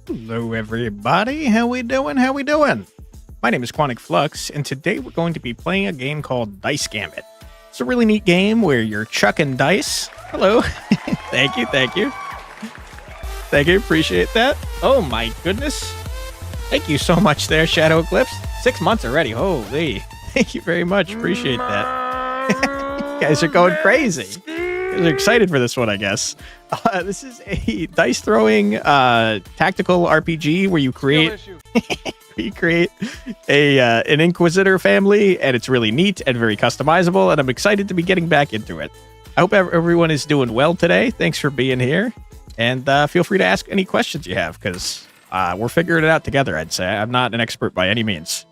Hello everybody, how we doing? My name is Quantic Flux, and today we're going to be playing a game called Dice Gambit. It's a really neat game where you're chucking dice. Hello. Thank you, appreciate that. Oh my goodness. Thank you so much there, Shadow Eclipse. 6 months already, holy. Thank you very much, appreciate that. You guys are going crazy. You guys are excited for this one, I guess. This is a dice throwing tactical RPG where you create an Inquisitor family, and it's really neat and very customizable, and I'm excited to be getting back into it. I hope everyone is doing well today. Thanks for being here, and feel free to ask any questions you have, because we're figuring it out together, I'd say. I'm not an expert by any means.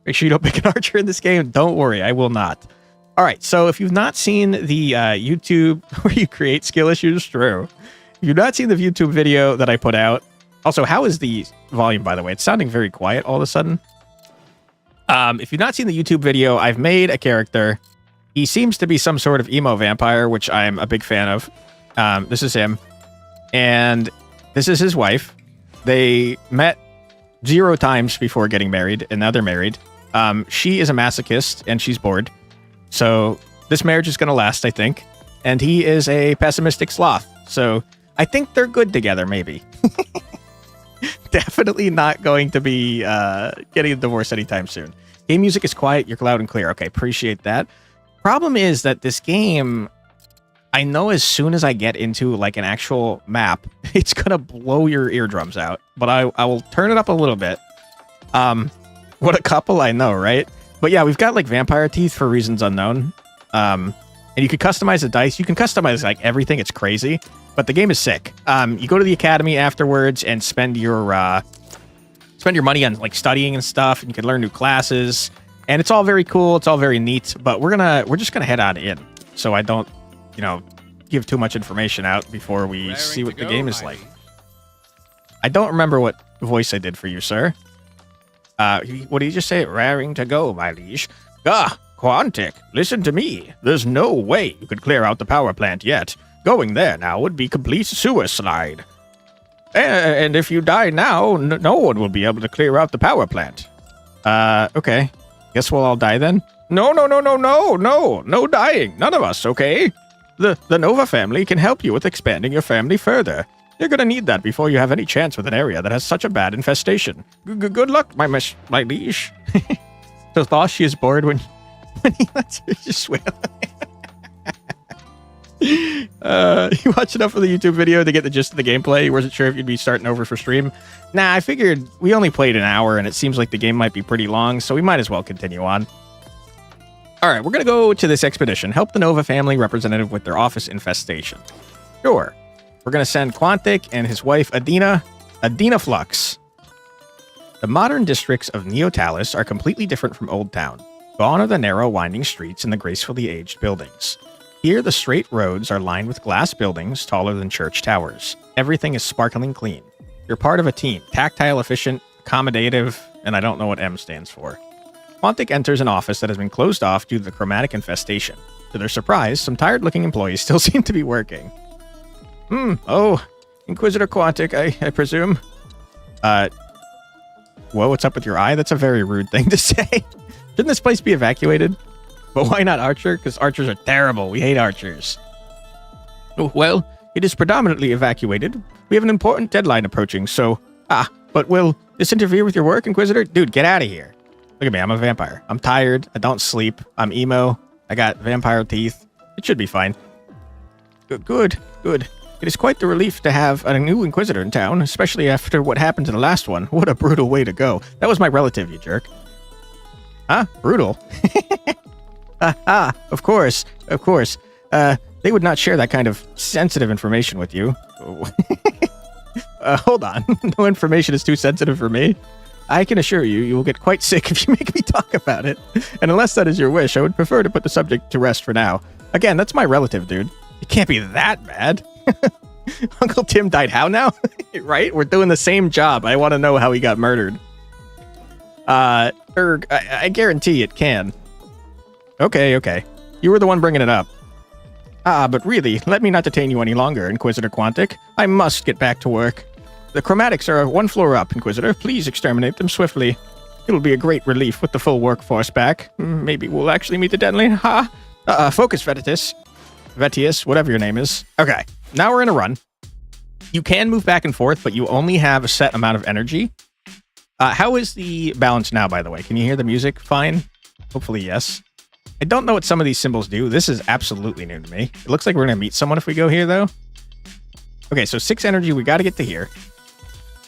Make sure you don't pick an archer in this game. Don't worry, I will not. All right, so if you've not seen the YouTube where you create skill issues, true. If you've not seen the YouTube video that I put out, also, how is the volume, by the way? It's sounding very quiet all of a sudden. If you've not seen the YouTube video, I've made a character. He seems to be some sort of emo vampire, which I'm a big fan of. This is him. And this is his wife. They met 0 times before getting married, and now they're married. She is a masochist, and she's bored. So this marriage is going to last, I think. And he is a pessimistic sloth. So I think they're good together, maybe. Definitely not going to be getting a divorce anytime soon. Game music is quiet. You're loud and clear. Okay, appreciate that. Problem is that this game, I know as soon as I get into like an actual map, it's going to blow your eardrums out. But I will turn it up a little bit. What a couple, I know, right? But yeah, we've got like vampire teeth for reasons unknown. And you can customize the dice. You can customize like everything. It's crazy. But the game is sick. You go to the academy afterwards and spend your money on like studying and stuff. And you can learn new classes. And it's all very cool. It's all very neat. But we're just gonna head on in. So I don't, give too much information out before we see what the game is like. I don't remember what voice I did for you, sir. What did you just say? Raring to go, my liege. Quantic, listen to me. There's no way you could clear out the power plant yet. Going there now would be complete suicide. And if you die now, no one will be able to clear out the power plant. Okay. Guess we'll all die then? No dying. None of us, okay? The Nova family can help you with expanding your family further. You're gonna need that before you have any chance with an area that has such a bad infestation. Good luck, my liege. So thought she is bored when he lets her just swim. You watched enough of the YouTube video to get the gist of the gameplay. You wasn't sure if you'd be starting over for stream. Nah, I figured we only played an hour, and it seems like the game might be pretty long, so we might as well continue on. All right, we're gonna go to this expedition. Help the Nova family representative with their office infestation. Sure. We're going to send Quantic and his wife, Adina Flux. The modern districts of Neotalis are completely different from Old Town. Gone are the narrow, winding streets and the gracefully aged buildings. Here, the straight roads are lined with glass buildings taller than church towers. Everything is sparkling clean. You're part of a team, tactile, efficient, accommodative, and I don't know what M stands for. Quantic enters an office that has been closed off due to the chromatic infestation. To their surprise, some tired-looking employees still seem to be working. Oh, Inquisitor Quantic, I presume. Whoa, what's up with your eye? That's a very rude thing to say. Shouldn't this place be evacuated? But why not Archer? Because archers are terrible. We hate archers. Oh, well, it is predominantly evacuated. We have an important deadline approaching, so... but will this interfere with your work, Inquisitor? Dude, get out of here. Look at me, I'm a vampire. I'm tired, I don't sleep, I'm emo, I got vampire teeth. It should be fine. Good. It is quite the relief to have a new Inquisitor in town, especially after what happened to the last one. What a brutal way to go. That was my relative, you jerk. Huh? Brutal? Of course. They would not share that kind of sensitive information with you. Hold on. No information is too sensitive for me. I can assure you, you will get quite sick if you make me talk about it. And unless that is your wish, I would prefer to put the subject to rest for now. Again, that's my relative, dude. It can't be that bad. Uncle Tim died how now? Right? We're doing the same job. I want to know how he got murdered. Erg, I guarantee it can. Okay. You were the one bringing it up. But really, let me not detain you any longer, Inquisitor Quantic. I must get back to work. The chromatics are one floor up, Inquisitor. Please exterminate them swiftly. It'll be a great relief with the full workforce back. Maybe we'll actually meet the deadline. Focus, Vetius, whatever your name is. Okay, now we're in a run. You can move back and forth, but you only have a set amount of energy. How is the balance now, by the way? Can you hear the music fine? Hopefully, yes. I don't know what some of these symbols do. This is absolutely new to me. It looks like we're going to meet someone if we go here, though. Okay, so 6 energy. We got to get to here.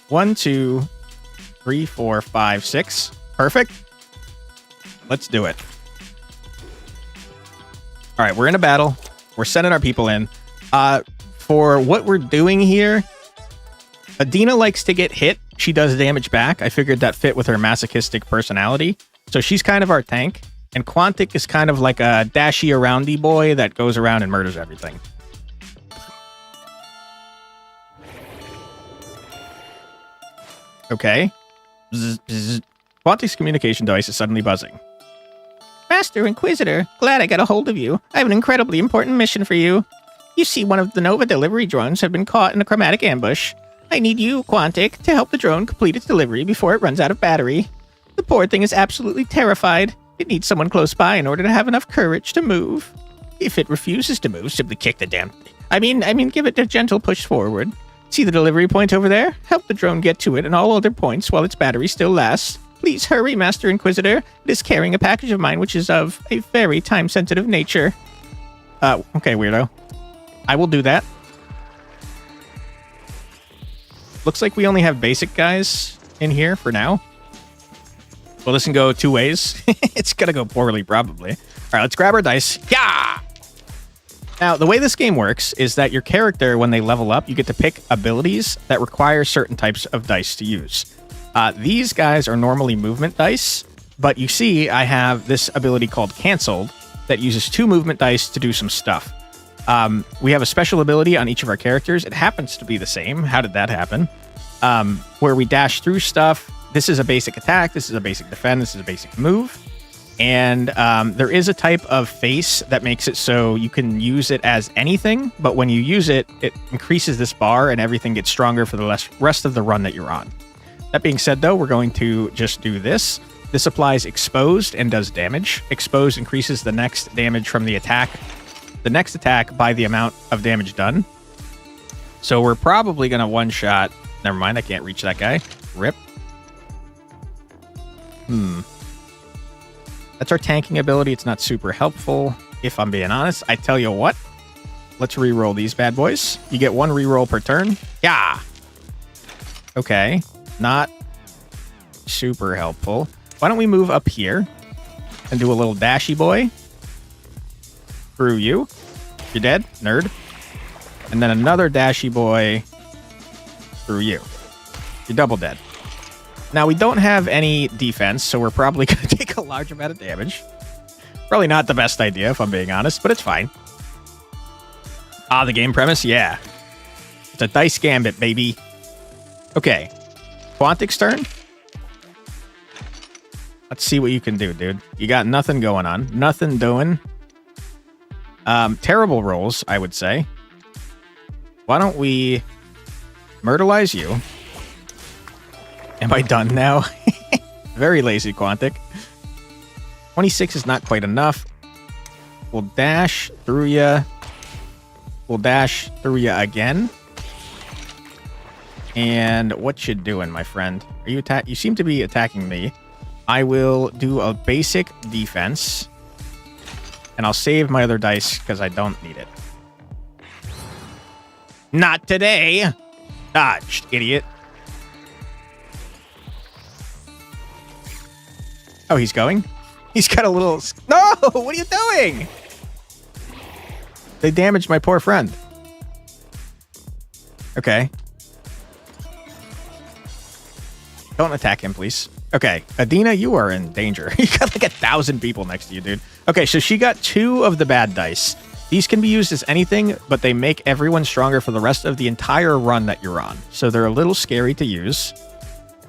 1, 2, 3, 4, 5, 6. Perfect. Let's do it. All right, we're in a battle. We're sending our people in. For what we're doing here, Adina likes to get hit. She does damage back. I figured that fit with her masochistic personality. So she's kind of our tank. And Quantic is kind of like a dashy aroundy boy that goes around and murders everything. Okay. Quantic's communication device is suddenly buzzing. Master Inquisitor, glad I got a hold of you. I have an incredibly important mission for you. You see, one of the Nova delivery drones have been caught in a chromatic ambush. I need you, Quantic, to help the drone complete its delivery before it runs out of battery. The poor thing is absolutely terrified. It needs someone close by in order to have enough courage to move. If it refuses to move, simply kick the damn thing. I mean, give it a gentle push forward. See the delivery point over there? Help the drone get to it and all other points while its battery still lasts. Please hurry, Master Inquisitor. It is carrying a package of mine which is of a very time-sensitive nature. Okay, weirdo. I will do that. Looks like we only have basic guys in here for now. Well, this can go 2 ways. It's gonna go poorly, probably. All right, let's grab our dice. Yeah! Now, the way this game works is that your character, when they level up, you get to pick abilities that require certain types of dice to use. These guys are normally movement dice, but you see I have this ability called Canceled that uses 2 movement dice to do some stuff. We have a special ability on each of our characters. It happens to be the same. How did that happen? Where we dash through stuff. This is a basic attack. This is a basic defend. This is a basic move. And there is a type of face that makes it so you can use it as anything, but when you use it, it increases this bar and everything gets stronger for the rest of the run that you're on. That being said, though, we're going to just do this. This applies Exposed and does damage. Exposed increases the next damage from the attack. The next attack by the amount of damage done. So we're probably going to one-shot... Never mind, I can't reach that guy. Rip. That's our tanking ability. It's not super helpful, if I'm being honest. I tell you what. Let's re-roll these bad boys. You get 1 re-roll per turn. Yeah! Okay. Not super helpful. Why don't we move up here and do a little dashy boy? Through you. You're dead, nerd. And then another dashy boy through you. You're double dead. Now, we don't have any defense, so we're probably going to take a large amount of damage. Probably not the best idea, if I'm being honest, but it's fine. The game premise? Yeah. It's a dice gambit, baby. Okay. Quantic's turn. Let's see what you can do, dude. You got nothing going on. Nothing doing. Terrible rolls, I would say. Why don't we myrtleize you? Am I done now? Very lazy, Quantic. 26 is not quite enough. We'll dash through you. We'll dash through you again. And what you doing, my friend? Are you You seem to be attacking me. I will do a basic defense. And I'll save my other dice because I don't need it. Not today. Dodged, idiot. Oh, he's going? He's got a little... No! What are you doing? They damaged my poor friend. Okay. Don't attack him, please. Okay. Adina, you are in danger. You got like 1,000 people next to you, dude. Okay, so she got 2 of the bad dice. These can be used as anything, but they make everyone stronger for the rest of the entire run that you're on. So they're a little scary to use.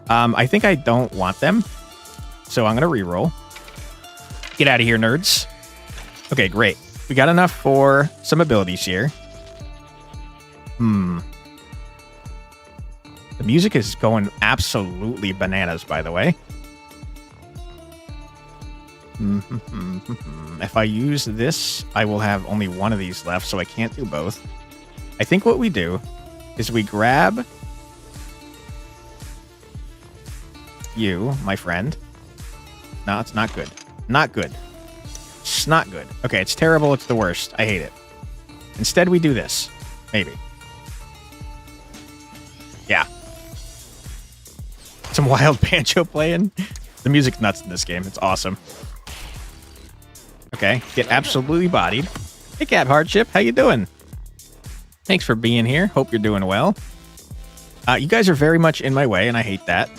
I think I don't want them. So I'm going to reroll. Get out of here, nerds. Okay, great. We got enough for some abilities here. The music is going absolutely bananas, by the way. If I use this, I will have only one of these left, so I can't do both. I think what we do is we grab you, my friend. No, it's not good. Not good. It's not good. Okay, it's terrible. It's the worst. I hate it. Instead, we do this. Maybe. Yeah. Some wild banjo playing. The music's nuts in this game. It's awesome. Okay, get absolutely bodied. Hey, Cat Hardship, how you doing? Thanks for being here. Hope you're doing well. You guys are very much in my way, and I hate that.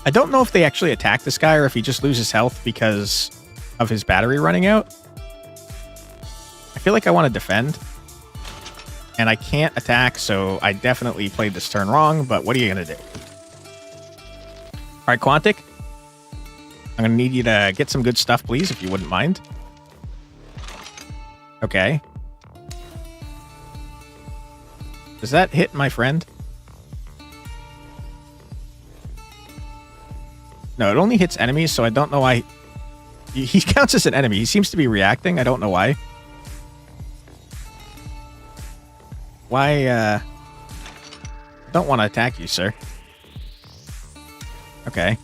I don't know if they actually attack this guy or if he just loses health because of his battery running out. I feel like I want to defend. And I can't attack, so I definitely played this turn wrong, but what are you going to do? All right, Quantic. I'm going to need you to get some good stuff, please, if you wouldn't mind. Okay. Does that hit my friend? No, it only hits enemies, so I don't know why. He counts as an enemy. He seems to be reacting. I don't know why. Why, I don't want to attack you, sir. Okay.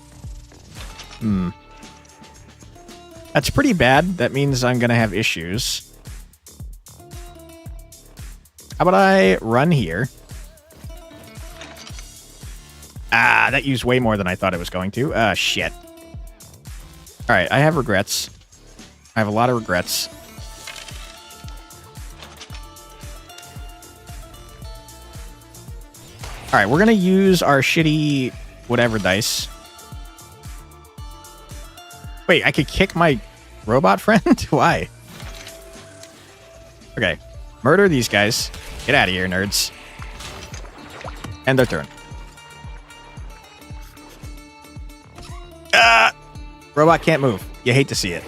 That's pretty bad. That means I'm going to have issues. How about I run here? Ah, that used way more than I thought it was going to. Shit. All right, I have regrets. I have a lot of regrets. All right, we're going to use our shitty whatever dice. Wait, I could kick my robot friend? Why? Okay. Murder these guys. Get out of here, nerds. End their turn. Ah! Robot can't move. You hate to see it.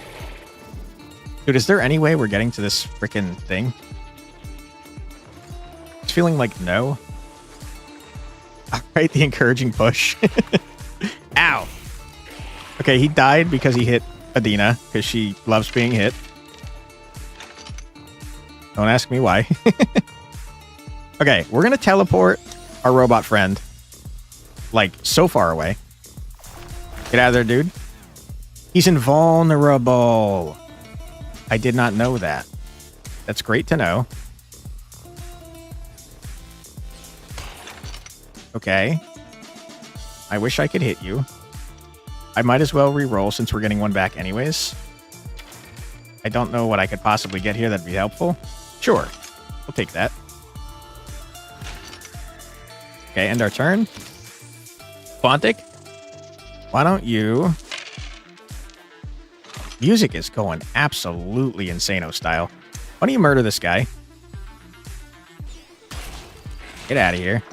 Dude, is there any way we're getting to this freaking thing? It's feeling like no. All right, the encouraging push. Ow. Okay, he died because he hit Adina, because she loves being hit. Don't ask me why. Okay, we're going to teleport our robot friend, like, so far away. Get out of there, dude. He's invulnerable. I did not know that. That's great to know. Okay. I wish I could hit you. I might as well re-roll since we're getting one back anyways. I don't know what I could possibly get here that'd be helpful. Sure. We'll take that. Okay, end our turn. Quantic, why don't you... Music is going absolutely insano style. Why don't you murder this guy? Get out of here.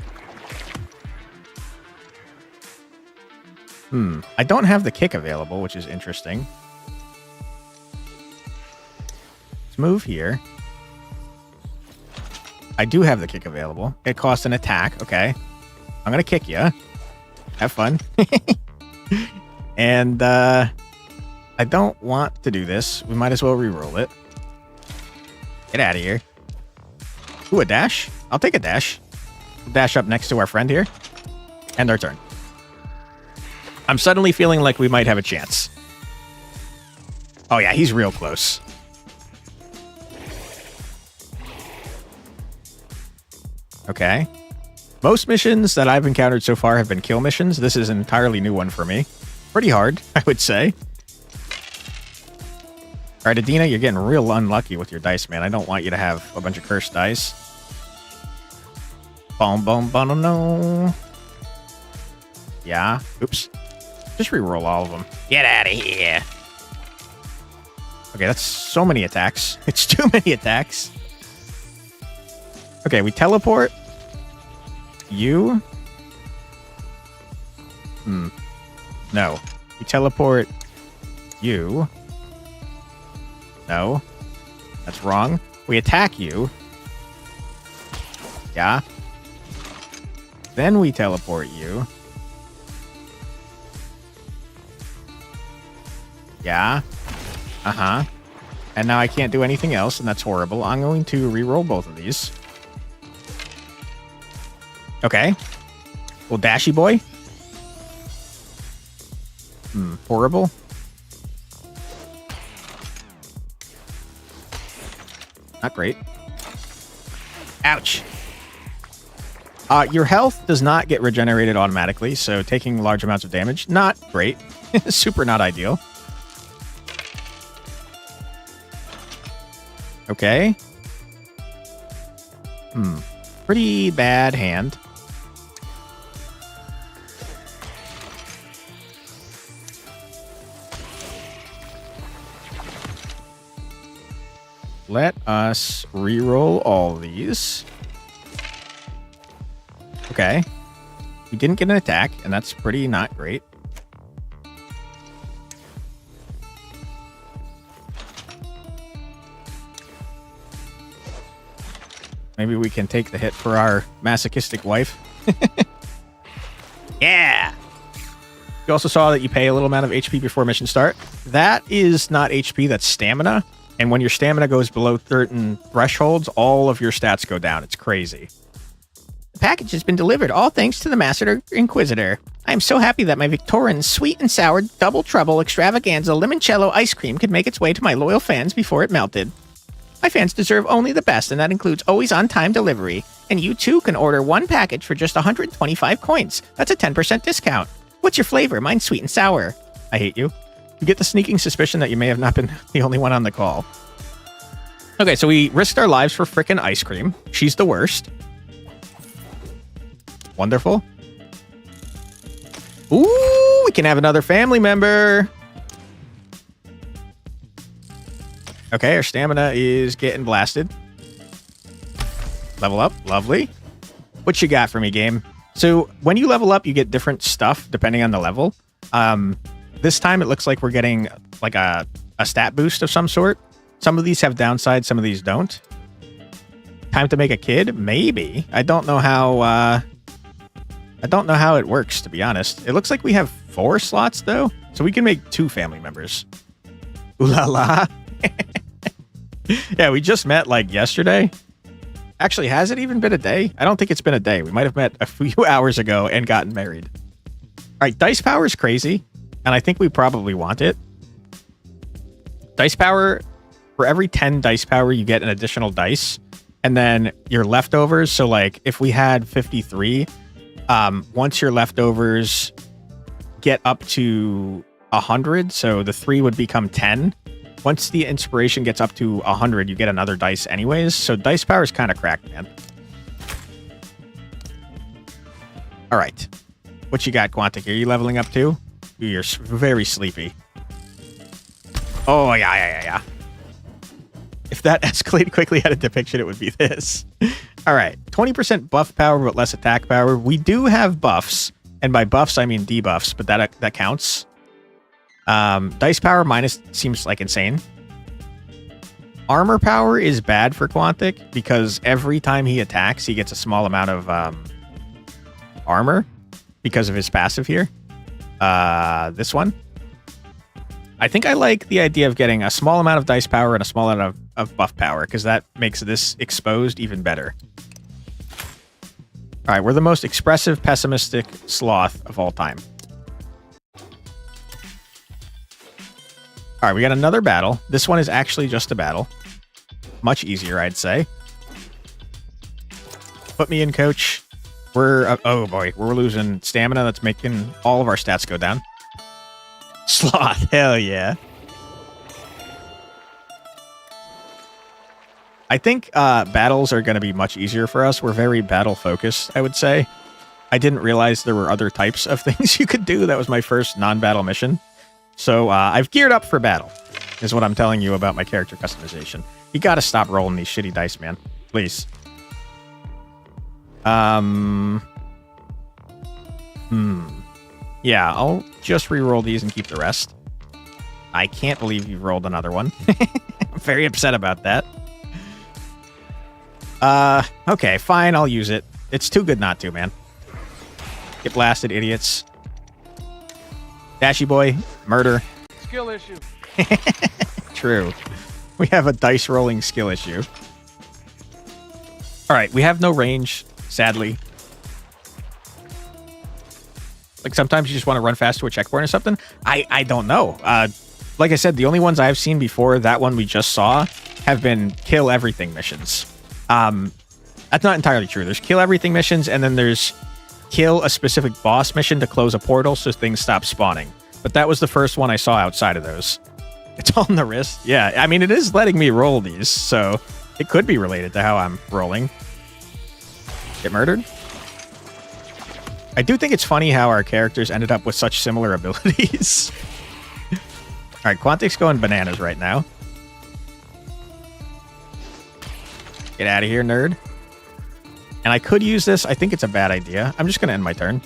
I don't have the kick available, which is interesting. Let's move here. I do have the kick available. It costs an attack. Okay. I'm going to kick you. Have fun. And I don't want to do this. We might as well re-roll it. Get out of here. Ooh, a dash? I'll take a dash. We'll dash up next to our friend here. End our turn. I'm suddenly feeling like we might have a chance. Oh yeah, he's real close. Okay. Most missions that I've encountered so far have been kill missions. This is an entirely new one for me. Pretty hard, I would say. All right, Adina, you're getting real unlucky with your dice, man. I don't want you to have a bunch of cursed dice. Boom, boom, boom, no. Yeah. Oops. Just re-roll all of them. Get out of here. Okay, that's so many attacks. It's too many attacks. Okay, we teleport. You. No. We teleport you. No. That's wrong. We attack you. Yeah. Then we teleport you. Yeah. Uh-huh. And now I can't do anything else, and that's horrible. I'm going to re-roll both of these. Okay. Little dashy boy. Horrible. Not great. Ouch. Your health does not get regenerated automatically, so taking large amounts of damage, not great. Super not ideal. Okay. Pretty bad hand. Let us re-roll all these. Okay. We didn't get an attack, and that's pretty not great. Maybe we can take the hit for our masochistic wife. Yeah! You also saw that you pay a little amount of HP before mission start. That is not HP, that's stamina. And when your stamina goes below certain thresholds, all of your stats go down. It's crazy. The package has been delivered, all thanks to the Master Inquisitor. I am so happy that my Victorian sweet and sour double trouble extravaganza limoncello ice cream could make its way to my loyal fans before it melted. My fans deserve only the best, and that includes always on-time delivery. And you too can order one package for just 125 coins. That's a 10% discount. What's your flavor? Mine's sweet and sour. I hate you. You get the sneaking suspicion that you may have not been the only one on the call. Okay, so we risked our lives for frickin' ice cream. She's the worst. Wonderful. Ooh, we can have another family member. Okay, our stamina is getting blasted. Level up. Lovely. What you got for me, game? So when you level up, you get different stuff depending on the level. This time it looks like we're getting like a stat boost of some sort. Some of these have downsides, some of these don't. Time to make a kid? Maybe. I don't know how it works, to be honest. It looks like we have 4 slots though, so we can make 2 family members. Ooh la la. Yeah, we just met like yesterday. Actually, has it even been a day? I don't think it's been a day. We might have met a few hours ago and gotten married. All right, dice power is crazy, and I think we probably want it. Dice power, for every 10 dice power, you get an additional dice, and then your leftovers. So like if we had 53, once your leftovers get up to 100, so the 3 would become 10. Once the inspiration gets up to 100, you get another dice anyways. So dice power is kind of cracked, man. All right. What you got, Quantic? Are you leveling up too? You're very sleepy. Oh, yeah. If that escalated quickly at a depiction, it would be this. All right. 20% buff power, but less attack power. We do have buffs. And by buffs, I mean debuffs, but that counts. Dice power minus seems like insane. Armor power is bad for Quantic because every time he attacks, he gets a small amount of armor because of his passive here. This one. I think I like the idea of getting a small amount of dice power and a small amount of buff power because that makes this exposed even better. All right, we're the most expressive, pessimistic sloth of all time. All right, we got another battle. This one is actually just a battle. Much easier, I'd say. Put me in, coach. Oh boy, we're losing stamina. That's making all of our stats go down. Sloth, hell yeah. I think battles are going to be much easier for us. We're very battle focused, I would say. I didn't realize there were other types of things you could do. That was my first non-battle mission. So I've geared up for battle, is what I'm telling you about my character customization. You got to stop rolling these shitty dice, man. Please. Yeah, I'll just re-roll these and keep the rest. I can't believe you've rolled another one. I'm very upset about that. Okay, fine, I'll use it. It's too good not to, man. Get blasted, idiots. Dashy boy, murder. Skill issue. True. We have a dice rolling skill issue. All right, we have no range, sadly. Like sometimes you just want to run fast to a checkpoint or something. I don't know. Like I said, the only ones I've seen before that one we just saw have been kill everything missions. That's not entirely true. There's kill everything missions, and then there's kill a specific boss mission to close a portal so things stop spawning. But that was the first one I saw outside of those. It's on the wrist. Yeah, I mean, it is letting me roll these, so it could be related to how I'm rolling. Get murdered? I do think it's funny how our characters ended up with such similar abilities. All right, Quantic's going bananas right now. Get out of here, nerd. And I could use this. I think it's a bad idea. I'm just going to end my turn.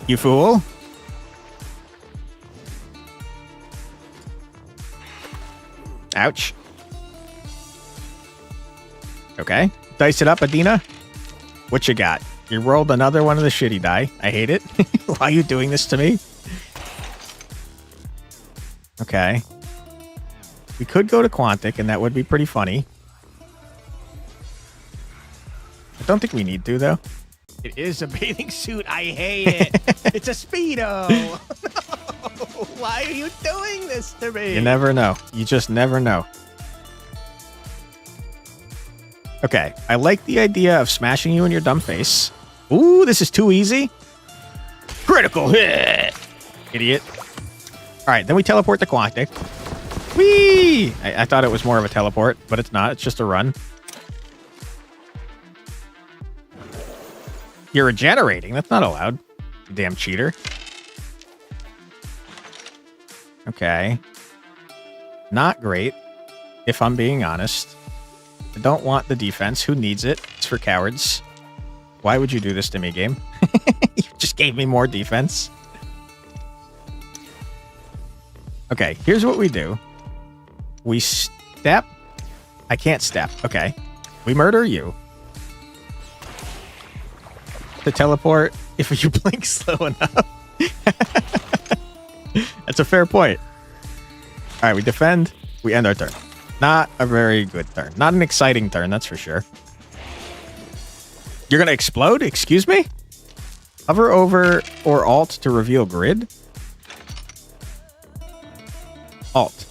You fool. Ouch. Okay. Dice it up, Adina. What you got? You rolled another one of the shitty die. I hate it. Why are you doing this to me? Okay. We could go to Quantic, and that would be pretty funny. I don't think we need to, though. It is a bathing suit. I hate it. It's a Speedo. No. Why are you doing this to me? You never know. You just never know. Okay. I like the idea of smashing you in your dumb face. Ooh, this is too easy. Critical hit. Idiot. All right. Then we teleport to Quantic. Whee! I thought it was more of a teleport, but it's not. It's just a run. You're regenerating. That's not allowed. You damn cheater. Okay. Not great, if I'm being honest. I don't want the defense. Who needs it? It's for cowards. Why would you do this to me, game? You just gave me more defense. Okay, here's what we do. We step. I can't step. Okay. We murder you. To teleport if you blink slow enough. That's a fair point. All right, we defend. We end our turn. Not a very good turn. Not an exciting turn, that's for sure. You're going to explode? Excuse me? Hover over or Alt to reveal grid? Alt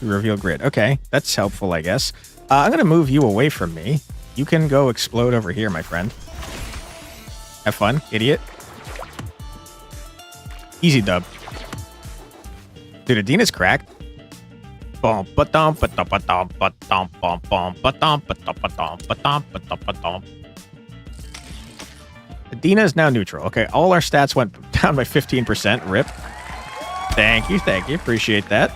to reveal grid. Okay, that's helpful, I guess. I'm going to move you away from me. You can go explode over here, my friend. Have fun, idiot. Easy dub. Dude, Adina's cracked. Adina is now neutral. Okay, all our stats went down by 15%. Rip. Thank you, appreciate that.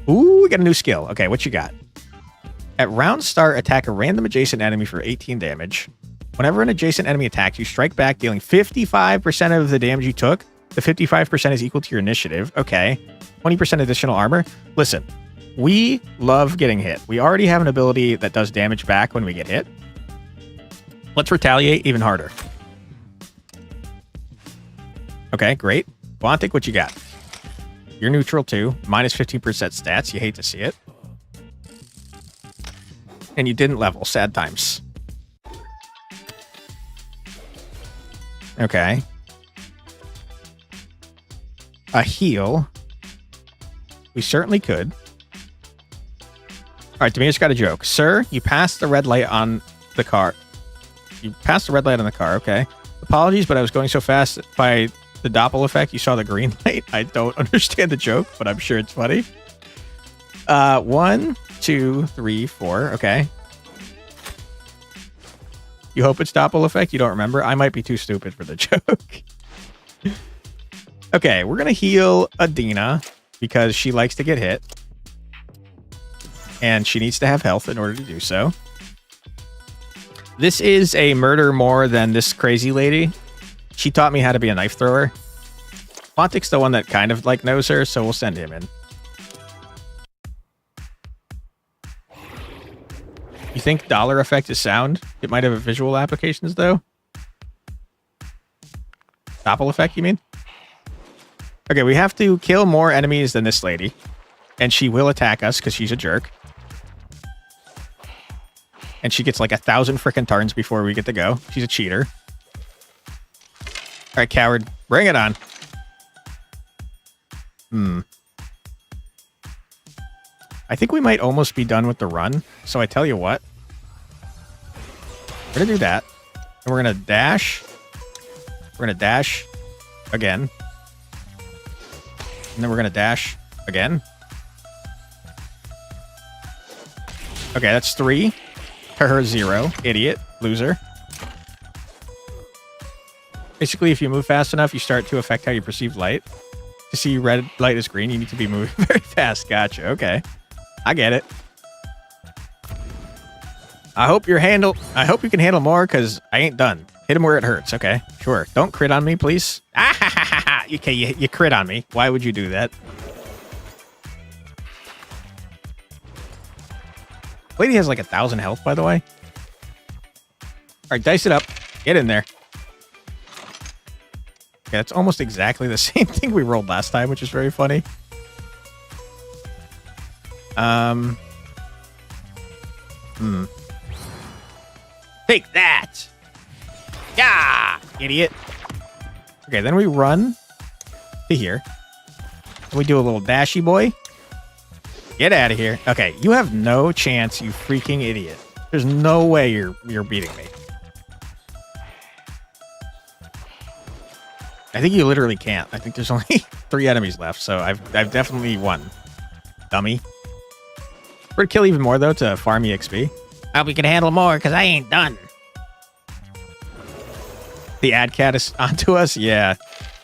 Ooh, we got a new skill. Okay, what you got? At round start, attack a random adjacent enemy for 18 damage. Whenever an adjacent enemy attacks, you strike back, dealing 55% of the damage you took. The 55% is equal to your initiative. Okay. 20% additional armor. Listen, we love getting hit. We already have an ability that does damage back when we get hit. Let's retaliate even harder. Okay, great. Quantic, what you got? You're neutral too. Minus 15% stats. You hate to see it. And you didn't level. Sad times. Okay. A heal. We certainly could. All right, Demir's got a joke. Sir, you passed the red light on the car. You passed the red light on the car, okay. Apologies, but I was going so fast by the Doppel effect, you saw the green light. I don't understand the joke, but I'm sure it's funny. 1, 2, 3, 4, okay. You hope it's Doppel effect? You don't remember? I might be too stupid for the joke. Okay, we're going to heal Adina because she likes to get hit. And she needs to have health in order to do so. This is a murder more than this crazy lady. She taught me how to be a knife thrower. Quantic's the one that kind of like knows her, so we'll send him in. You think dollar effect is sound? It might have visual applications, though. Doppel effect, you mean? Okay, we have to kill more enemies than this lady. And she will attack us because she's a jerk. And she gets like 1,000 frickin' turns before we get to go. She's a cheater. All right, coward. Bring it on. I think we might almost be done with the run. So I tell you what. We're going to do that. And we're going to dash. We're going to dash again. And then we're going to dash again. Okay, that's 3. To her, 0. Idiot. Loser. Basically, if you move fast enough, you start to affect how you perceive light. To see red light is green, you need to be moving very fast. Gotcha. Okay. I get it. I hope you can handle more, because I ain't done. Hit him where it hurts. Okay, sure. Don't crit on me, please. Okay, you crit on me. Why would you do that? Lady has like 1,000 health, by the way. All right, dice it up. Get in there. Okay, that's almost exactly the same thing we rolled last time, which is very funny. Take that! Yeah! Idiot. Okay, then we run to here. We do a little dashy boy. Get out of here. Okay, you have no chance, you freaking idiot. There's no way you're beating me. I think you literally can't. I think there's only 3 enemies left, so I've definitely won. Dummy. We're gonna kill even more, though, to farm EXP. I hope we can handle more, because I ain't done. The ad cat is onto us? Yeah.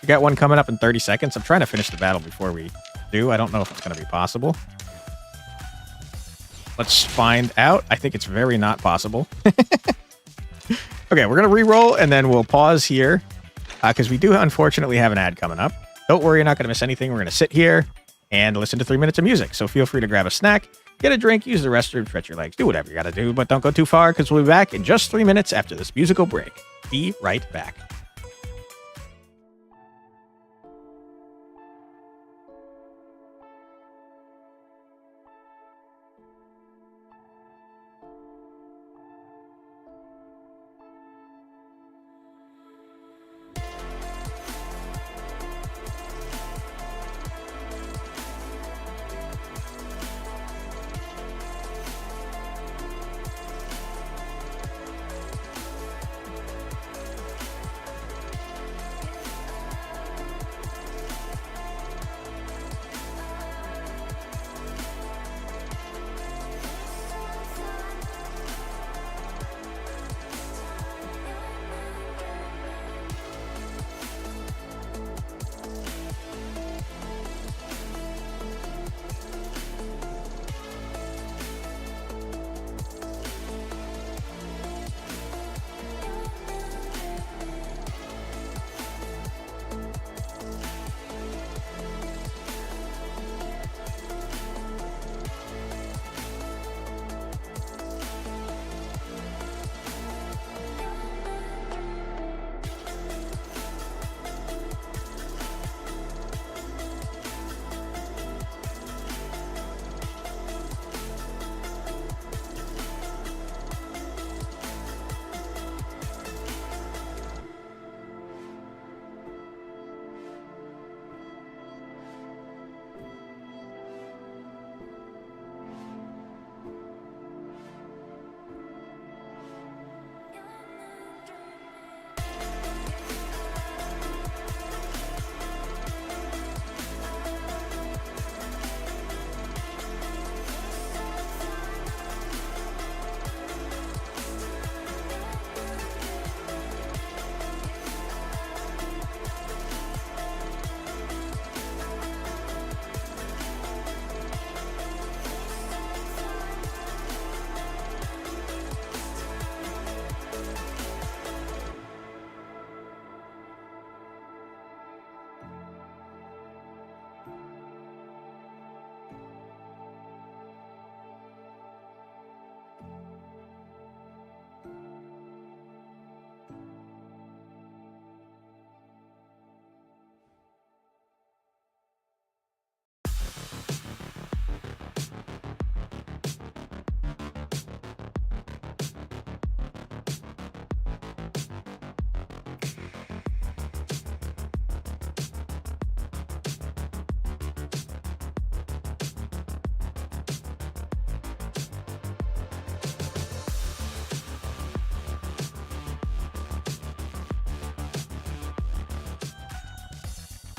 We got one coming up in 30 seconds. I'm trying to finish the battle before we do. I don't know if it's going to be possible. Let's find out. I think it's very not possible. Okay, we're going to re-roll, and then we'll pause here, because we do, unfortunately, have an ad coming up. Don't worry, you're not going to miss anything. We're going to sit here and listen to 3 minutes of music. So feel free to grab a snack, get a drink, use the restroom, stretch your legs, do whatever you got to do, but don't go too far, because we'll be back in just 3 minutes after this musical break. Be right back.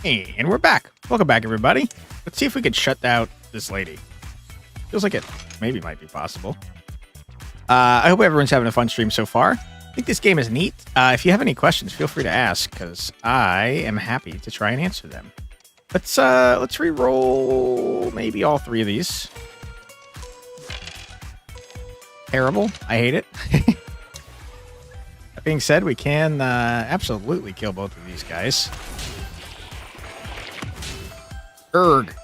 And we're back. Welcome back, everybody. Let's see if we could shut down this lady. Feels like it maybe might be possible. I hope everyone's having a fun stream so far. I think this game is neat. If you have any questions, feel free to ask, because I am happy to try and answer them. Let's re-roll maybe all 3 of these. Terrible. I hate it. That being said, we can absolutely kill both of these guys. Erg.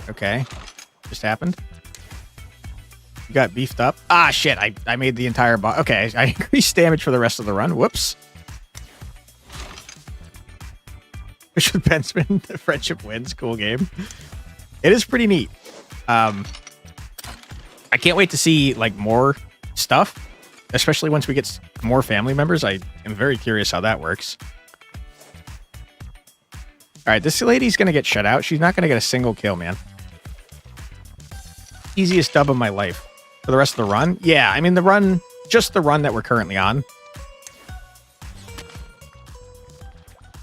Okay. Just happened. You got beefed up. Ah, shit. I made the entire boss. Okay. I increased damage for the rest of the run. Whoops. Bishop Pensman, the friendship wins. Cool game. It is pretty neat. I can't wait to see like more stuff, especially once we get more family members. I am very curious how that works. All right, this lady's going to get shut out. She's not going to get a single kill, man. Easiest dub of my life. For the rest of the run? Yeah, I mean, just the run that we're currently on.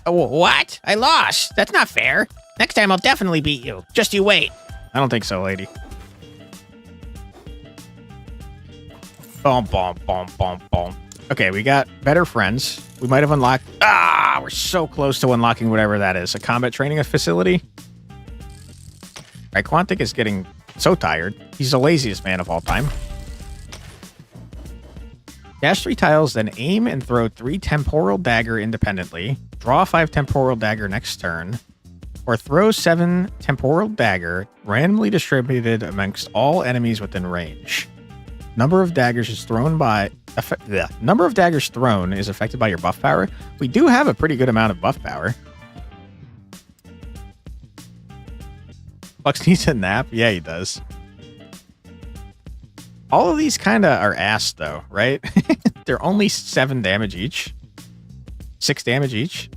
Oh, what? I lost. That's not fair. Next time I'll definitely beat you. Just you wait. I don't think so, lady. Boom, boom, boom, boom, boom. Okay, we got better friends. We might have unlocked... Ah, we're so close to unlocking whatever that is. A combat training facility? All right, Quantic is getting so tired. He's the laziest man of all time. Dash 3 tiles, then aim and throw 3 temporal dagger independently. Draw 5 temporal dagger next turn. Or throw 7 temporal dagger randomly distributed amongst all enemies within range. Number of daggers is thrown by... number of daggers thrown is affected by your buff power. We do have a pretty good amount of buff power. Flux needs a nap? Yeah, he does. All of these kind of are ass, though, right? They're only 7 damage each. 6 damage each.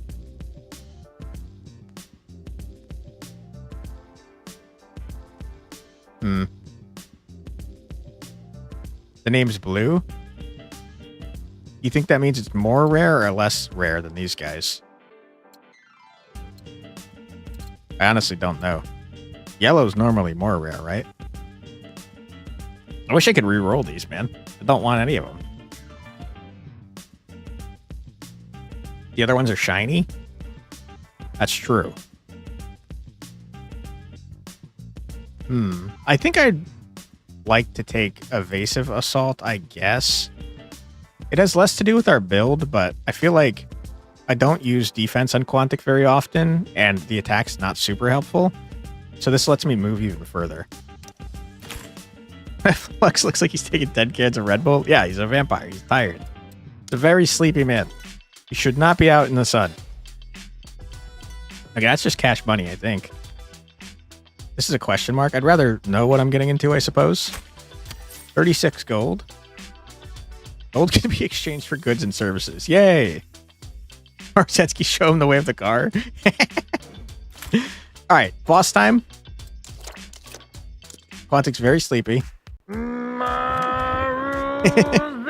The name's Blue. You think that means it's more rare or less rare than these guys? I honestly don't know. Yellow's normally more rare, right? I wish I could re-roll these, man. I don't want any of them. The other ones are shiny? That's true. I think I'd like to take Evasive Assault, I guess. It has less to do with our build, but I feel like I don't use defense on Quantic very often, and the attack's not super helpful. So this lets me move even further. Flux looks like he's taking 10 cans of Red Bull. Yeah, he's a vampire. He's tired. He's a very sleepy man. He should not be out in the sun. Okay, that's just cash money, I think. This is a question mark. I'd rather know what I'm getting into, I suppose. 36 gold. Gold can be exchanged for goods and services. Yay! Marsetsky, show him the way of the car. All right, boss time. Quantic's very sleepy.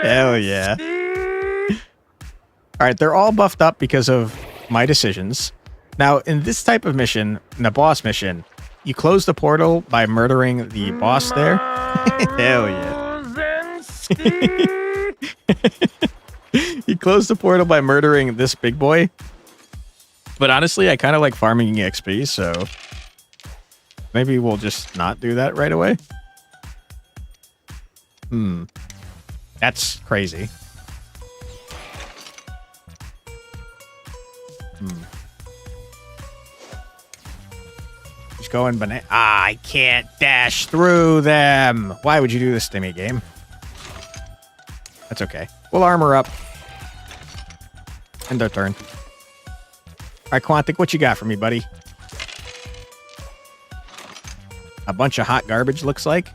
Hell yeah. All right, they're all buffed up because of my decisions. Now, in this type of mission, in a boss mission, you close the portal by murdering the boss there. Hell yeah. You close the portal by murdering this big boy. But honestly, I kind of like farming XP, so maybe we'll just not do that right away. That's crazy. He's going banana. Ah, I can't dash through them. Why would you do this to me, game? That's okay. We'll armor up. End our turn. All right, Quantic, what you got for me, buddy? A bunch of hot garbage, looks like.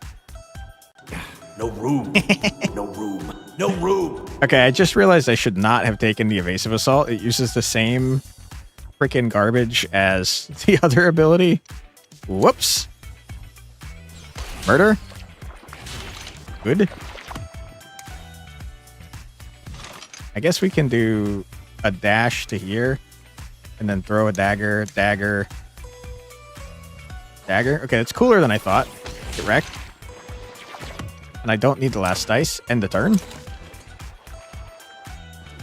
No room. No room. No room. Okay, I just realized I should not have taken the evasive assault. It uses the same freaking garbage as the other ability. Whoops. Murder. Good. I guess we can do a dash to here, and then throw a dagger, dagger, dagger. Okay, that's cooler than I thought. Get wrecked. And I don't need the last dice. End the turn.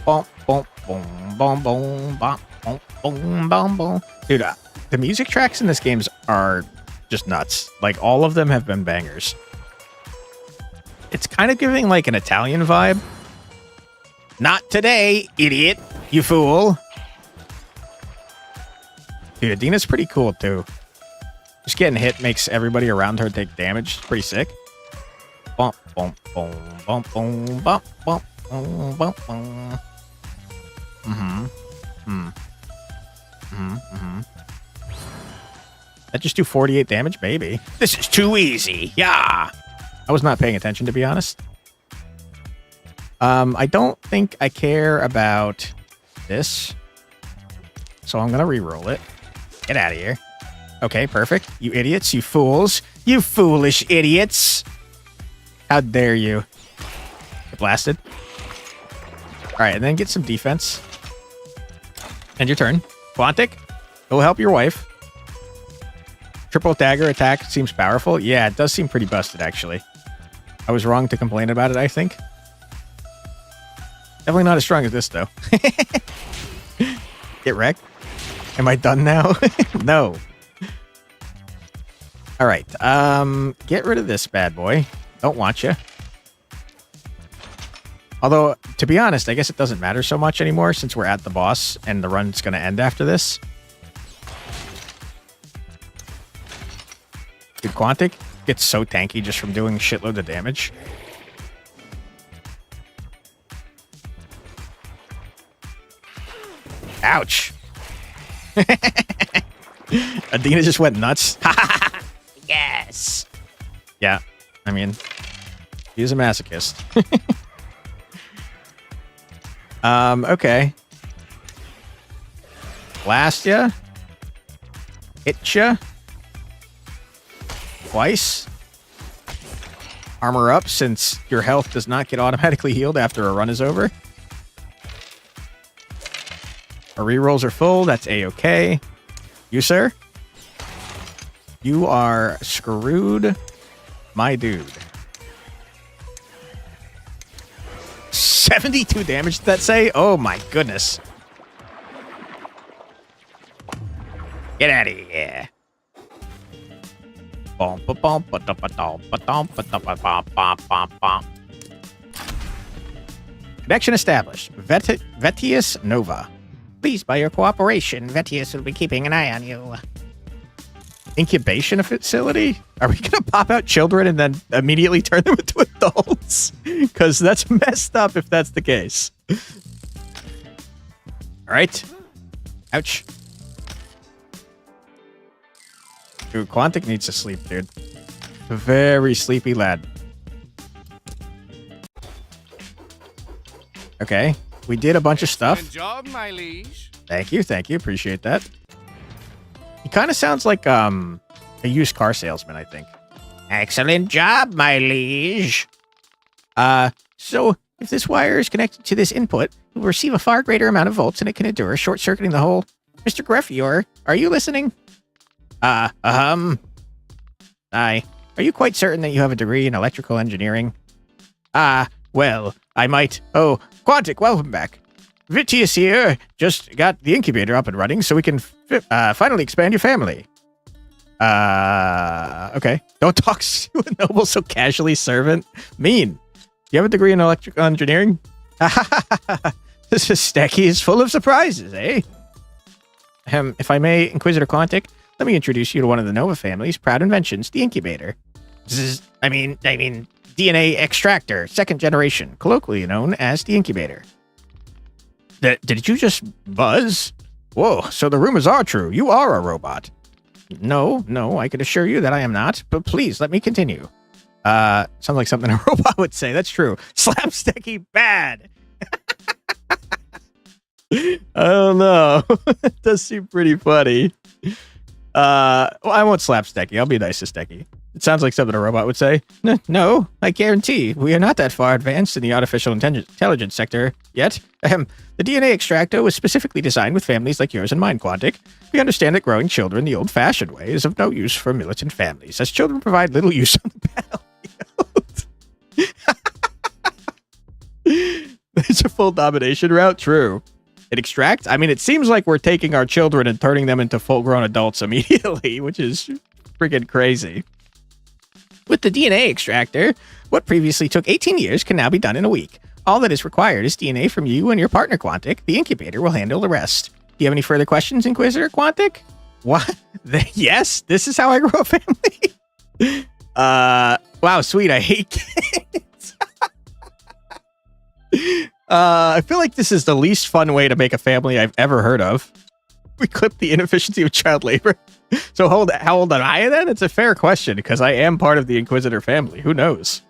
Boom, boom, boom, boom, boom, boom, boom, boom, boom, boom. Dude, the music tracks in this game are just nuts. Like, all of them have been bangers. It's kind of giving, like, an Italian vibe. Not today, idiot. You fool. Dude, Adina's pretty cool, too. Just getting hit makes everybody around her take damage. It's pretty sick. Bump, bump, boom, bump, boom, bump, bump, boom, bump, boom. That just do 48 damage, baby. This is too easy. Yeah. I was not paying attention, to be honest. I don't think I care about this. So I'm going to re-roll it. Get out of here. Okay, perfect. You idiots, you fools. You foolish idiots. How dare you? Get blasted. All right, and then get some defense. End your turn. Quantic, go help your wife. Triple dagger attack seems powerful. Yeah, it does seem pretty busted, actually. I was wrong to complain about it, I think. Definitely not as strong as this, though. Get wrecked. Am I done now? No. All right. Get rid of this bad boy. Don't want you. Although, to be honest, I guess it doesn't matter so much anymore since we're at the boss and the run's going to end after this. Dude, Quantic gets so tanky just from doing shitloads of damage. Ouch. Adina just went nuts. Yes. Yeah, I mean, he's a masochist. Okay. Blast ya. Hit ya. Twice. Armor up since your health does not get automatically healed after a run is over. Our rerolls are full. That's a-okay. You, sir? You are screwed, my dude. 72 damage, did that say? Oh my goodness. Get out of here. Connection established. Vetius Nova. Pleased by your cooperation, Vetius will be keeping an eye on you. Incubation facility? Are we going to pop out children and then immediately turn them into adults? Because that's messed up if that's the case. All right. Ouch. Dude, Quantic needs to sleep, dude. A very sleepy lad. Okay. We did a bunch of stuff. Good job, my liege. Thank you. Thank you. Appreciate that. He kind of sounds like a used car salesman, I think. Excellent job, my liege. So if this wire is connected to this input, it will receive a far greater amount of volts and it can endure, short-circuiting the whole. Mr. Greffior, are you listening? Aye. Are you quite certain that you have a degree in electrical engineering? Well, I might. Oh, Quantic, welcome back. Vitius here just got the incubator up and running so we can finally expand your family. Okay. Don't talk to a noble so casually, servant. Mean. You have a degree in electrical engineering? This Stecky is full of surprises, eh? If I may, Inquisitor Quantic, let me introduce you to one of the Nova family's proud inventions, the Incubator. I mean, DNA extractor, second generation, colloquially known as the Incubator. Did you just buzz? Whoa, so the rumors are true. You are a robot. No, I can assure you that I am not, but please, let me continue. Sounds like something a robot would say. That's true. Slapsticky bad. I don't know. It does seem pretty funny. Well, I won't slap Stecky. I'll be nice to Stecky. It sounds like something a robot would say. No, I guarantee we are not that far advanced in the artificial intelligence sector yet. The DNA extractor was specifically designed with families like yours and mine, Quantic. We understand that growing children the old-fashioned way is of no use for militant families, as children provide little use on the battlefield. It's a full domination route? True. It extracts? I mean, it seems like we're taking our children and turning them into full-grown adults immediately, which is freaking crazy. With the DNA extractor, what previously took 18 years can now be done in a week. All that is required is DNA from you and your partner, Quantic. The Incubator will handle the rest. Do you have any further questions, Inquisitor Quantic? What? Yes, this is how I grow a family? Wow, sweet, I hate kids. I feel like this is the least fun way to make a family I've ever heard of. We clip the inefficiency of child labor. So how old am I then? It's a fair question, because I am part of the Inquisitor family. Who knows?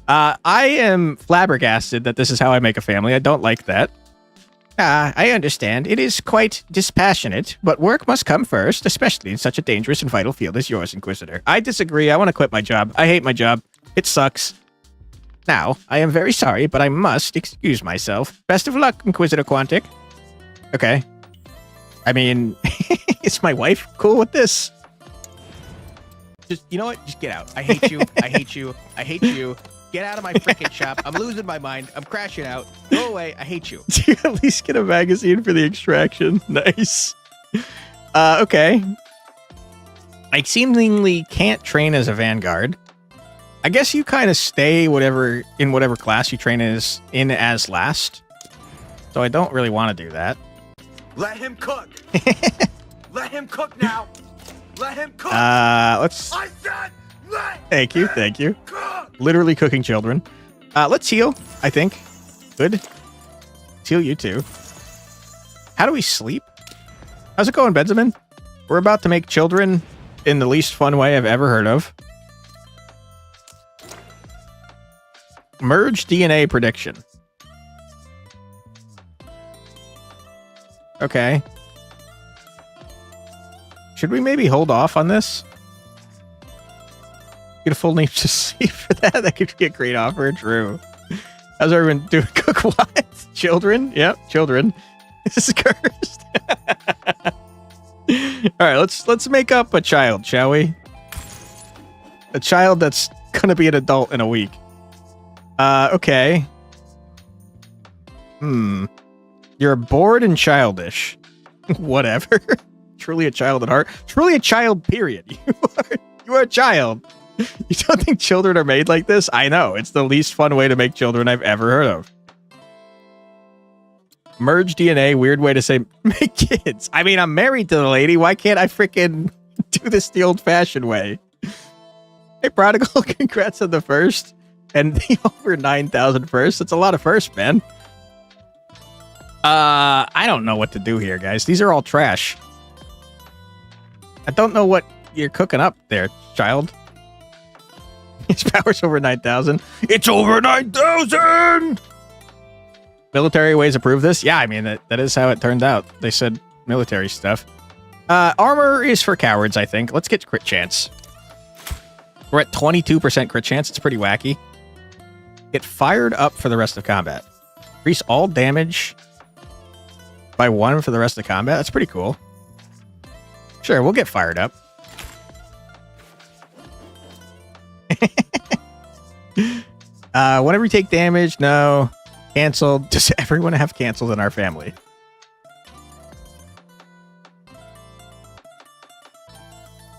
I am flabbergasted that this is how I make a family. I don't like that. I understand. It is quite dispassionate, but work must come first, especially in such a dangerous and vital field as yours, Inquisitor. I disagree. I want to quit my job. I hate my job. It sucks. Now, I am very sorry, but I must excuse myself. Best of luck, Inquisitor Quantic. Okay. I mean, is my wife cool with this? Just, you know what? Just get out. I hate you. I hate you. I hate you. Get out of my freaking shop. I'm losing my mind. I'm crashing out. Go away. I hate you. Do you at least get a magazine for the extraction? Nice. Okay. I seemingly can't train as a vanguard. I guess you kind of stay in whatever class you train in as last. So I don't really want to do that. Let him cook. Let him cook now. Let him cook. Let's. I said, Thank you. cook. Literally cooking children. Let's heal, I think. Good. Let's heal you too. How do we sleep? How's it going, Benjamin? We're about to make children in the least fun way I've ever heard of. Merge DNA prediction. Okay. Should we maybe hold off on this? Get a full name to sleep for that? That could be a great offer. True. How's everyone doing? Cook what? Children? Yep, children. This is cursed. All right, let's make up a child, shall we? A child that's gonna be an adult in a week. Okay. You're bored and childish. Whatever. Truly a child at heart. Truly a child, period. You are a child. You don't think children are made like this? I know. It's the least fun way to make children I've ever heard of. Merge DNA, weird way to say make kids. I mean, I'm married to the lady. Why can't I freaking do this the old-fashioned way? Hey, Prodigal, congrats on the first. And the over 9,000 first. That's a lot of first, man. I don't know what to do here, guys. These are all trash. I don't know what you're cooking up there, child. His power's over 9,000. It's over 9,000! Military ways approve this? Yeah, I mean, that is how it turned out. They said military stuff. Armor is for cowards, I think. Let's get crit chance. We're at 22% crit chance. It's pretty wacky. Get fired up for the rest of combat. Increase all damage by 1 for the rest of combat. That's pretty cool. Sure, we'll get fired up. Whenever you take damage, no. Canceled. Does everyone have canceled in our family?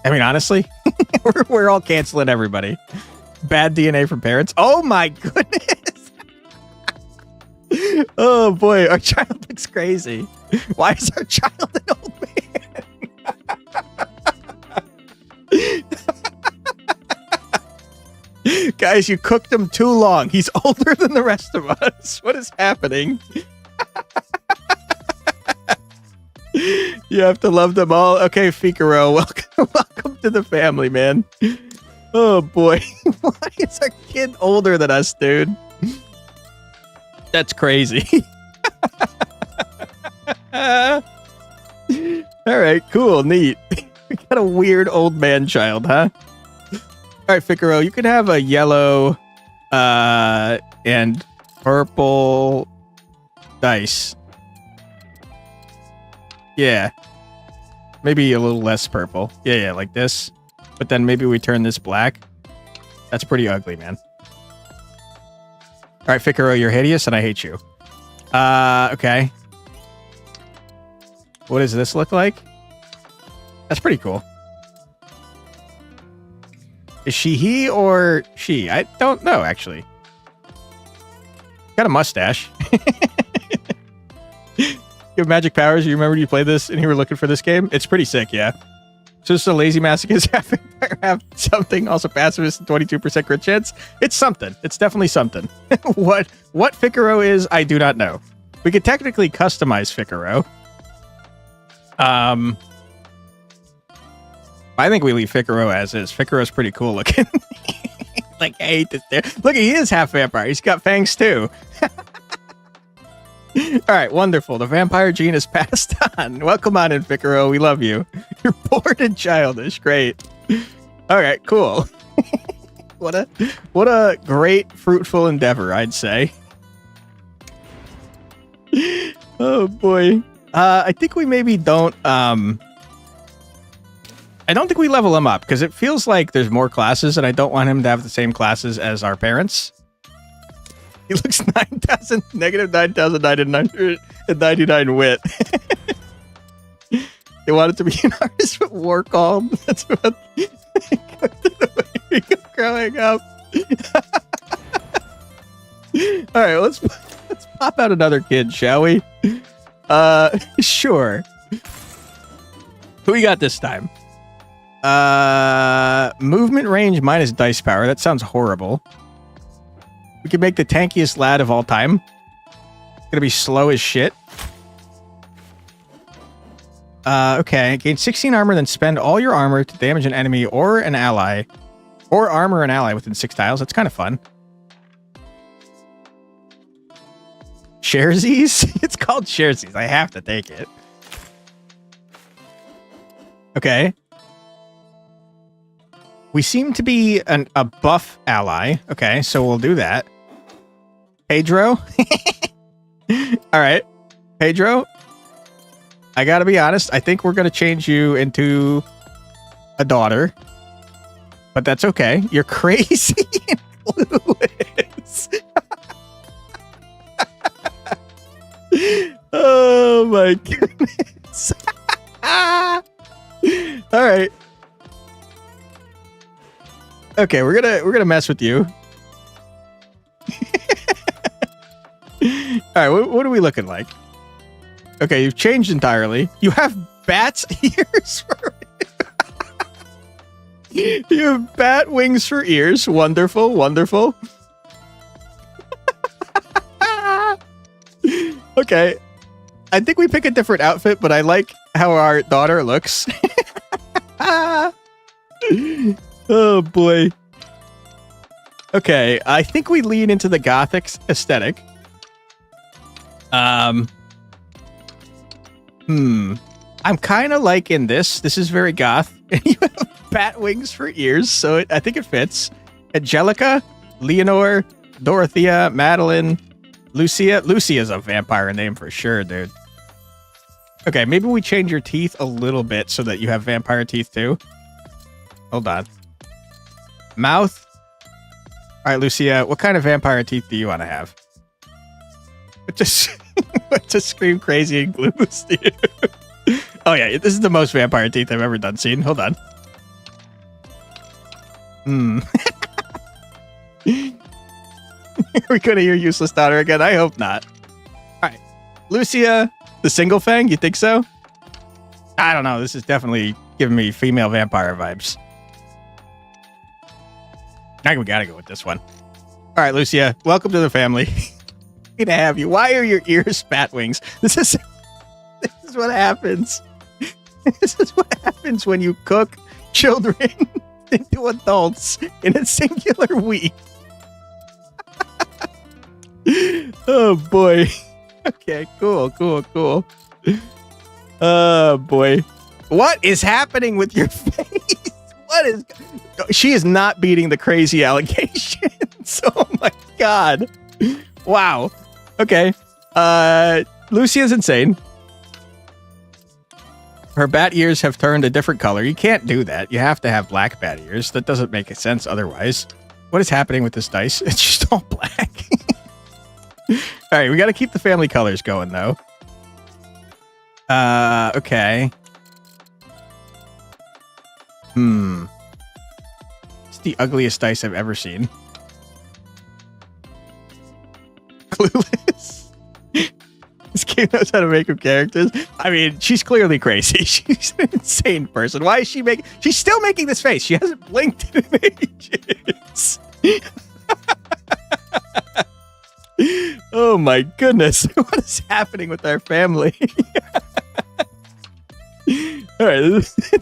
I mean, honestly, we're all canceling everybody. Bad DNA from parents. Oh my goodness. Oh boy, our child looks crazy. Why is our child an old man? Guys, you cooked him too long. He's older than the rest of us. What is happening? You have to love them all. Okay, Figaro, welcome to the family, man. Oh boy, why is our kid older than us, dude? That's crazy. All right, cool, neat. We got a weird old man child, huh? right, Figaro, you can have a yellow and purple dice. Yeah. Maybe a little less purple. Yeah, like this. But then maybe we turn this black. That's pretty ugly, man. All right, Figaro, you're hideous and I hate you. Okay. What does this look like? That's pretty cool. Is she he or she? I don't know, actually. Got a mustache. You have magic powers. You remember you played this and you were looking for this game? It's pretty sick, yeah. So just a lazy masochist have something, also pacifist, 22% crit chance. It's something. It's definitely something. What Figaro is, I do not know. We could technically customize Figaro. I think we leave Figaro as is. Figaro's pretty cool looking. Like, I hate this there. Look, he is half vampire. He's got fangs too. All right, wonderful. The vampire gene is passed on. Welcome on in, Figaro. We love you. You're bored and childish. Great. All right, cool. What a great, fruitful endeavor, I'd say. Oh boy. I think we maybe don't. I don't think we level him up because it feels like there's more classes, and I don't want him to have the same classes as our parents. He looks negative 9,999 wit. They wanted to be an artist with war calm. That's about growing up. All right, let's pop out another kid, shall we? Sure. Who we got this time? Movement range minus dice power. That sounds horrible. We can make the tankiest lad of all time. Gonna be slow as shit. Okay. Gain 16 armor, then spend all your armor to damage an enemy or an ally. Or armor an ally within 6 tiles. That's kind of fun. Sharesies? It's called Sharesies. I have to take it. Okay. We seem to be a buff ally. Okay, so we'll do that. Pedro? All right. Pedro? I gotta be honest. I think we're gonna change you into a daughter. But that's okay. You're crazy and clueless. Oh my goodness. All right. Okay, we're gonna mess with you. All right, what are we looking like? Okay, you've changed entirely. You have bat's ears for you have bat wings for ears. Wonderful, wonderful. Okay, I think we pick a different outfit, but I like how our daughter looks. Oh boy. Okay, I think we lean into the gothic aesthetic. I'm kind of liking this. This is very goth. And you have bat wings for ears, so I think it fits. Angelica, Leonore, Dorothea, Madeline, Lucia. Lucia's a vampire name for sure, dude. Okay, maybe we change your teeth a little bit so that you have vampire teeth too. Hold on. Mouth. All right, Lucia, what kind of vampire teeth do you want to have? Just scream crazy and glues, dude. Oh yeah, this is the most vampire teeth I've ever done seen. Hold on. Are we gonna hear useless daughter again? I hope not. All right, Lucia, the single fang. You think so? I don't know. This is definitely giving me female vampire vibes. I think we gotta go with this one. All right, Lucia, welcome to the family. Good to have you. Why are your ears bat wings? This is what happens. This is what happens when you cook children into adults in a singular week. Oh boy. Okay, cool. Oh boy. What is happening with your face? What is... She is not beating the crazy allegations. Oh my god. Wow. Okay. Lucia's insane. Her bat ears have turned a different color. You can't do that. You have to have black bat ears. That doesn't make sense otherwise. What is happening with this dice? It's just all black. All right, we got to keep the family colors going, though. Okay. It's the ugliest dice I've ever seen. Clueless. This game knows how to make up characters. I mean, she's clearly crazy. She's an insane person. Why is she making... She's still making this face. She hasn't blinked in ages. Oh my goodness. What is happening with our family? All right,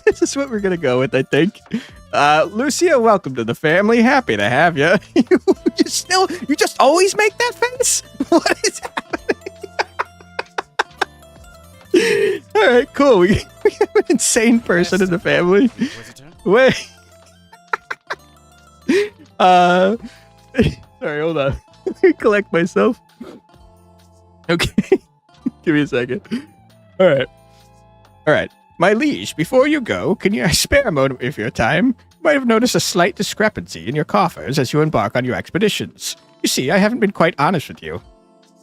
this is what we're going to go with, I think. Lucia, welcome to the family. Happy to have you. You just always make that face? What is happening? All right, cool. We have an insane person in the family. Wait. Sorry, hold on. Let me collect myself. Okay. Give me a second. All right. My liege, before you go, can you spare a moment of your time? You might have noticed a slight discrepancy in your coffers as you embark on your expeditions. You see, I haven't been quite honest with you.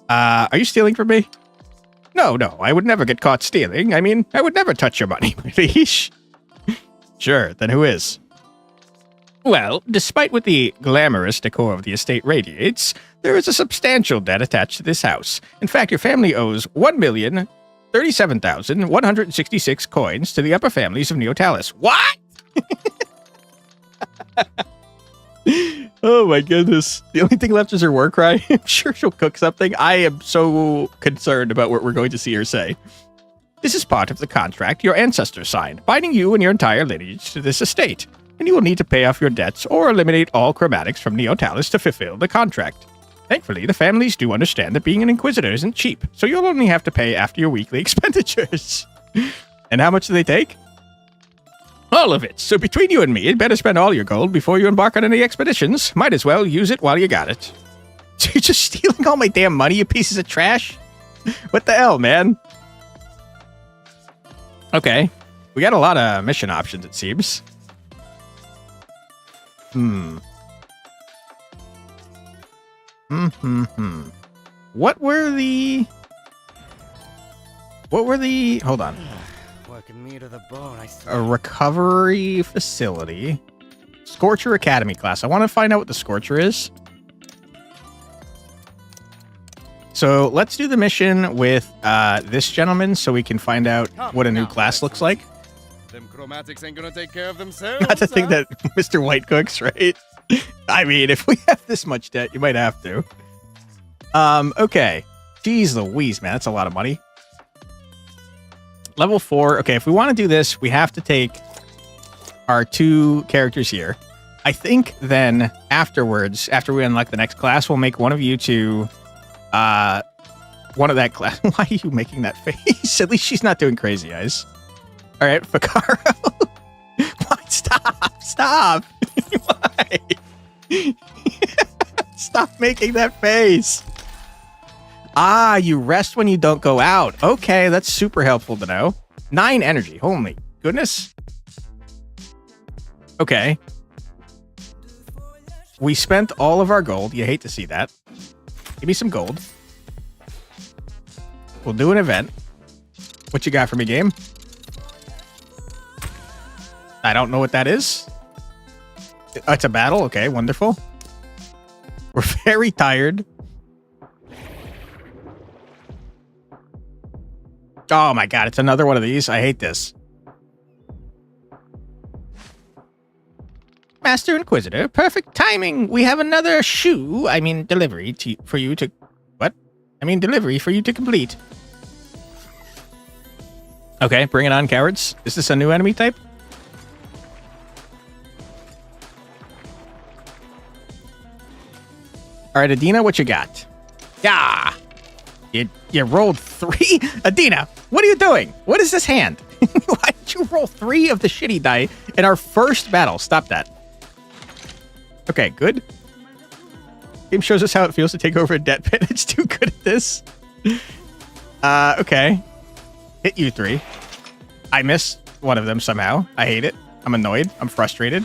Are you stealing from me? No, I would never get caught stealing. I mean, I would never touch your money, my liege. Sure, then who is? Well, despite what the glamorous decor of the estate radiates, there is a substantial debt attached to this house. In fact, your family owes 1,037,166 coins to the upper families of Neotalis. What? Oh my goodness. The only thing left is her war cry. I'm sure she'll cook something. I am so concerned about what we're going to see her say. This is part of the contract your ancestors signed, binding you and your entire lineage to this estate, and you will need to pay off your debts or eliminate all chromatics from Neotalis to fulfill the contract. Thankfully, the families do understand that being an Inquisitor isn't cheap, so you'll only have to pay after your weekly expenditures. And how much do they take? All of it. So between you and me, you'd better spend all your gold before you embark on any expeditions. Might as well use it while you got it. So you're just stealing all my damn money, you pieces of trash? What the hell, man? Okay. We got a lot of mission options, it seems. What were the... Hold on. Working me to the bone, I A recovery facility. Scorcher Academy class. I want to find out what the Scorcher is. So let's do the mission with this gentleman so we can find out what a new class looks like. Them chromatics ain't gonna take care of themselves. Not to think that Mr. White cooks, right? I mean, if we have this much debt, you might have to. Okay. Jeez Louise, man. That's a lot of money. Level 4. Okay, if we want to do this, we have to take our 2 characters here. I think then afterwards, after we unlock the next class, we'll make one of you to one of that class. Why are you making that face? At least she's not doing crazy eyes. All right, Ficaro. What? Stop. Why? Stop making that face. Ah, you rest when you don't go out. Okay, that's super helpful to know. 9 energy. Holy goodness. Okay. We spent all of our gold. You hate to see that. Give me some gold. We'll do an event. What you got for me, game? I don't know what that is. It's a battle. Okay, wonderful. We're very tired. Oh my god, it's another one of these. I hate this. Master Inquisitor, perfect timing. We have another delivery for you to... What? Delivery for you to complete. Okay, bring it on, cowards. Is this a new enemy type? All right, Adina, what you got? Yeah. You rolled 3? Adina, what are you doing? What is this hand? Why did did you roll 3 of the shitty die in our first battle? Stop that. Okay, good. Game shows us how it feels to take over a debt pit. It's too good at this. Okay. Hit you 3. I missed one of them somehow. I hate it. I'm annoyed. I'm frustrated.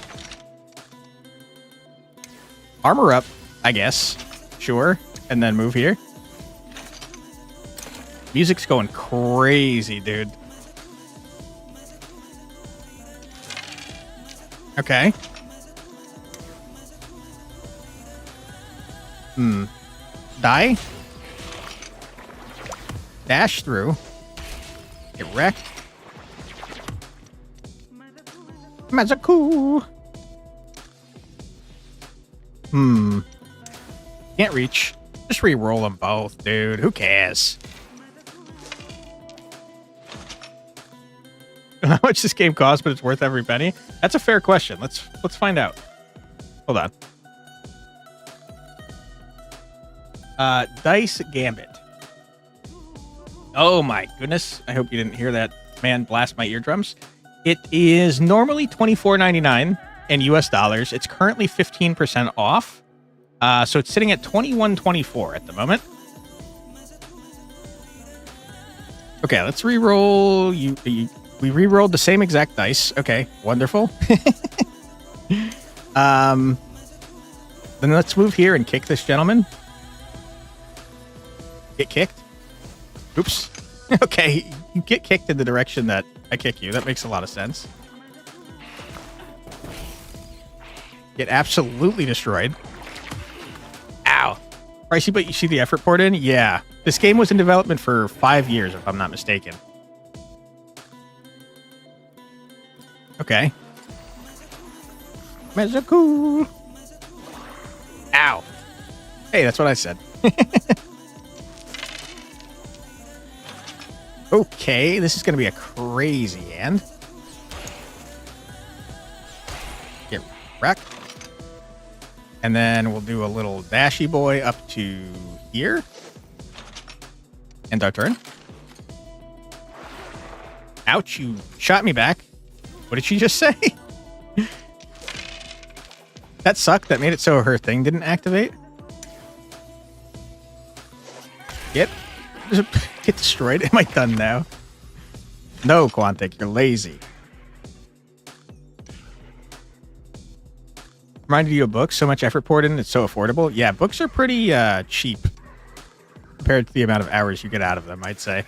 Armor up, I guess. Sure. And then move here. Music's going crazy, dude. Okay. Die. Dash through. Get wrecked. Mazaku. Can't reach. Just re-roll them both, dude. Who cares? How much this game costs, but it's worth every penny? That's a fair question. Let's find out. Hold on. Dice Gambit. Oh my goodness. I hope you didn't hear that man blast my eardrums. It is normally $24.99 in US dollars. It's currently 15% off. So it's sitting at $21.24 at the moment. Okay, let's re-roll. We re-rolled the same exact dice. Okay, wonderful. Then let's move here and kick this gentleman. Get kicked. Oops. Okay, you get kicked in the direction that I kick you. That makes a lot of sense. Get absolutely destroyed. Ow. Pricey, but you see the effort poured in? Yeah. This game was in development for 5 years, if I'm not mistaken. Okay. Mezaku. Ow. Hey, that's what I said. Okay, this is going to be a crazy hand. Get wrecked. And then we'll do a little dashy boy up to here. End our turn. Ouch, you shot me back. What did she just say? That sucked. That made it so her thing didn't activate. Get destroyed. Am I done now? No, Quantic, you're lazy. Reminded you of books? So much effort poured in, it's so affordable. Yeah, books are pretty cheap compared to the amount of hours you get out of them, I'd say.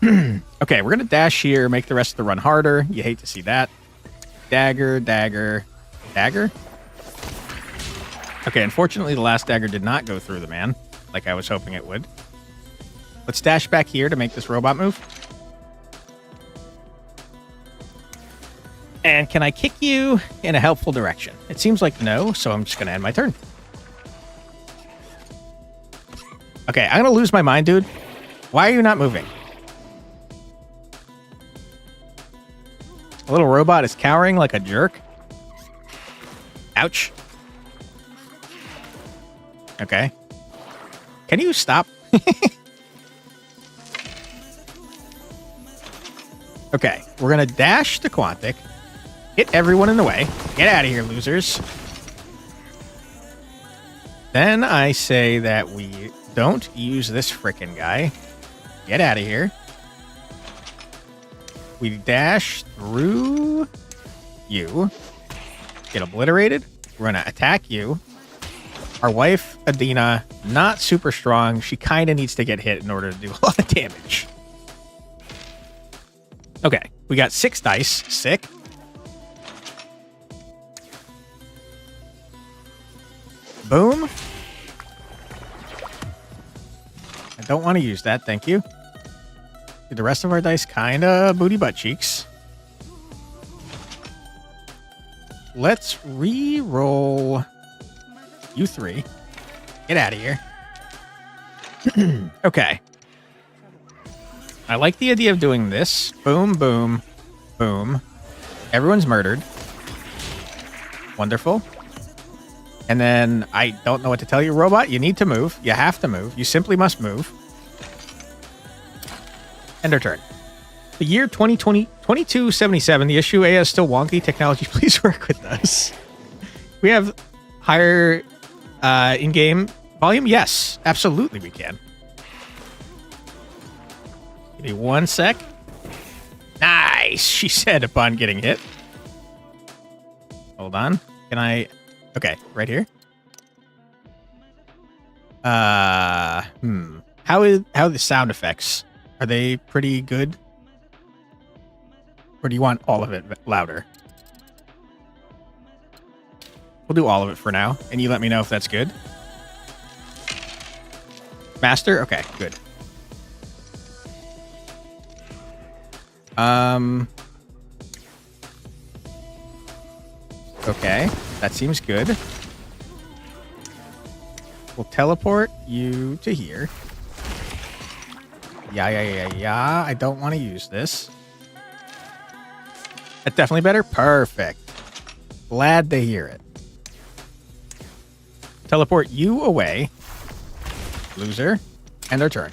Okay, we're going to dash here, make the rest of the run harder. You hate to see that. Dagger, dagger, dagger. Okay, unfortunately, the last dagger did not go through the man, like I was hoping it would. Let's dash back here to make this robot move. And can I kick you in a helpful direction? It seems like no, so I'm just going to end my turn. Okay, I'm going to lose my mind, dude. Why are you not moving? A little robot is cowering like a jerk. Ouch. Okay. Can you stop? Okay, we're going to dash to Quantic. Hit everyone in the way. Get out of here, losers. Then I say that we don't use this frickin' guy. Get out of here. We dash through you. Get obliterated. We're going to attack you. Our wife, Adina, not super strong. She kind of needs to get hit in order to do a lot of damage. Okay, we got 6 dice. Sick. Boom. I don't want to use that, thank you. The rest of our dice kind of booty butt cheeks. Let's re-roll you 3. Get out of here. Okay. I like the idea of doing this. Boom, boom, boom. Everyone's murdered. Wonderful. And then I don't know what to tell you, robot. You need to move. You have to move. You simply must move. End our turn. The year 2020, 2277. The issue AI is still wonky. Technology, please work with us. We have higher in-game volume. Yes, absolutely we can. Give me 1 sec. Nice, she said upon getting hit. Hold on. Can I? Okay, right here. How are the sound effects? Are they pretty good? Or do you want all of it louder? We'll do all of it for now, and you let me know if that's good. Master? Okay, good. Okay, that seems good. We'll teleport you to here. Yeah. I don't want to use this. That's definitely better. Perfect. Glad to hear it. Teleport you away. Loser. End our turn.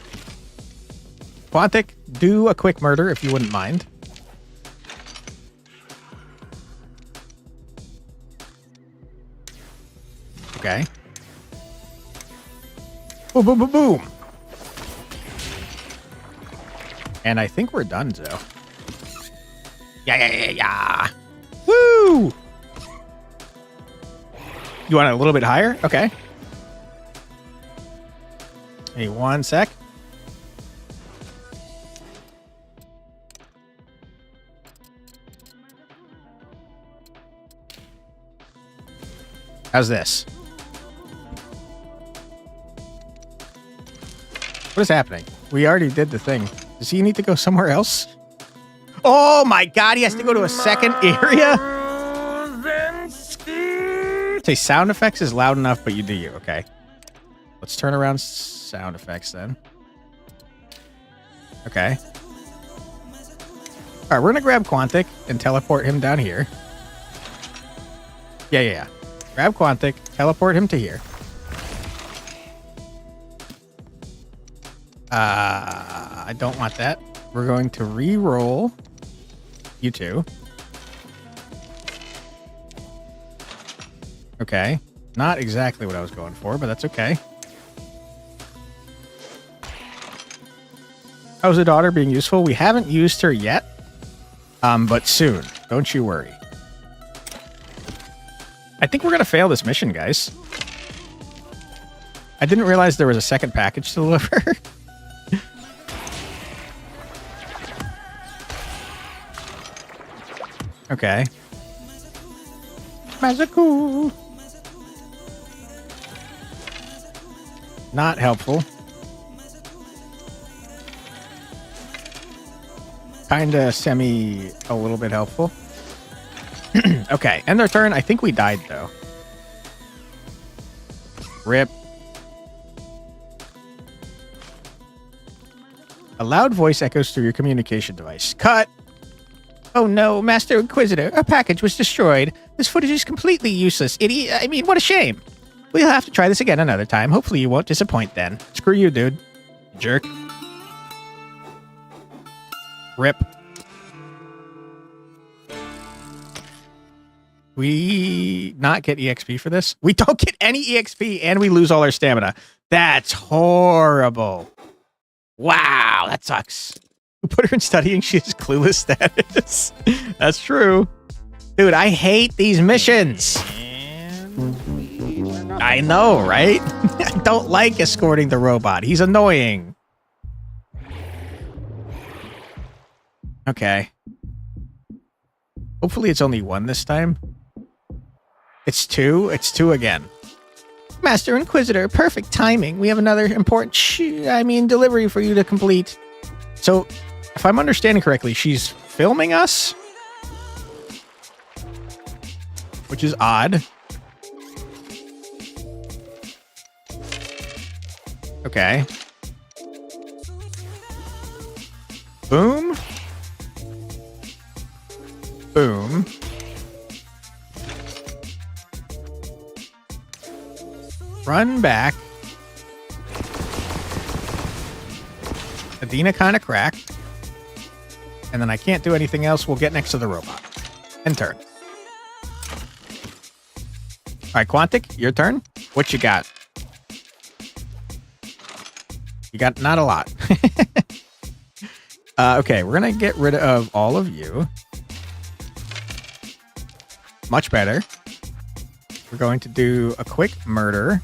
Quantic, do a quick murder if you wouldn't mind. Okay. Boom, boom, boom, boom. And I think we're done, Zoe. Yeah. Woo! You want it a little bit higher? Okay. Hey, 1 sec. How's this? What is happening? We already did the thing. Does he need to go somewhere else? Oh my god, he has to go to a second area? Say sound effects is loud enough, but you do you. Okay. Let's turn around sound effects then. Okay. All right, we're going to grab Quantic and teleport him down here. Yeah. Grab Quantic, teleport him to here. I don't want that. We're going to re-roll you two. Okay. Not exactly what I was going for, but that's okay. How's the daughter being useful? We haven't used her yet, but soon. Don't you worry. I think we're going to fail this mission, guys. I didn't realize there was a second package to deliver. Okay. Mazaku. Not helpful. Kinda a little bit helpful. Okay, end our turn. I think we died, though. Rip. A loud voice echoes through your communication device. Cut! Oh no, Master Inquisitor, our package was destroyed. This footage is completely useless. I mean, what a shame. We'll have to try this again another time. Hopefully you won't disappoint then. Screw you, dude. Jerk. Rip. We not get EXP for this? We don't get any EXP and we lose all our stamina. That's horrible. Wow, that sucks. We put her in studying, she has clueless status. That's true. Dude, I hate these missions. I know, right? I don't like escorting the robot. He's annoying. Okay. Hopefully it's only one this time. It's two. It's two again. Master Inquisitor, perfect timing. We have another important delivery for you to complete. So, if I'm understanding correctly, she's filming us? Which is odd. Okay. Boom. Boom. Run back. Adina kind of cracked. and then I can't do anything else, we'll get next to the robot. End turn. All right, Quantic, your turn. What you got? You got not a lot. Okay, we're going to get rid of all of you. Much better. We're going to do a quick murder.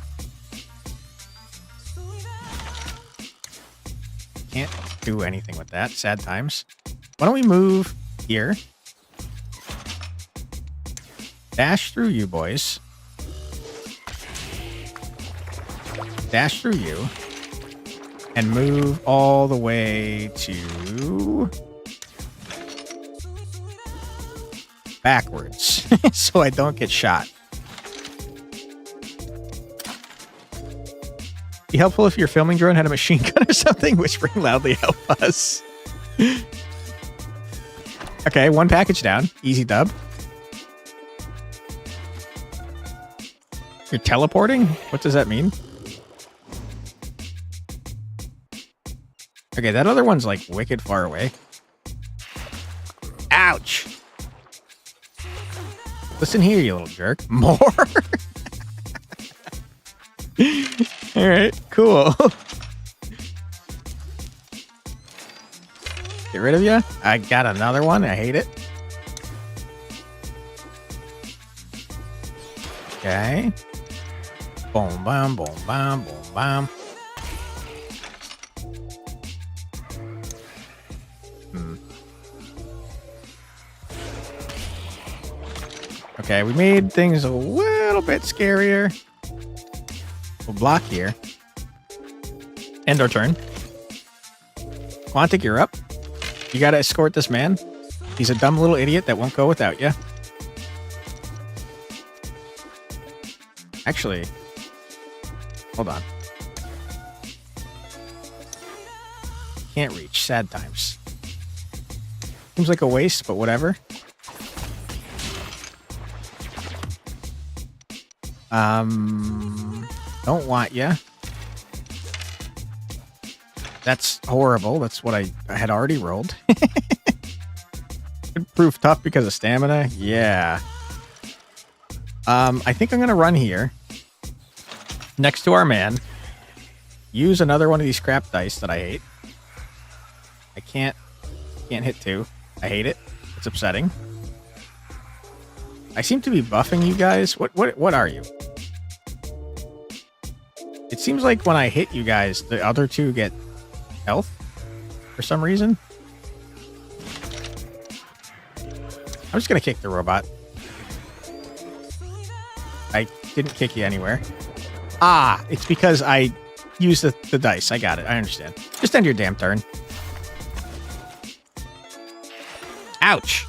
Can't do anything with that. Sad times. Why don't we move here? Dash through you, boys. Dash through you. And move all the way to... backwards. So I don't get shot. Be helpful if your filming drone had a machine gun or something. Whispering loudly help us. Okay, one package down. Easy dub. You're teleporting? What does that mean? Okay, that other one's like wicked far away. Ouch! Listen here, you little jerk. More? Alright, cool. Get rid of you. I got another one. I hate it. Okay. Boom, bam, boom, bam, boom, bam. Okay, we made things a little bit scarier. We'll block here. End our turn. Quantic, you're up. You gotta escort this man. He's a dumb little idiot that won't go without you. Actually, hold on. Can't reach. Sad times. Seems like a waste, but whatever. Don't want ya. That's horrible. That's what I had already rolled. Could prove tough because of stamina. Yeah. I think I'm gonna run here next to our man. Use another one of these scrap dice that I hate. I can't hit two. I hate it. It's upsetting. I seem to be buffing you guys. What are you? It seems like when I hit you guys, the other two get health for some reason. I'm just gonna kick the robot. I didn't kick you anywhere. Ah, it's because I used the dice. I got it. I understand. Just end your damn turn. Ouch.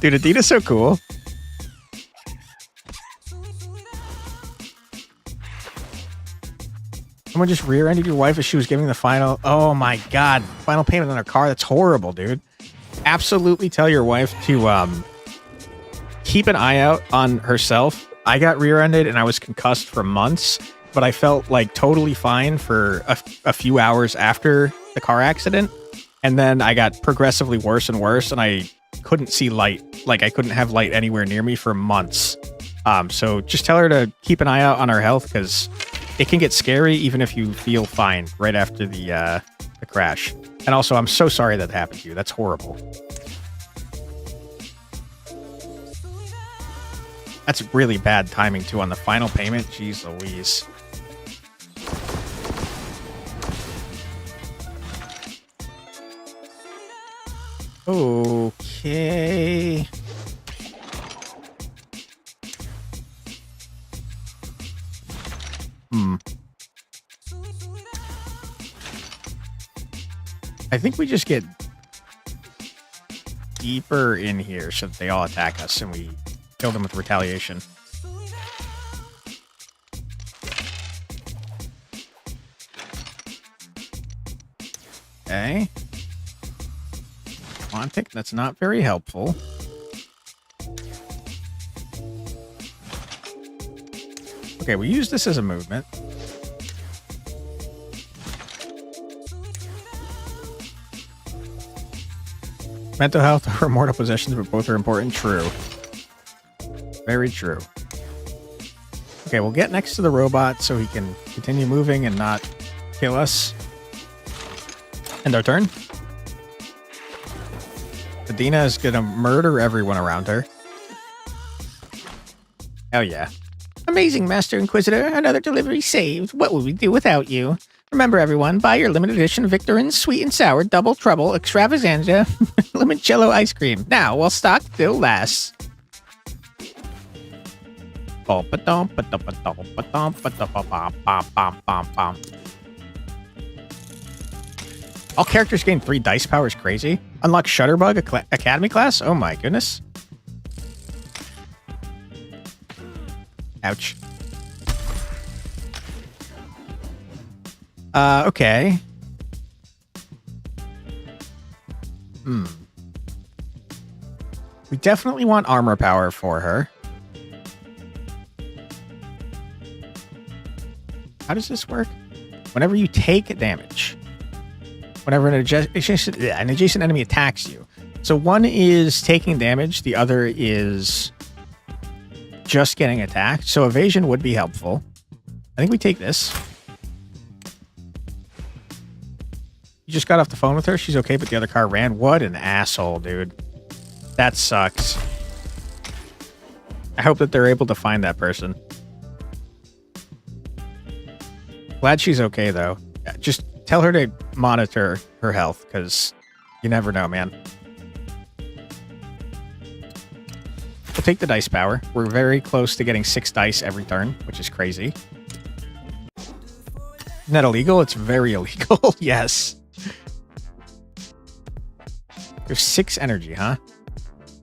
Dude, Adita's so cool. Someone just rear-ended your wife as she was giving the final... Oh my god. Final payment on her car. That's horrible, dude. Absolutely tell your wife to keep an eye out on herself. I got rear-ended and I was concussed for months, but I felt like totally fine for a few hours after the car accident. And then I got progressively worse and worse, and I couldn't see light. Like, I couldn't have light anywhere near me for months. So just tell her to keep an eye out on her health, because it can get scary even if you feel fine right after the crash. And also, I'm so sorry that happened to you. That's horrible. That's really bad timing, too, on the final payment. Jeez Louise. Okay. I think we just get deeper in here so that they all attack us and we kill them with retaliation. Okay. Quantic, that's not very helpful. Okay, we use this as a movement. Mental health or mortal possessions, but both are important. True. Very true. Okay, we'll get next to the robot so he can continue moving and not kill us. End our turn. Adina is gonna murder everyone around her. Hell yeah. Amazing, Master Inquisitor. Another delivery saved. What would we do without you? Remember, everyone, buy your limited edition Victorine Sweet and Sour Double Trouble Extravaganza Limoncello Ice Cream now while stock still lasts. All characters gain 3 dice power is crazy. Unlock Shutterbug Academy class? Oh my goodness. Ouch. Okay. We definitely want armor power for her. How does this work? Whenever you take damage, whenever an adjacent enemy attacks you. So one is taking damage, the other is just getting attacked. So evasion would be helpful. I think we take this. You just got off the phone with her. She's okay, but the other car ran. What an asshole, dude. That sucks. I hope that they're able to find that person. Glad she's okay, though. Just tell her to monitor her health, because you never know, man. We'll take the dice power. We're very close to getting 6 dice every turn, which is crazy. Isn't that illegal? It's very illegal. Yes. There's 6 energy, huh?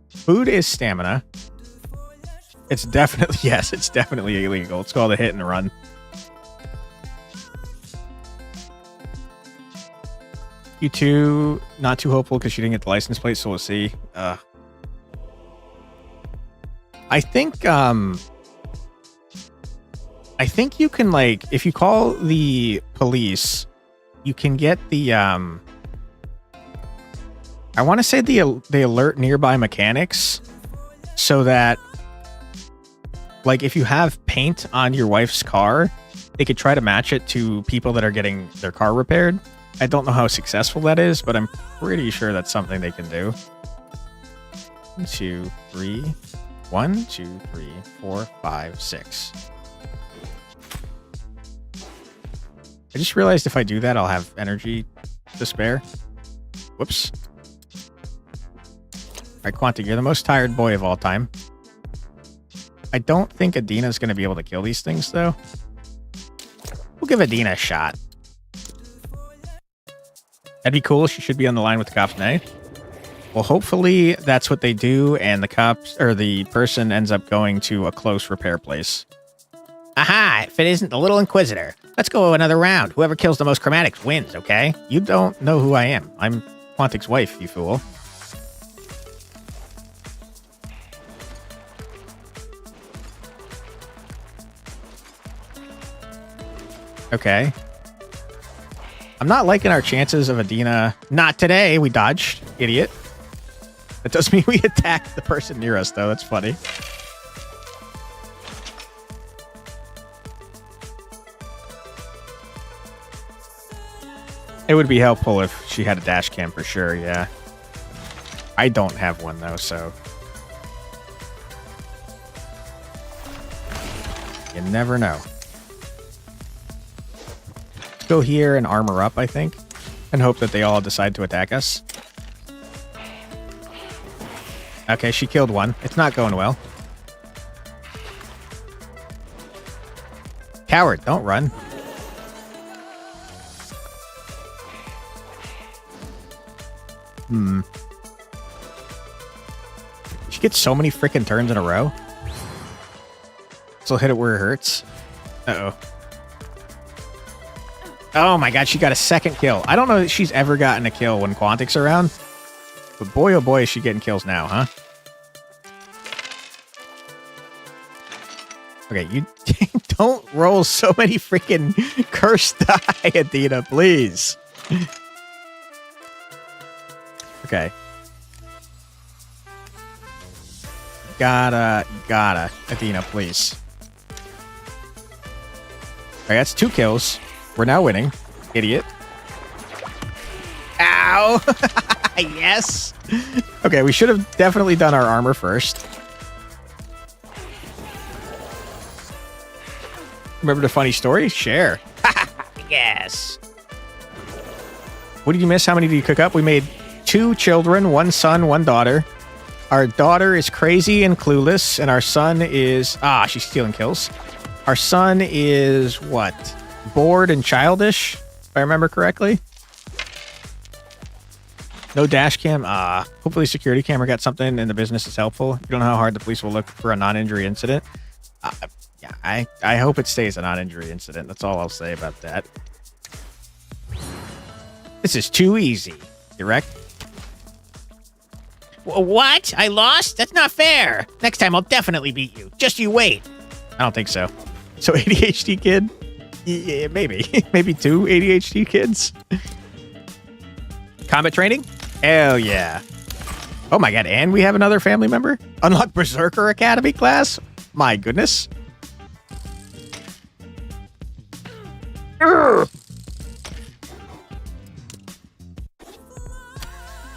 Food is stamina. It's definitely, yes, it's definitely illegal. It's called a hit and run. You two, not too hopeful because you didn't get the license plate, so we'll see. I think you can, like, if you call the police, you can get the, I want to say they alert nearby mechanics so that, like, if you have paint on your wife's car, they could try to match it to people that are getting their car repaired. I don't know how successful that is, but I'm pretty sure that's something they can do. 1, 2, 3. 1, 2, 3, 4, 5, 6. I just realized if I do that, I'll have energy to spare. Whoops. Alright, Quantic, you're the most tired boy of all time. I don't think Adina's going to be able to kill these things, though. We'll give Adina a shot. That'd be cool. She should be on the line with the cops now. Well, hopefully that's what they do, and the cops or the person ends up going to a close repair place. Aha! If it isn't the little Inquisitor, let's go another round. Whoever kills the most chromatics wins, okay? You don't know who I am. I'm Quantic's wife, you fool. Okay. I'm not liking our chances of Adina. Not today. We dodged. Idiot. That does mean we attacked the person near us, though. That's funny. It would be helpful if she had a dash cam for sure, yeah. I don't have one, though, so... You never know. Go here and armor up, I think, and hope that they all decide to attack us. Okay, she killed one. It's not going well. Coward, don't run. She gets so many freaking turns in a row. So hit it where it hurts. Uh-oh. Oh my god, she got a second kill. I don't know that she's ever gotten a kill when Quantic's around. But boy, oh boy, is she getting kills now, huh? Okay, you don't roll so many freaking cursed die, Adina, please. Okay. gotta. Athena, please. All right, that's 2 kills. We're now winning. Idiot. Ow! Yes! Okay, we should have definitely done our armor first. Remember the funny story? Share. Yes. What did you miss? How many did you cook up? We made 2 children, 1 son, 1 daughter. Our daughter is crazy and clueless, and our son is... she's stealing kills. Our son is, what? Bored and childish, if I remember correctly. No dash cam. Hopefully security camera got something and the business is helpful. You don't know how hard the police will look for a non-injury incident. Yeah, I hope it stays a non-injury incident. That's all I'll say about that. This is too easy. Direct. What? I lost? That's not fair. Next time I'll definitely beat you. Just you wait. I don't think so. So ADHD kid? Yeah, maybe. Maybe 2 ADHD kids. Combat training? Hell yeah. Oh my god, and we have another family member? Unlock Berserker Academy class? My goodness. Urgh.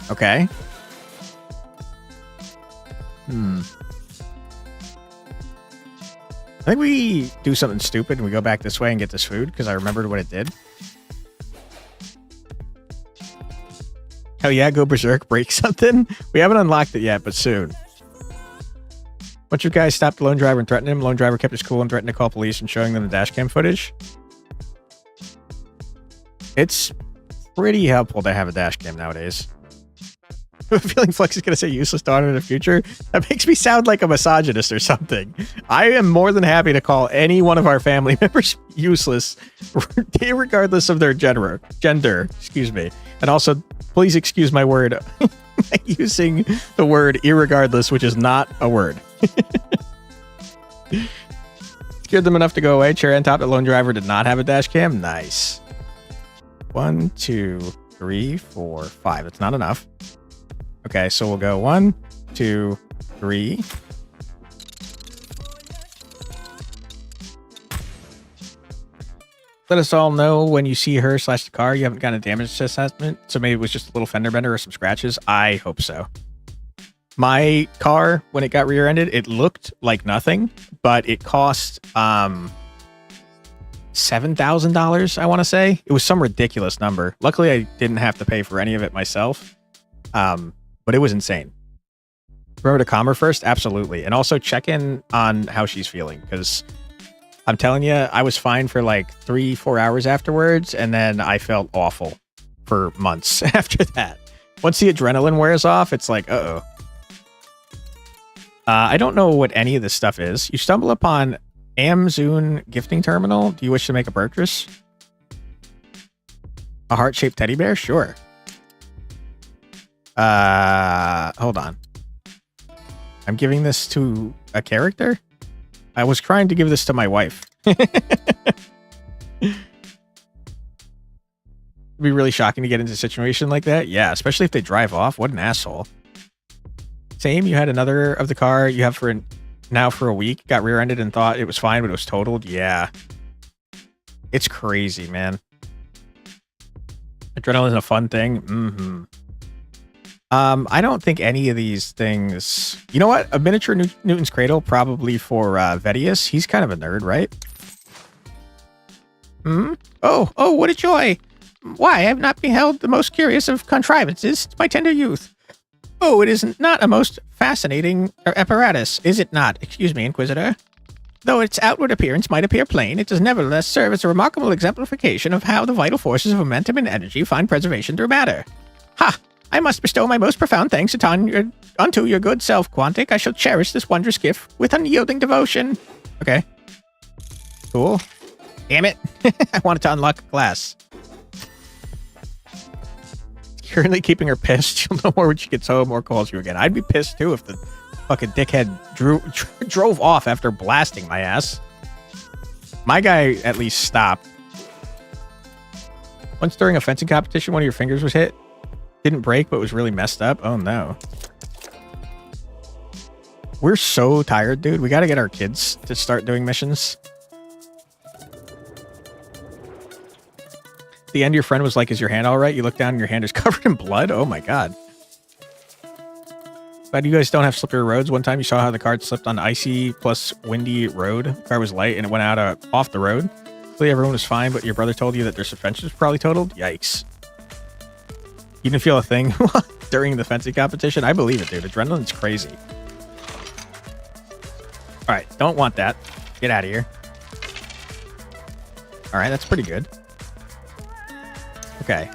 Okay. I think we do something stupid and we go back this way and get this food because I remembered what it did. Hell yeah, go berserk, break something. We haven't unlocked it yet, but soon. Bunch of guys stopped the lone driver and threatened him. Lone driver kept his cool and threatened to call police and showing them the dashcam footage. It's pretty helpful to have a dashcam nowadays. I have a feeling Flex is going to say useless daughter in the future. That makes me sound like a misogynist or something. I am more than happy to call any one of our family members useless, regardless of their gender. Excuse me. And also, please excuse my word using the word irregardless, which is not a word. Scared them enough to go away. Chair on top. The lone driver did not have a dash cam. Nice. 1, 2, 3, 4, 5. It's not enough. Okay, so we'll go 1, 2, 3. Let us all know when you see her / the car. You haven't gotten a damage assessment, so maybe it was just a little fender bender or some scratches. I hope so. My car, when it got rear-ended, it looked like nothing, but it cost $7,000, I want to say. It was some ridiculous number. Luckily, I didn't have to pay for any of it myself. But it was insane. Remember to calm her first? Absolutely. And also check in on how she's feeling, because I'm telling you, I was fine for like 3-4 hours afterwards, and then I felt awful for months after that. Once the adrenaline wears off, it's like, uh-oh. I don't know what any of this stuff is. You stumble upon Amzoon gifting terminal. Do you wish to make a purchase? A heart-shaped teddy bear? Sure. Hold on. I'm giving this to a character? I was trying to give this to my wife. It'd be really shocking to get into a situation like that. Yeah, especially if they drive off. What an asshole. Same, you had another of the car you have for now for a week, got rear-ended and thought it was fine, but it was totaled. Yeah. It's crazy, man. Adrenaline's a fun thing. Mm-hmm. I don't think any of these things... You know what? A miniature Newton's Cradle, probably for Vedius. He's kind of a nerd, right? Hmm? Oh, what a joy! Why, I have not beheld the most curious of contrivances to my tender youth. Oh, it is not a most fascinating apparatus, is it not? Excuse me, Inquisitor. Though its outward appearance might appear plain, it does nevertheless serve as a remarkable exemplification of how the vital forces of momentum and energy find preservation through matter. Ha! I must bestow my most profound thanks unto your good self, Quantic. I shall cherish this wondrous gift with unyielding devotion. Okay. Cool. Damn it. I wanted to unlock a class. Currently keeping her pissed. She'll know more when she gets home or calls you again. I'd be pissed too if the fucking dickhead drove off after blasting my ass. My guy at least stopped. Once during a fencing competition, one of your fingers was hit. Didn't break, but was really messed up. Oh no. We're so tired, dude. We got to get our kids to start doing missions. At the end, your friend was like, is your hand all right? You look down and your hand is covered in blood. Oh my God. Glad you guys don't have slippery roads. One time you saw how the car slipped on icy plus windy road. The car was light and it went out off the road. Luckily, everyone was fine, but your brother told you that their suspension was probably totaled. Yikes. You didn't feel a thing during the fencing competition? I believe it, dude. Adrenaline's crazy. All right, don't want that. Get out of here. All right, that's pretty good. Okay.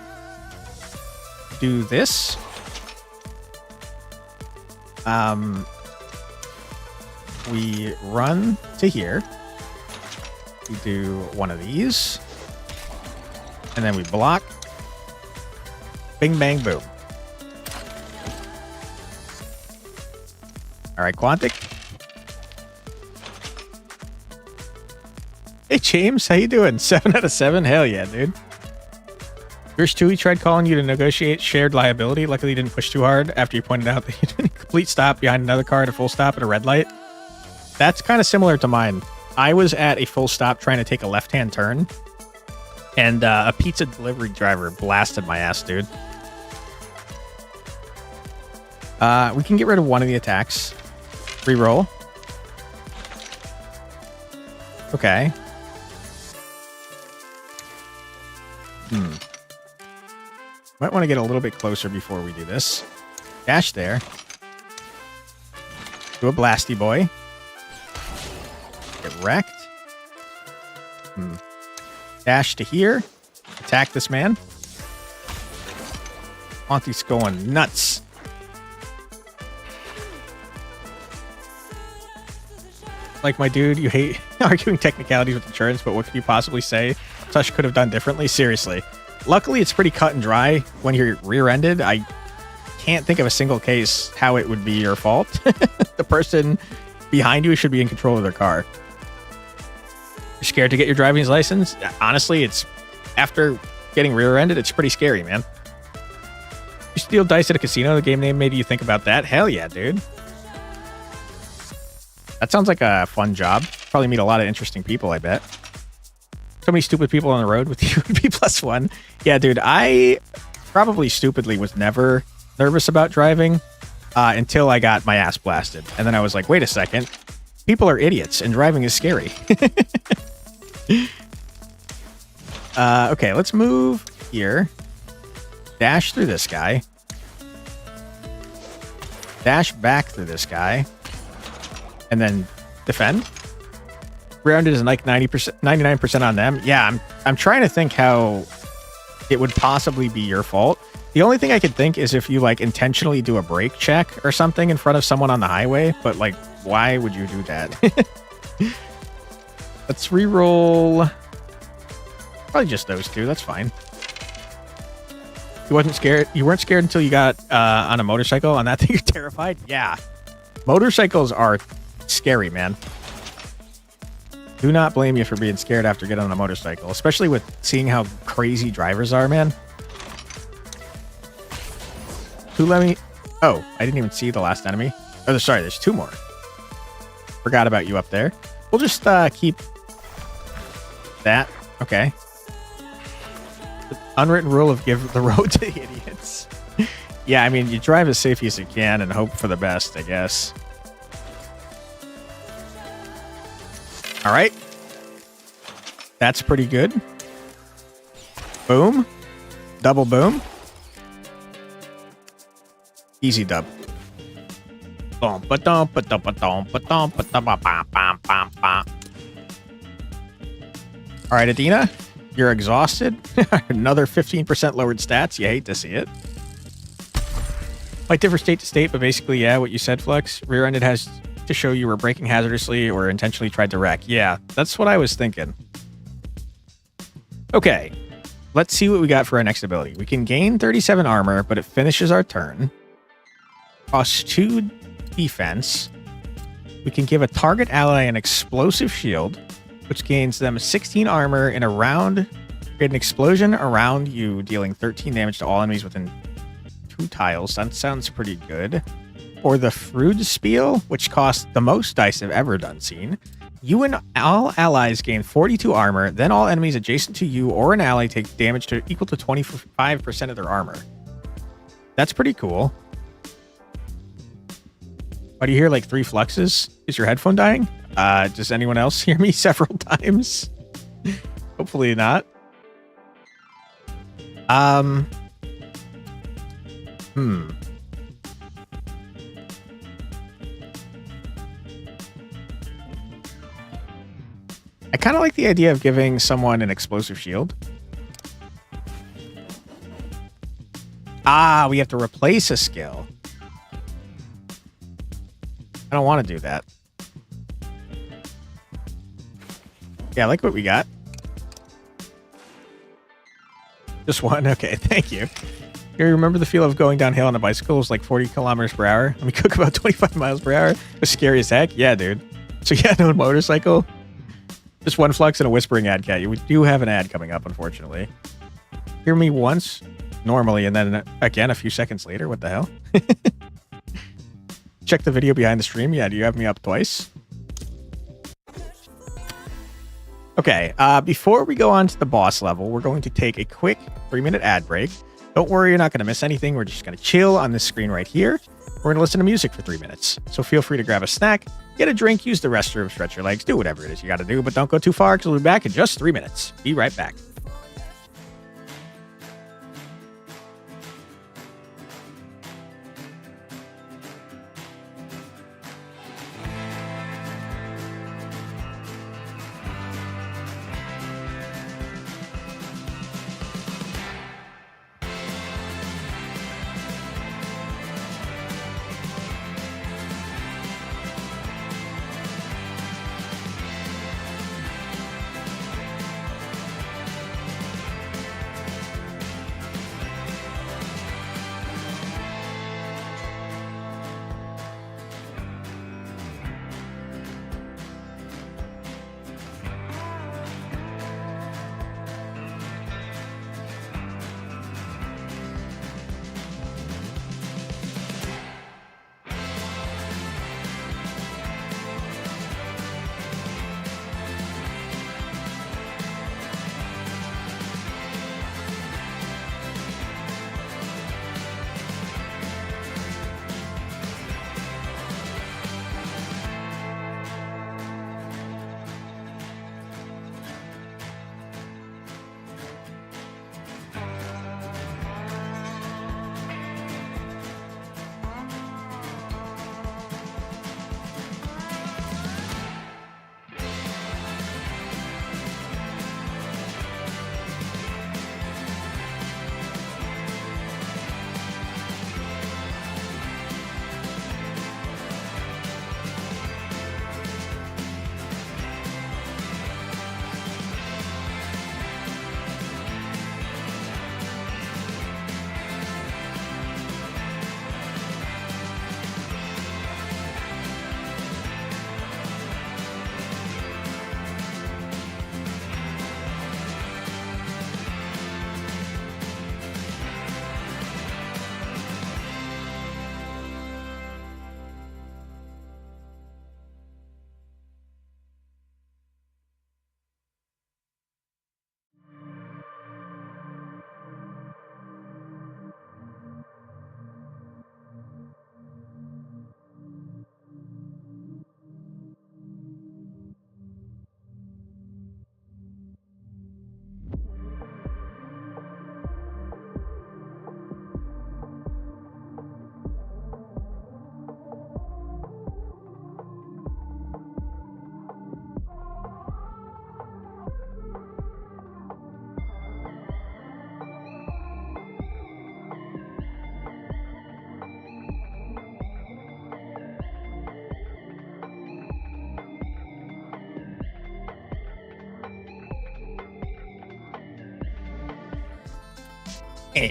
Do this. We run to here. We do one of these. And then we block. Bing, bang, boom. All right, Quantic. Hey, James, how you doing? 7 out of 7? Hell yeah, dude. Yours too, he tried calling you to negotiate shared liability. Luckily, he didn't push too hard after you pointed out that he did a complete stop behind another car at a full stop at a red light. That's kind of similar to mine. I was at a full stop trying to take a left-hand turn, and a pizza delivery driver blasted my ass, dude. We can get rid of one of the attacks. Reroll. Okay. Might want to get a little bit closer before we do this. Dash there. Do a blasty boy. Get wrecked. Dash to here. Attack this man. Monty's going nuts. Like my dude, you hate arguing technicalities with insurance, but what could you possibly say Tush could have done differently? Seriously. Luckily, it's pretty cut and dry when you're rear-ended. I can't think of a single case how it would be your fault. The person behind you should be in control of their car. You're scared to get your driving license? Honestly, it's after getting rear-ended, it's pretty scary, man. You steal dice at a casino? The game name made you think about that? Hell yeah, dude. That sounds like a fun job. Probably meet a lot of interesting people, I bet. So many stupid people on the road with you would be +1. Yeah, dude, I probably stupidly was never nervous about driving until I got my ass blasted. And then I was like, wait a second. People are idiots and driving is scary. Okay, let's move here. Dash through this guy. Dash back through this guy. And then defend. Rear-ended is like 99% on them. Yeah, I'm trying to think how it would possibly be your fault. The only thing I could think is if you like intentionally do a brake check or something in front of someone on the highway, but like, why would you do that? Let's re-roll. Probably just those two. That's fine. You wasn't scared. You weren't scared until you got on a motorcycle. On that thing, you're terrified. Yeah, motorcycles are scary, man. Do not blame you for being scared after getting on a motorcycle, especially with seeing how crazy drivers are, man. Who let me? Oh, I didn't even see the last enemy. Oh, sorry, there's 2 more. Forgot about you up there. We'll just keep that. Okay. The unwritten rule of give the road to the idiots. Yeah, I mean, you drive as safe as you can and hope for the best, I guess. All right. That's pretty good. Boom. Double boom. Easy dub. All right, Adina, you're exhausted. Another 15% lowered stats. You hate to see it. Might differ state to state, but basically, yeah, what you said, Flex. Rear-ended has to show you were braking hazardously or intentionally tried to wreck. Yeah, that's what I was thinking. Okay, let's see what we got for our next ability. We can gain 37 armor, but it finishes our turn. Costs 2 defense. We can give a target ally an explosive shield, which gains them 16 armor in a round. Create an explosion around you, dealing 13 damage to all enemies within 2 tiles. That sounds pretty good. or the Fruitspiel, which costs the most dice I've ever done seen. You and all allies gain 42 armor, then all enemies adjacent to you or an ally take damage to equal to 25% of their armor. That's pretty cool. Why do you hear like 3 fluxes? Is your headphone dying? Does anyone else hear me several times? Hopefully not. I kind of like the idea of giving someone an explosive shield. Ah, we have to replace a skill. I don't want to do that. Yeah, I like what we got. Just one? Okay, thank you. You remember the feel of going downhill on a bicycle? It was like 40 kilometers per hour. And we cook about 25 miles per hour. It was scary as heck. Yeah, dude. So yeah, no motorcycle. Just one flux and a whispering ad cat. You do have an ad coming up, unfortunately. Hear me once, normally, and then again a few seconds later. What the hell? Check the video behind the stream. Yeah, do you have me up twice? Okay, before we go on to the boss level, we're going to take a quick 3-minute ad break. Don't worry, you're not going to miss anything. We're just going to chill on this screen right here. We're going to listen to music for 3 minutes. So feel free to grab a snack, get a drink, use the restroom, stretch your legs, do whatever it is you got to do, but don't go too far because we'll be back in just 3 minutes. Be right back.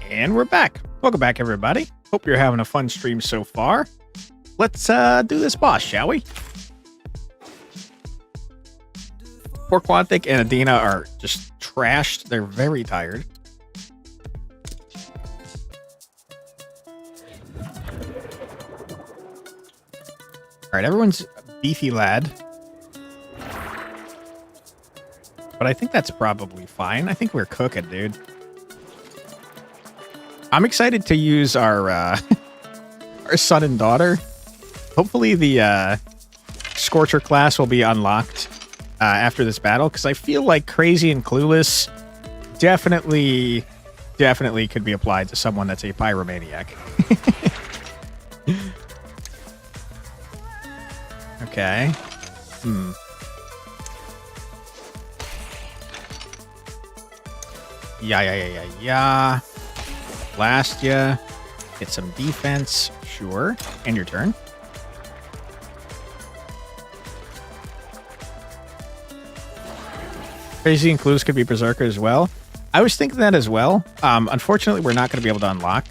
And we're back. Welcome back, everybody. Hope you're having a fun stream so far. Let's do this boss, shall we? Poor Quantic and Adina are just trashed. They're very tired. right, everyone's a beefy lad. But I think that's probably fine. I think we're cooking, dude. I'm excited to use our our son and daughter. Hopefully the Scorcher class will be unlocked after this battle, because I feel like Crazy and Clueless definitely could be applied to someone that's a pyromaniac. Okay. Yeah. Blast ya. Get some defense. Sure. And your turn. Crazy and Clues could be Berserker as well. I was thinking that as well. Unfortunately, we're not going to be able to unlock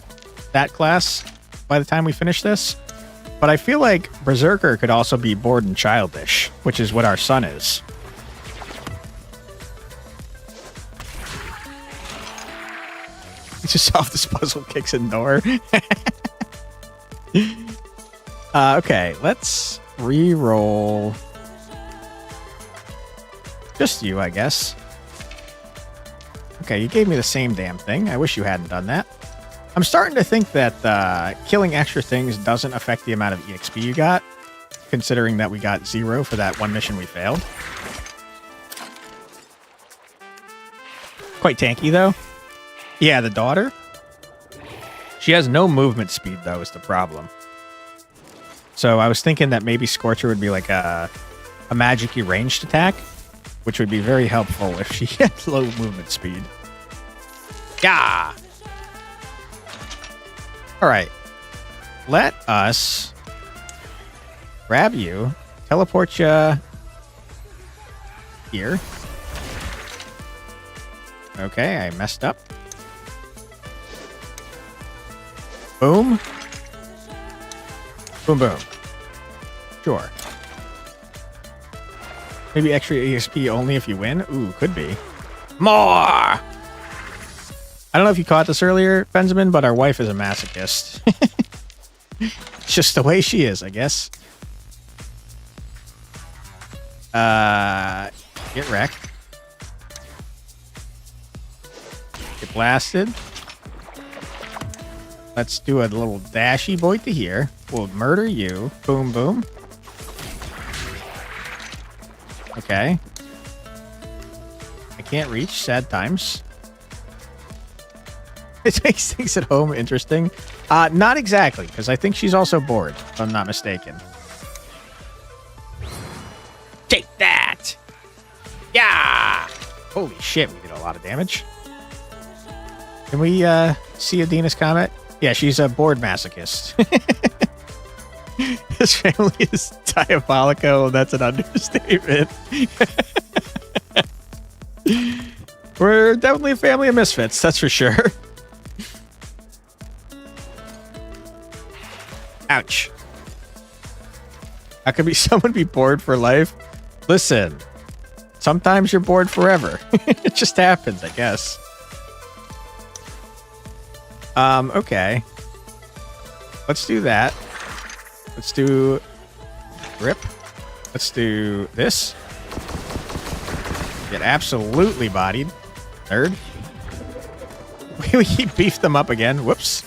that class by the time we finish this. But I feel like Berserker could also be bored and childish, which is what our son is. He just solved this puzzle, kicks in door. Okay, let's re-roll. Just you, I guess. Okay, you gave me the same damn thing. I wish you hadn't done that. I'm starting to think that killing extra things doesn't affect the amount of EXP you got, considering that we got 0 for that one mission we failed. Quite tanky, though. Yeah, the daughter. She has no movement speed, though, is the problem. So I was thinking that maybe Scorcher would be like a magic-y ranged attack, which would be very helpful if she had low movement speed. Yeah! Alright. Let us grab you, teleport you here. Okay, I messed up. Boom. Boom, boom. Sure. Maybe extra EXP only if you win? Ooh, could be. More! I don't know if you caught this earlier, Benjamin, but our wife is a masochist. It's just the way she is, I guess. Get wrecked. Get blasted. Let's do a little dashy boy to here. We'll murder you. Boom, boom. Okay. I can't reach. Sad times. It makes things at home interesting. Not exactly, because I think she's also bored, if I'm not mistaken. Take that! Yeah! Holy shit, we did a lot of damage. Can we see Adina's comment? Yeah, she's a bored masochist. His family is diabolical. That's an understatement. We're definitely a family of misfits, that's for sure. Ouch. How could be someone be bored for life? Listen, sometimes you're bored forever. It just happens, I guess. Okay. Let's do that. Let's do rip. Let's do this. Get absolutely bodied. Nerd. We beefed them up again. Whoops.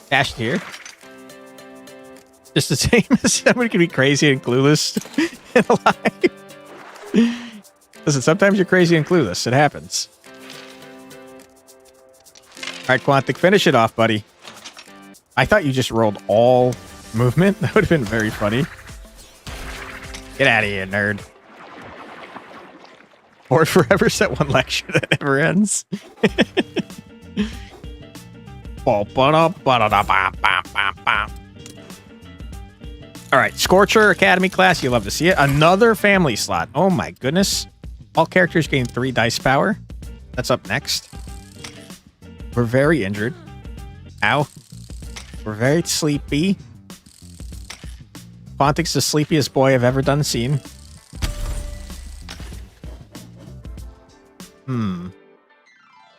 Dashed here. Just the same as somebody can be crazy and clueless and alive. Listen, sometimes you're crazy and clueless. It happens. All right, Quantic, finish it off, buddy. I thought you just rolled all movement. That would have been very funny. Get out of here, nerd. Or forever set one lecture that never ends. All right, Scorcher Academy class. You love to see it. Another family slot. Oh my goodness. All characters gain 3 dice power. That's up next. We're very injured. Ow. We're very sleepy. Fontic's the sleepiest boy I've ever done seen.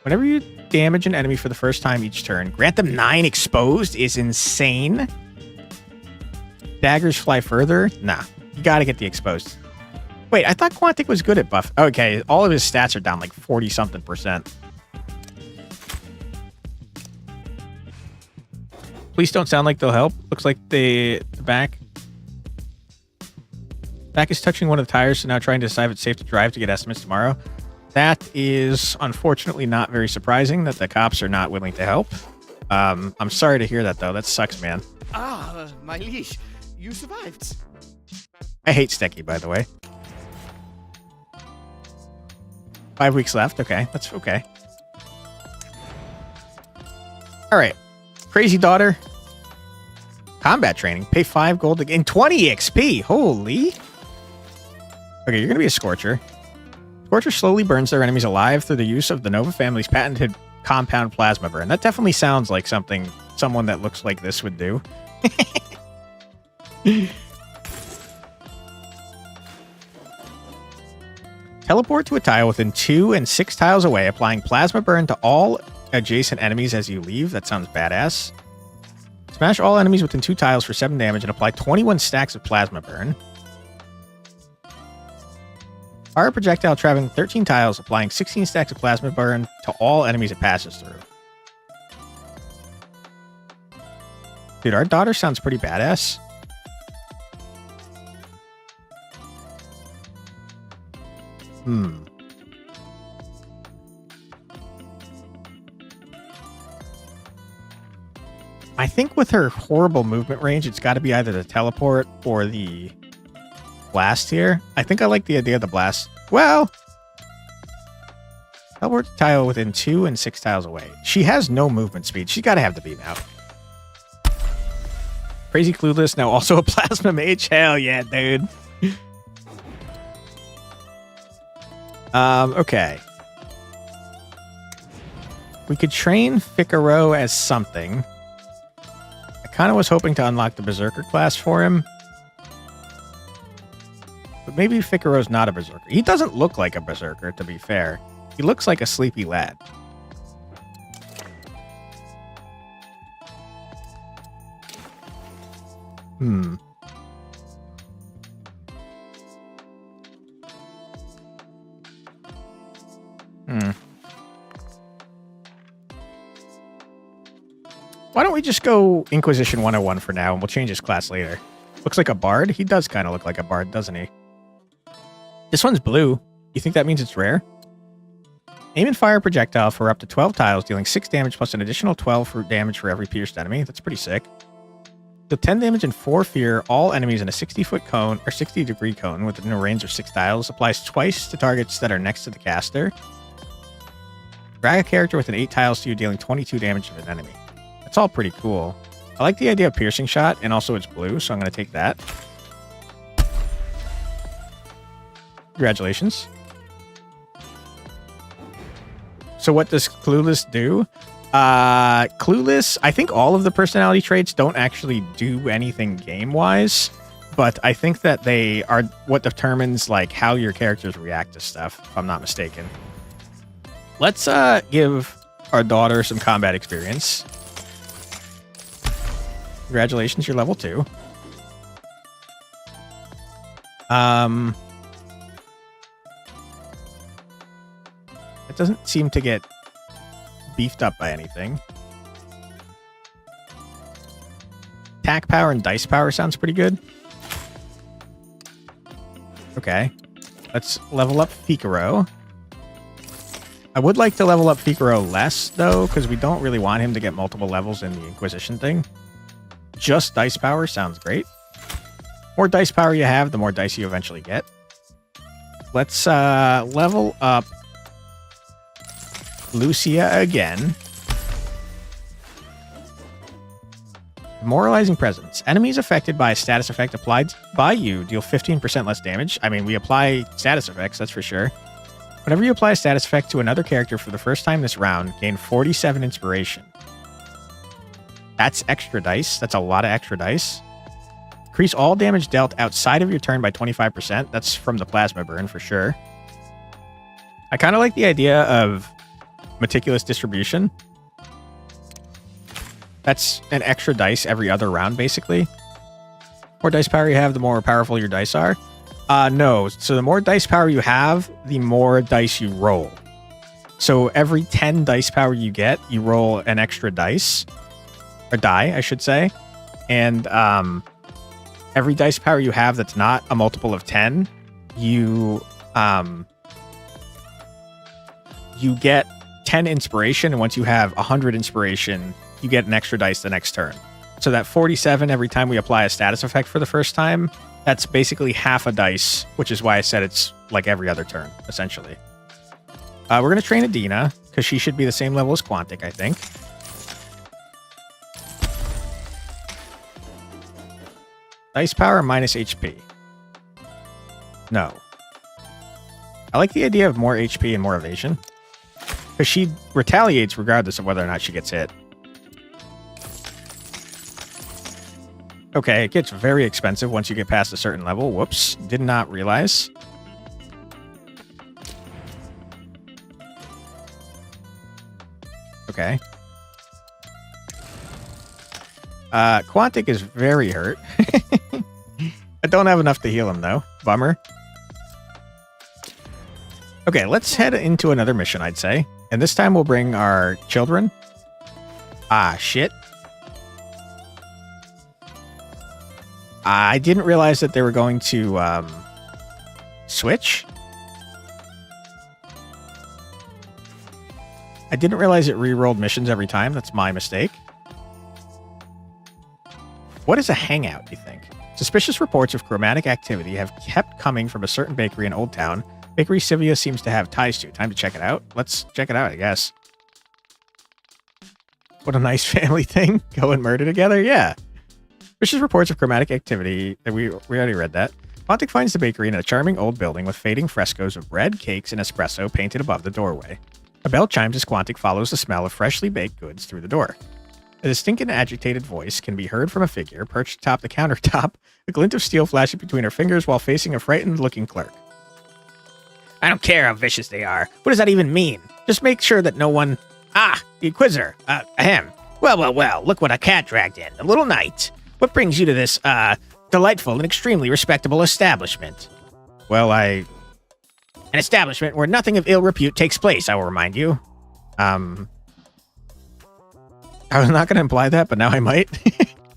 Whenever you damage an enemy for the first time each turn, grant them 9 exposed is insane. daggers fly further? Nah, you gotta get the exposed. Wait, I thought Quantic was good at buff. Okay, all of his stats are down like 40-something%. Please don't sound like they'll help. Looks like the back is touching one of the tires, so now trying to decide if it's safe to drive to get estimates tomorrow. That is unfortunately not very surprising that the cops are not willing to help. I'm sorry to hear that, though. That sucks, man. Ah, my liege, you survived. I hate Stecky, by the way. 5 weeks left. Okay, that's okay. All right. Crazy daughter. Combat training. Pay 5 gold to gain 20 XP. Holy. Okay, you're going to be a Scorcher. Scorcher slowly burns their enemies alive through the use of the Nova family's patented compound plasma burn. That definitely sounds like something someone that looks like this would do. Teleport to a tile within 2 and 6 tiles away, applying plasma burn to all adjacent enemies as you leave. That sounds badass. Smash all enemies within 2 tiles for 7 damage and apply 21 stacks of plasma burn. Fire a projectile traveling 13 tiles, applying 16 stacks of plasma burn to all enemies it passes through. Dude, our daughter sounds pretty badass. I think with her horrible movement range, it's got to be either the teleport or the blast here. I think I like the idea of the blast. Well, teleport to tile within 2 and 6 tiles away. She has no movement speed. She's got to have the beam out. Crazy Clueless, now also a plasma mage. Hell yeah, dude. Okay. We could train Figaro as something. I kind of was hoping to unlock the Berserker class for him. But maybe Figaro's not a Berserker. He doesn't look like a Berserker, to be fair. He looks like a sleepy lad. Why don't we just go Inquisition 101 for now, and we'll change his class later. Looks like a bard. He does kind of look like a bard, doesn't he? This one's blue. You think that means it's rare? Aim and fire a projectile for up to 12 tiles, dealing 6 damage plus an additional 12 for damage for every pierced enemy. That's pretty sick. Deal 10 damage and 4 fear all enemies in a 60-foot cone or 60-degree cone within a range of 6 tiles. Applies twice to targets that are next to the caster. Drag a character within 8 tiles to you, dealing 22 damage to an enemy. That's all pretty cool. I like the idea of piercing shot, and also it's blue, so I'm going to take that. Congratulations. So what does Clueless do? Clueless, I think all of the personality traits don't actually do anything game-wise, but I think that they are what determines like how your characters react to stuff, if I'm not mistaken. Let's give our daughter some combat experience. Congratulations, you're level 2. It doesn't seem to get beefed up by anything. Attack power and dice power sounds pretty good. Okay. Let's level up Figaro. I would like to level up Figaro less, though, because we don't really want him to get multiple levels in the Inquisition thing. Just dice power sounds great. More dice power you have, the more dice you eventually get. Let's level up Lucia again. Demoralizing Presence. Enemies affected by a status effect applied by you deal 15% less damage. I mean, we apply status effects, that's for sure. Whenever you apply a status effect to another character for the first time this round, gain 47 inspiration. That's extra dice. That's a lot of extra dice. Increase all damage dealt outside of your turn by 25%. That's from the plasma burn for sure. I kind of like the idea of meticulous distribution. That's an extra dice every other round, basically. More dice power you have, the more powerful your dice are. No. So the more dice power you have, the more dice you roll. So every 10 dice power you get, you roll an extra dice. Or die, I should say. And every dice power you have that's not a multiple of 10, you get 10 inspiration, and once you have 100 inspiration, you get an extra dice the next turn. So that 47 every time we apply a status effect for the first time, that's basically half a dice, which is why I said it's like every other turn, essentially. We're going to train Adina, because she should be the same level as Quantic, I think. Dice power minus HP. No. I like the idea of more HP and more evasion. Because she retaliates regardless of whether or not she gets hit. Okay, it gets very expensive once you get past a certain level. Whoops, did not realize. Okay. Quantic is very hurt. I don't have enough to heal him, though. Bummer. Okay, let's head into another mission, I'd say. And this time we'll bring our children. Ah, shit. I didn't realize that they were going to switch. I didn't realize it re-rolled missions every time. That's my mistake. What is a hangout, you think? Suspicious reports of chromatic activity have kept coming from a certain bakery in Old Town. Bakery Sylvia seems to have ties to. Time to check it out. Let's check it out, I guess. What a nice family thing. Go and murder together? Yeah. Suspicious reports of chromatic activity. We already read that. Quantic finds the bakery in a charming old building with fading frescoes of bread, cakes, and espresso painted above the doorway. A bell chimes as Quantic follows the smell of freshly baked goods through the door. A distinct and agitated voice can be heard from a figure perched atop the countertop, a glint of steel flashing between her fingers while facing a frightened-looking clerk. I don't care how vicious they are. What does that even mean? Just make sure that no one... Ah, the Inquisitor. Ahem. Well, look what a cat dragged in. A little knight. What brings you to this, delightful and extremely respectable establishment? Well, An establishment where nothing of ill repute takes place, I will remind you. I was not going to imply that, but now I might.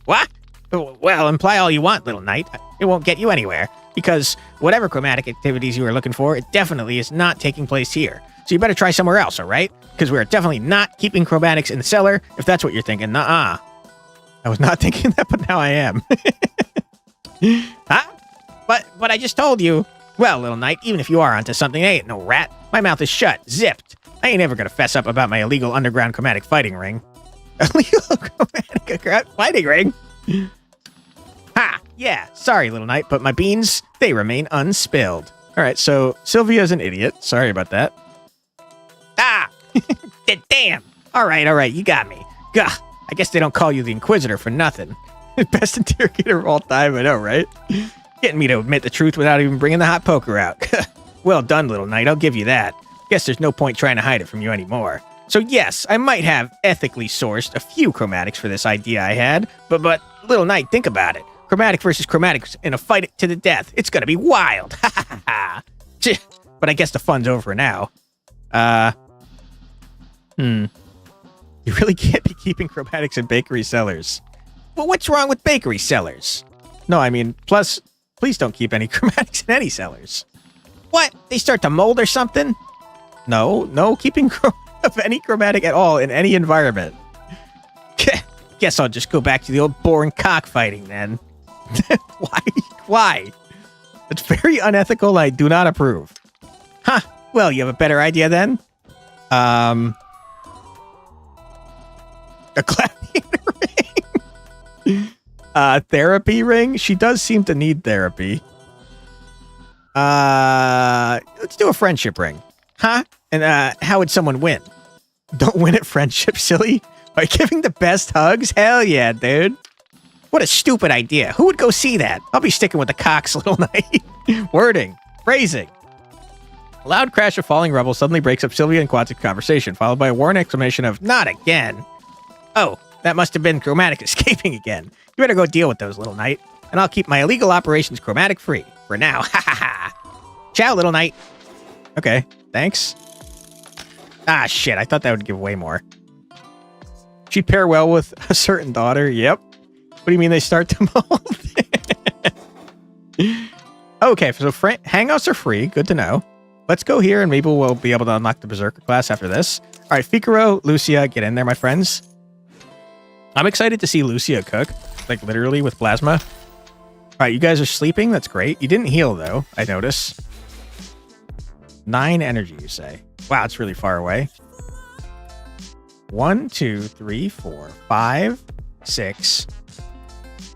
What? Well, imply all you want, little knight. It won't get you anywhere. Because whatever chromatic activities you are looking for, it definitely is not taking place here. So you better try somewhere else, all right? Because we are definitely not keeping chromatics in the cellar, if that's what you're thinking. Nuh-uh. I was not thinking that, but now I am. Huh? But I just told you. Well, little knight, even if you are onto something, I ain't no rat. My mouth is shut, zipped. I ain't ever gonna fess up about my illegal underground chromatic fighting ring. Illegal chromatic fighting ring? Ha! Yeah, sorry, little knight, but my beans, they remain unspilled. All right, so Sylvia's an idiot. Sorry about that. Ah! Damn! All right, you got me. Gah! I guess they don't call you the Inquisitor for nothing. Best interrogator of all time, I know, right? Getting me to admit the truth without even bringing the hot poker out. Well done, little knight, I'll give you that. Guess there's no point trying to hide it from you anymore. So yes, I might have ethically sourced a few chromatics for this idea I had, but little knight, think about it. Chromatic versus chromatics in a fight to the death. It's gonna be wild. Ha ha ha. But I guess the fun's over now. You really can't be keeping chromatics in bakery cellars. Well, what's wrong with bakery cellars? No, I mean, plus, please don't keep any chromatics in any cellars. What? They start to mold or something? No keeping of any chromatic at all in any environment. Guess I'll just go back to the old boring cockfighting then. Why? It's very unethical. I do not approve. Huh. Well, you have a better idea then? A gladiator ring? Therapy ring? She does seem to need therapy. Let's do a friendship ring. Huh? And how would someone win? Don't win at friendship, silly. By giving the best hugs? Hell yeah, dude. What a stupid idea. Who would go see that? I'll be sticking with the cocks, little knight. Wording. Phrasing. A loud crash of falling rubble suddenly breaks up Sylvia and Quantic's conversation, followed by a warning exclamation of, not again. Oh, that must have been chromatic escaping again. You better go deal with those, little knight. And I'll keep my illegal operations chromatic free. For now. Ha ha ha. Ciao, little knight. Okay, thanks. Ah, shit. I thought that would give way more. She'd pair well with a certain daughter. Yep. What do you mean they start to mold? Okay, so hangouts are free. Good to know. Let's go here and maybe we'll be able to unlock the Berserker class after this. All right, Figaro, Lucia, get in there, my friends. I'm excited to see Lucia cook, like literally with plasma. All right, you guys are sleeping. That's great. You didn't heal, though, I notice. 9 energy, you say. Wow, it's really far away. 1, 2, 3, 4, 5, 6,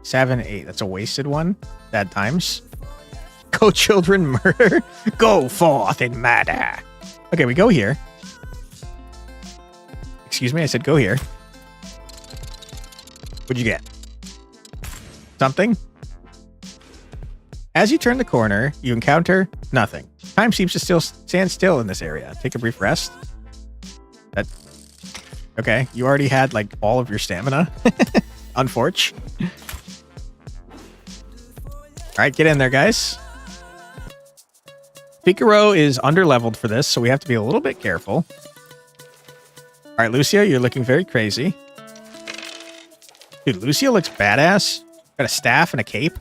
7, 8. That's a wasted one. Bad times. Go, children, murder. Go forth and murder. Okay, we go here. Excuse me, I said go here. What'd you get? Something? As you turn the corner, you encounter nothing. Time seems to stand still in this area. Take a brief rest. Okay, you already had like all of your stamina. Unfortunate. All right, get in there, guys. Figaro is underleveled for this, so we have to be a little bit careful. All right, Lucia, you're looking very crazy. Dude, Lucia looks badass. Got a staff and a cape.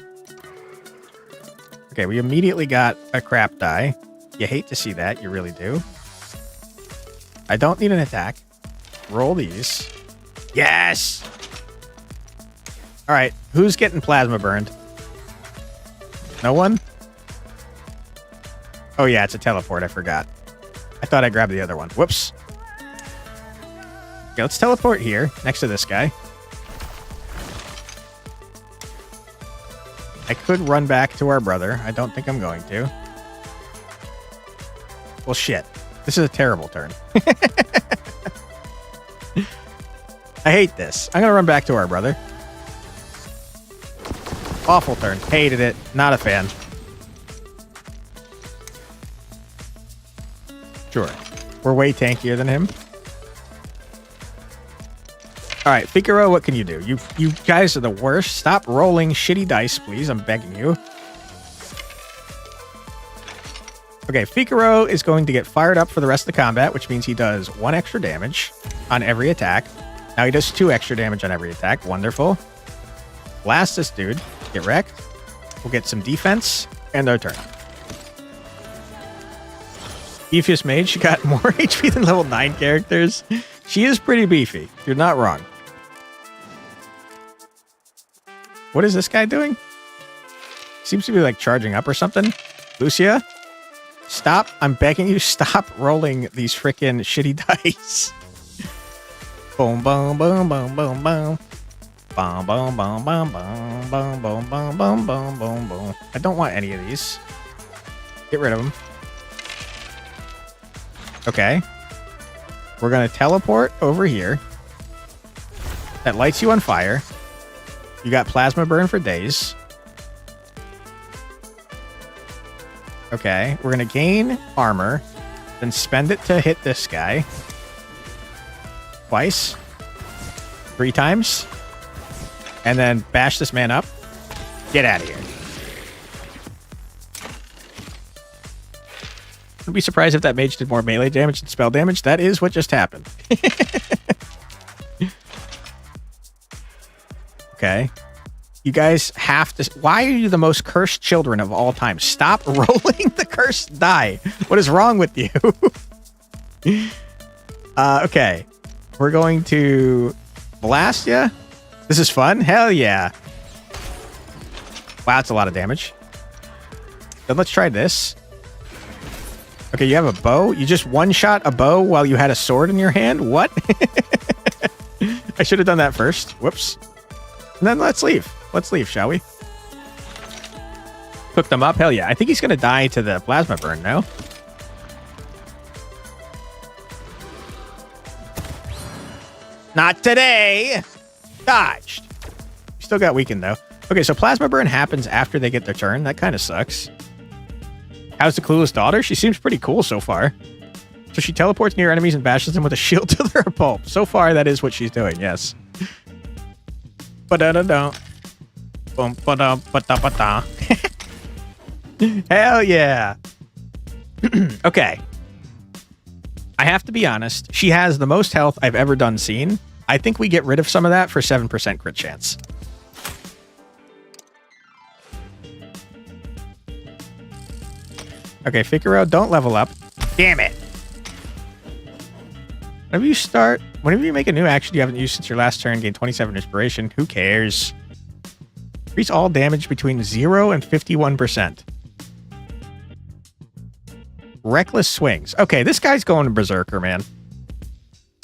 Okay, we immediately got a crap die. You hate to see that. You really do. I don't need an attack. Roll these. Yes! All right, who's getting plasma burned? No one? Oh, yeah, it's a teleport. I forgot. I thought I grabbed the other one. Whoops. Okay, let's teleport here next to this guy. I could run back to our brother. I don't think I'm going to. Well, shit. This is a terrible turn. I hate this. I'm going to run back to our brother. Awful turn. Hated it. Not a fan. Sure. We're way tankier than him. All right, Figaro, what can you do? You guys are the worst. Stop rolling shitty dice, please. I'm begging you. Okay, Figaro is going to get fired up for the rest of the combat, which means he does 1 extra damage on every attack. Now he does 2 extra damage on every attack. Wonderful. Blast this dude. Get wrecked. We'll get some defense and our turn. Beefiest mage. She got more HP than level 9 characters. She is pretty beefy. You're not wrong. What is this guy doing? Seems to be like charging up or something. Lucia, stop. I'm begging you, stop rolling these freaking shitty dice. Boom, boom, boom, boom, boom, boom. Boom, boom, boom, boom, boom, boom, boom, boom, boom, boom, boom, boom. I don't want any of these. Get rid of them. Okay. We're going to teleport over here. That lights you on fire. You got plasma burn for days. Okay. We're going to gain armor. Then spend it to hit this guy. Twice. 3 times. And then bash this man up. Get out of here. I'd be surprised if that mage did more melee damage than spell damage. That is what just happened. Okay. You guys have to... Why are you the most cursed children of all time? Stop rolling the cursed die. What is wrong with you? Okay. We're going to blast ya. This is fun. Hell yeah. Wow, that's a lot of damage. Then let's try this. Okay, you have a bow? You just one-shot a bow while you had a sword in your hand? What? I should have done that first. Whoops. And then let's leave. Let's leave, shall we? Cook them up? Hell yeah. I think he's going to die to the plasma burn now. Not today! Dodged. Still got weakened, though. Okay, so plasma burn happens after they get their turn. That kind of sucks. How's the clueless daughter? She seems pretty cool so far. So she teleports near enemies and bashes them with a shield till they're a pulp. So far, that is what she's doing, yes. Ba-da-da-da. Boom, ba-dum, ba-da-ba-da. Hell yeah. Okay. I have to be honest. She has the most health I've ever done seen. I think we get rid of some of that for 7% crit chance. Okay, Figaro, don't level up. Damn it. Whenever you make a new action you haven't used since your last turn, gain 27 inspiration. Who cares? Increase all damage between 0 and 51%. Reckless swings. Okay, this guy's going to Berserker, man.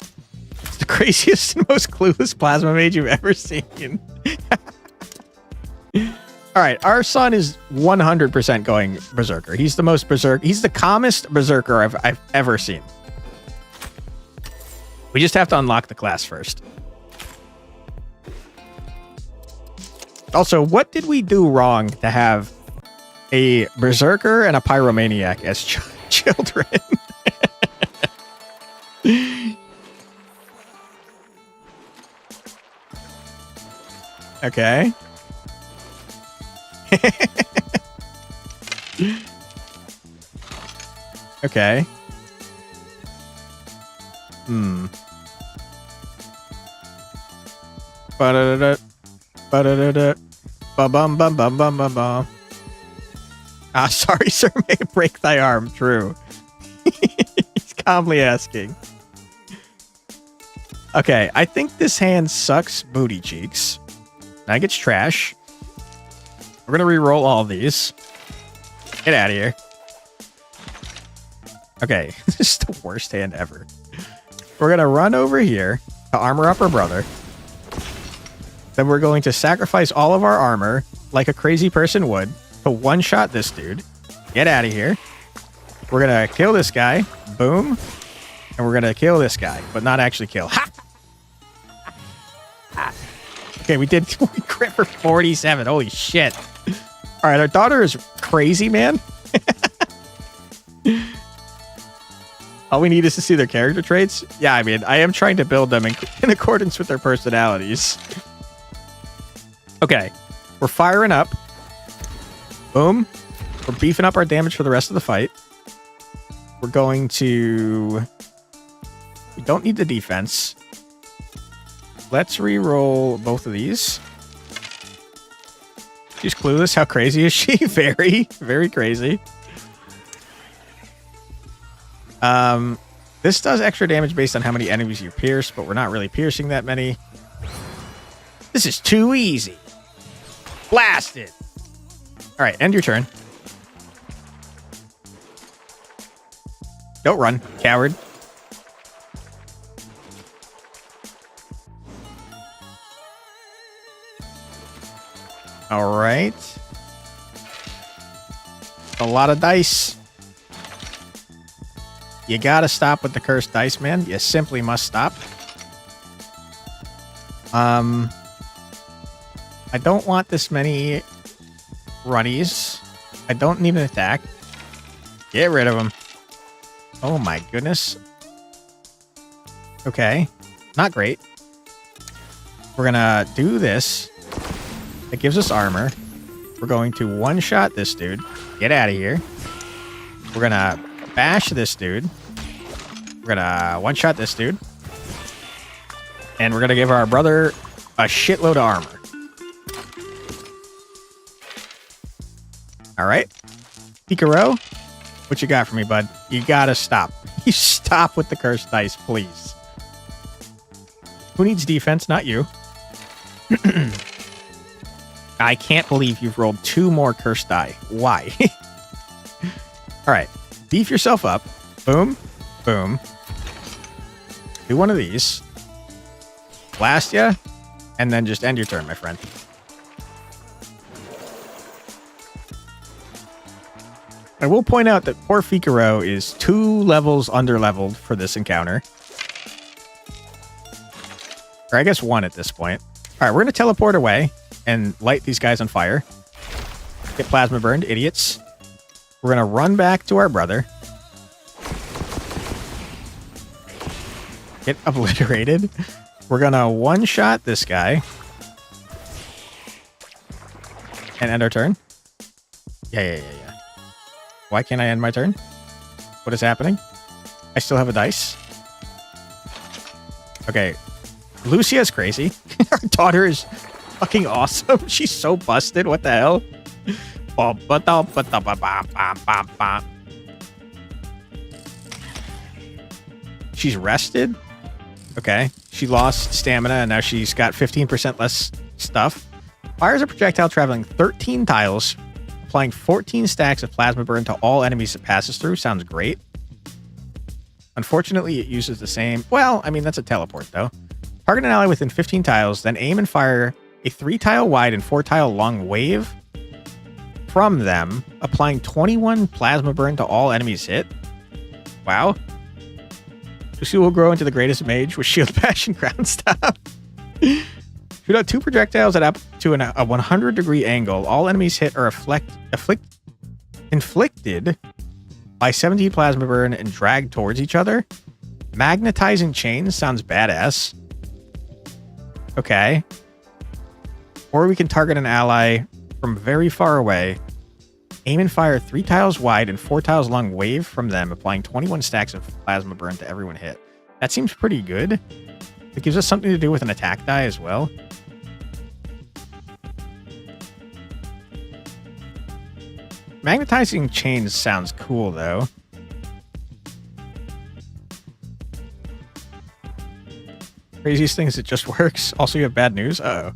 It's the craziest and most clueless plasma mage you've ever seen. All right, our son is 100% going Berserker. He's the most Berserker. He's the calmest Berserker I've ever seen. We just have to unlock the class first. Also, what did we do wrong to have a Berserker and a Pyromaniac as children? Okay. Okay. Ba-da-da-da. Ba-da-da-da. Ba-bum, bum, bum, bum, bum, bum. Ah, sorry, sir, may I break thy arm. True. He's calmly asking. Okay, I think this hand sucks booty cheeks. Now gets trash. We're gonna re-roll all of these. Get out of here. Okay, this is the worst hand ever. We're gonna run over here to armor up our brother. Then we're going to sacrifice all of our armor, like a crazy person would, to one-shot this dude. Get out of here. We're gonna kill this guy. Boom. And we're gonna kill this guy, but not actually kill. Ha! Okay, we crit for 47. Holy shit. All right, our daughter is crazy, man. All we need is to see their character traits. Yeah, I mean, I am trying to build them in accordance with their personalities. Okay, we're firing up. Boom. We're beefing up our damage for the rest of the fight. We're going to... We don't need the defense. Let's re-roll both of these. She's clueless. How crazy is she? Very, very crazy. This does extra damage based on how many enemies you pierce, but we're not really piercing that many. This is too easy. Blasted. All right, end your turn. Don't run, coward. All right. A lot of dice. You gotta stop with the cursed dice, man. You simply must stop. I don't want this many runnies. I don't need an attack. Get rid of them. Oh my goodness. Okay. Not great. We're gonna do this. It gives us armor. We're going to one-shot this dude. Get out of here. We're gonna bash this dude. We're gonna one-shot this dude. And we're gonna give our brother a shitload of armor. Alright. Picaro, what you got for me, bud? You gotta stop. You stop with the cursed dice, please. Who needs defense? Not you. I can't believe you've rolled 2 more cursed die. Why? Alright. Beef yourself up. Boom. Boom. Do one of these. Blast ya. And then just end your turn, my friend. I will point out that poor Figaro is 2 levels underleveled for this encounter. Or I guess 1 at this point. Alright, we're going to teleport away and light these guys on fire. Get plasma burned, idiots. We're going to run back to our brother. Get obliterated. We're going to one-shot this guy. And end our turn? Yeah. Why can't I end my turn? What is happening? I still have a dice. Okay. Lucia's crazy. Our daughter is fucking awesome. She's so busted. What the hell? She's rested. Okay. She lost stamina and now she's got 15% less stuff. Fires a projectile traveling 13 tiles, applying 14 stacks of plasma burn to all enemies it passes through. Sounds great. Unfortunately, it uses the same... Well, I mean, that's a teleport, though. Target an ally within 15 tiles, then aim and fire a 3-tile wide and 4-tile long wave from them, applying 21 plasma burn to all enemies hit. Wow. Lucy will grow into the greatest mage with Shield Passion Crown Staff. Shoot out 2 projectiles at up to a 100-degree angle. All enemies hit are inflicted by 17 plasma burn and dragged towards each other. Magnetizing chains sounds badass. Okay. Or we can target an ally from very far away. Aim and fire 3 tiles wide and 4 tiles long wave from them, applying 21 stacks of plasma burn to everyone hit. That seems pretty good. It gives us something to do with an attack die as well. Magnetizing chains sounds cool, though. Craziest thing is it just works. Also, you have bad news. Uh-oh.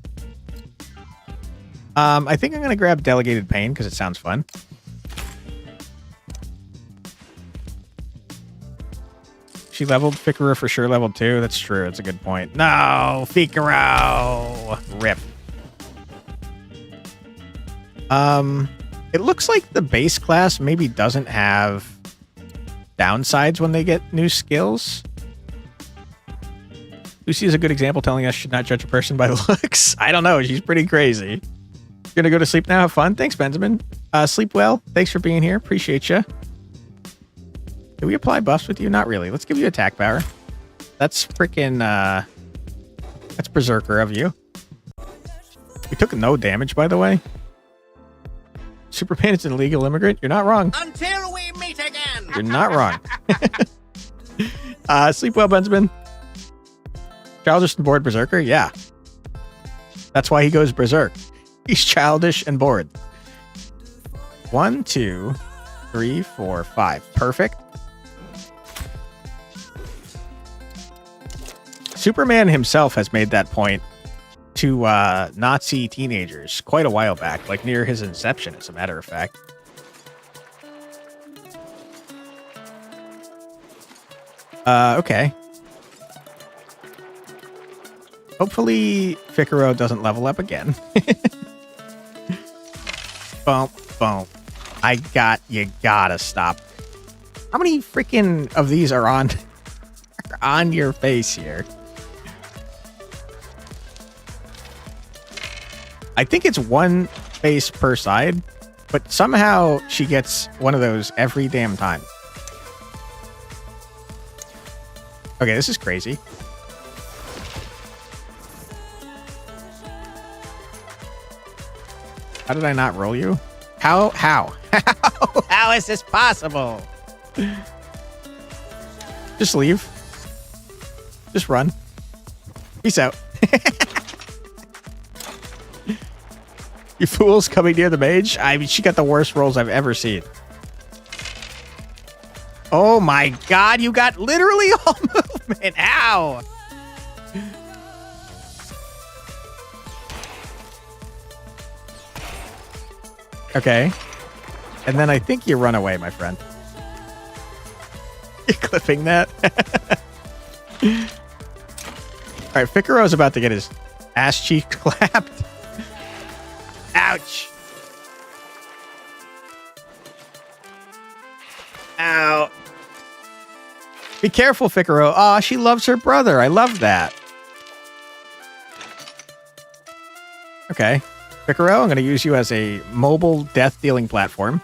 I think I'm going to grab Delegated Pain because it sounds fun. She leveled Figaro for sure, level 2. That's true. That's a good point. No, Figaro! Rip. It looks like the base class maybe doesn't have downsides when they get new skills. Lucy is a good example telling us should not judge a person by the looks. I don't know. She's pretty crazy. Gonna go to sleep now. Have fun. Thanks, Benjamin. Sleep well. Thanks for being here. Appreciate you. Did we apply buffs with you? Not really. Let's give you attack power. That's freaking, that's Berserker of you. We took no damage, by the way. Superman is an illegal immigrant. You're not wrong. Until we meet again. You're not wrong. Sleep well, Benjamin. Childish and bored Berserker? Yeah. That's why he goes berserk. He's childish and bored. 1, 2, 3, 4, 5. Perfect. Superman himself has made that point to Nazi teenagers quite a while back, like near his inception, as a matter of fact. Okay. Hopefully Figaro doesn't level up again. Boom, boom. You gotta stop. How many freaking of these are on your face here? I think it's 1 face per side, but somehow she gets one of those every damn time. Okay, this is crazy. How did I not roll you? How? How is this possible? Just leave. Just run. Peace out. You fools coming near the mage? I mean, she got the worst rolls I've ever seen. Oh my god, you got literally all movement. Ow! Okay. And then I think you run away, my friend. You're clipping that? Alright, Figaro's about to get his ass cheek clapped. Ouch. Ow. Be careful, Figaro. Aw, she loves her brother. I love that. Okay. Figaro, I'm going to use you as a mobile death-dealing platform.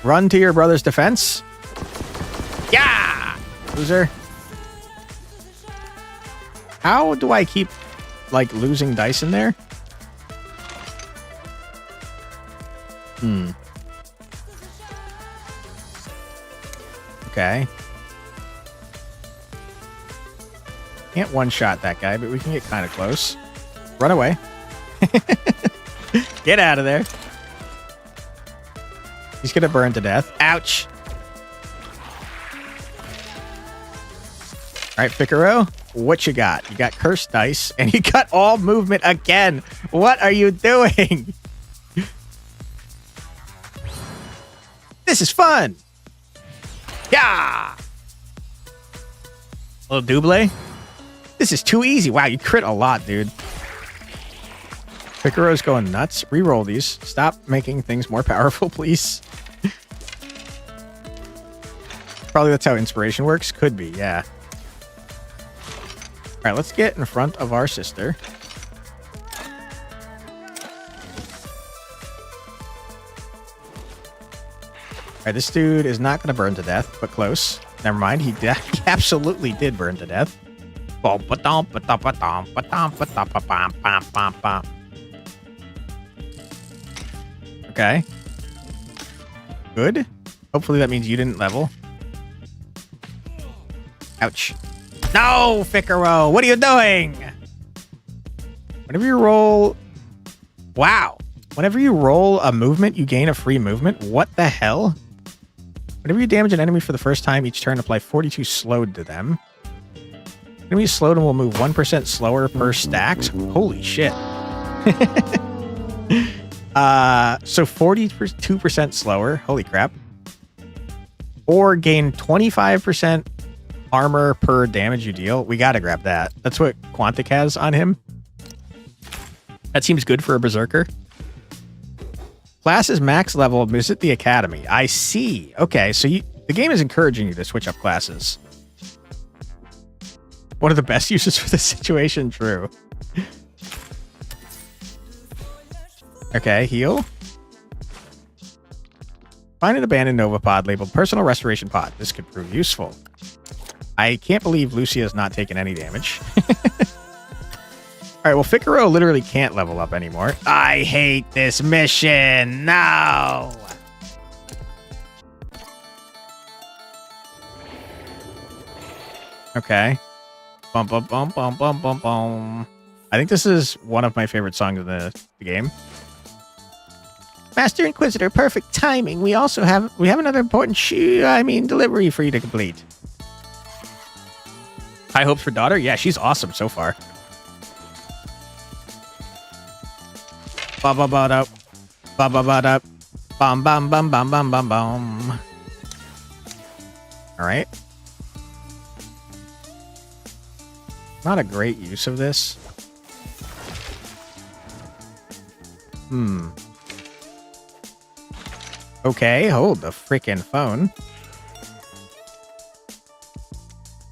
Run to your brother's defense. Yeah! Loser. How do I keep, like, losing dice in there? Hmm. Okay. Can't one-shot that guy, but we can get kind of close. Run away. Get out of there. He's gonna burn to death. Ouch. All right, Figaro, what you got? You got cursed dice, and you got all movement again. What are you doing? This is fun. Yeah. Little double. This is too easy. Wow, you crit a lot, dude. Figaro's going nuts. Reroll these. Stop making things more powerful, please. Probably that's how inspiration works. Could be, yeah. All right, let's get in front of our sister. All right, this dude is not going to burn to death, but close. Never mind, he absolutely did burn to death. Okay. Good. Hopefully that means you didn't level. Ouch. No, Figaro, what are you doing? Whenever you roll... Wow. Whenever you roll a movement, you gain a free movement. What the hell? Whenever you damage an enemy for the first time each turn, apply 42 slowed to them. Enemy slowed and will move 1% slower per stacks. Holy shit. So 42% slower. Holy crap. Or gain 25% armor per damage you deal. We gotta grab that. That's what Quantic has on him. That seems good for a berserker. Class is max level. Visit the academy. I see. Okay, so the game is encouraging you to switch up classes. One of the best uses for this situation. True. Okay, heal. Find an abandoned Nova pod labeled Personal Restoration Pod. This could prove useful. I can't believe Lucia has not taken any damage. All right, well, Figaro literally can't level up anymore. I hate this mission. No. Okay. Bum, bum, bum, bum, bum, bum, bum. I think this is one of my favorite songs in the game. Master Inquisitor, perfect timing. We have another important delivery for you to complete. High hopes for daughter? Yeah, she's awesome so far. Ba ba ba da, ba ba ba da, bum bum bum bum bum bum bum. All right. Not a great use of this. Okay, hold the frickin' phone.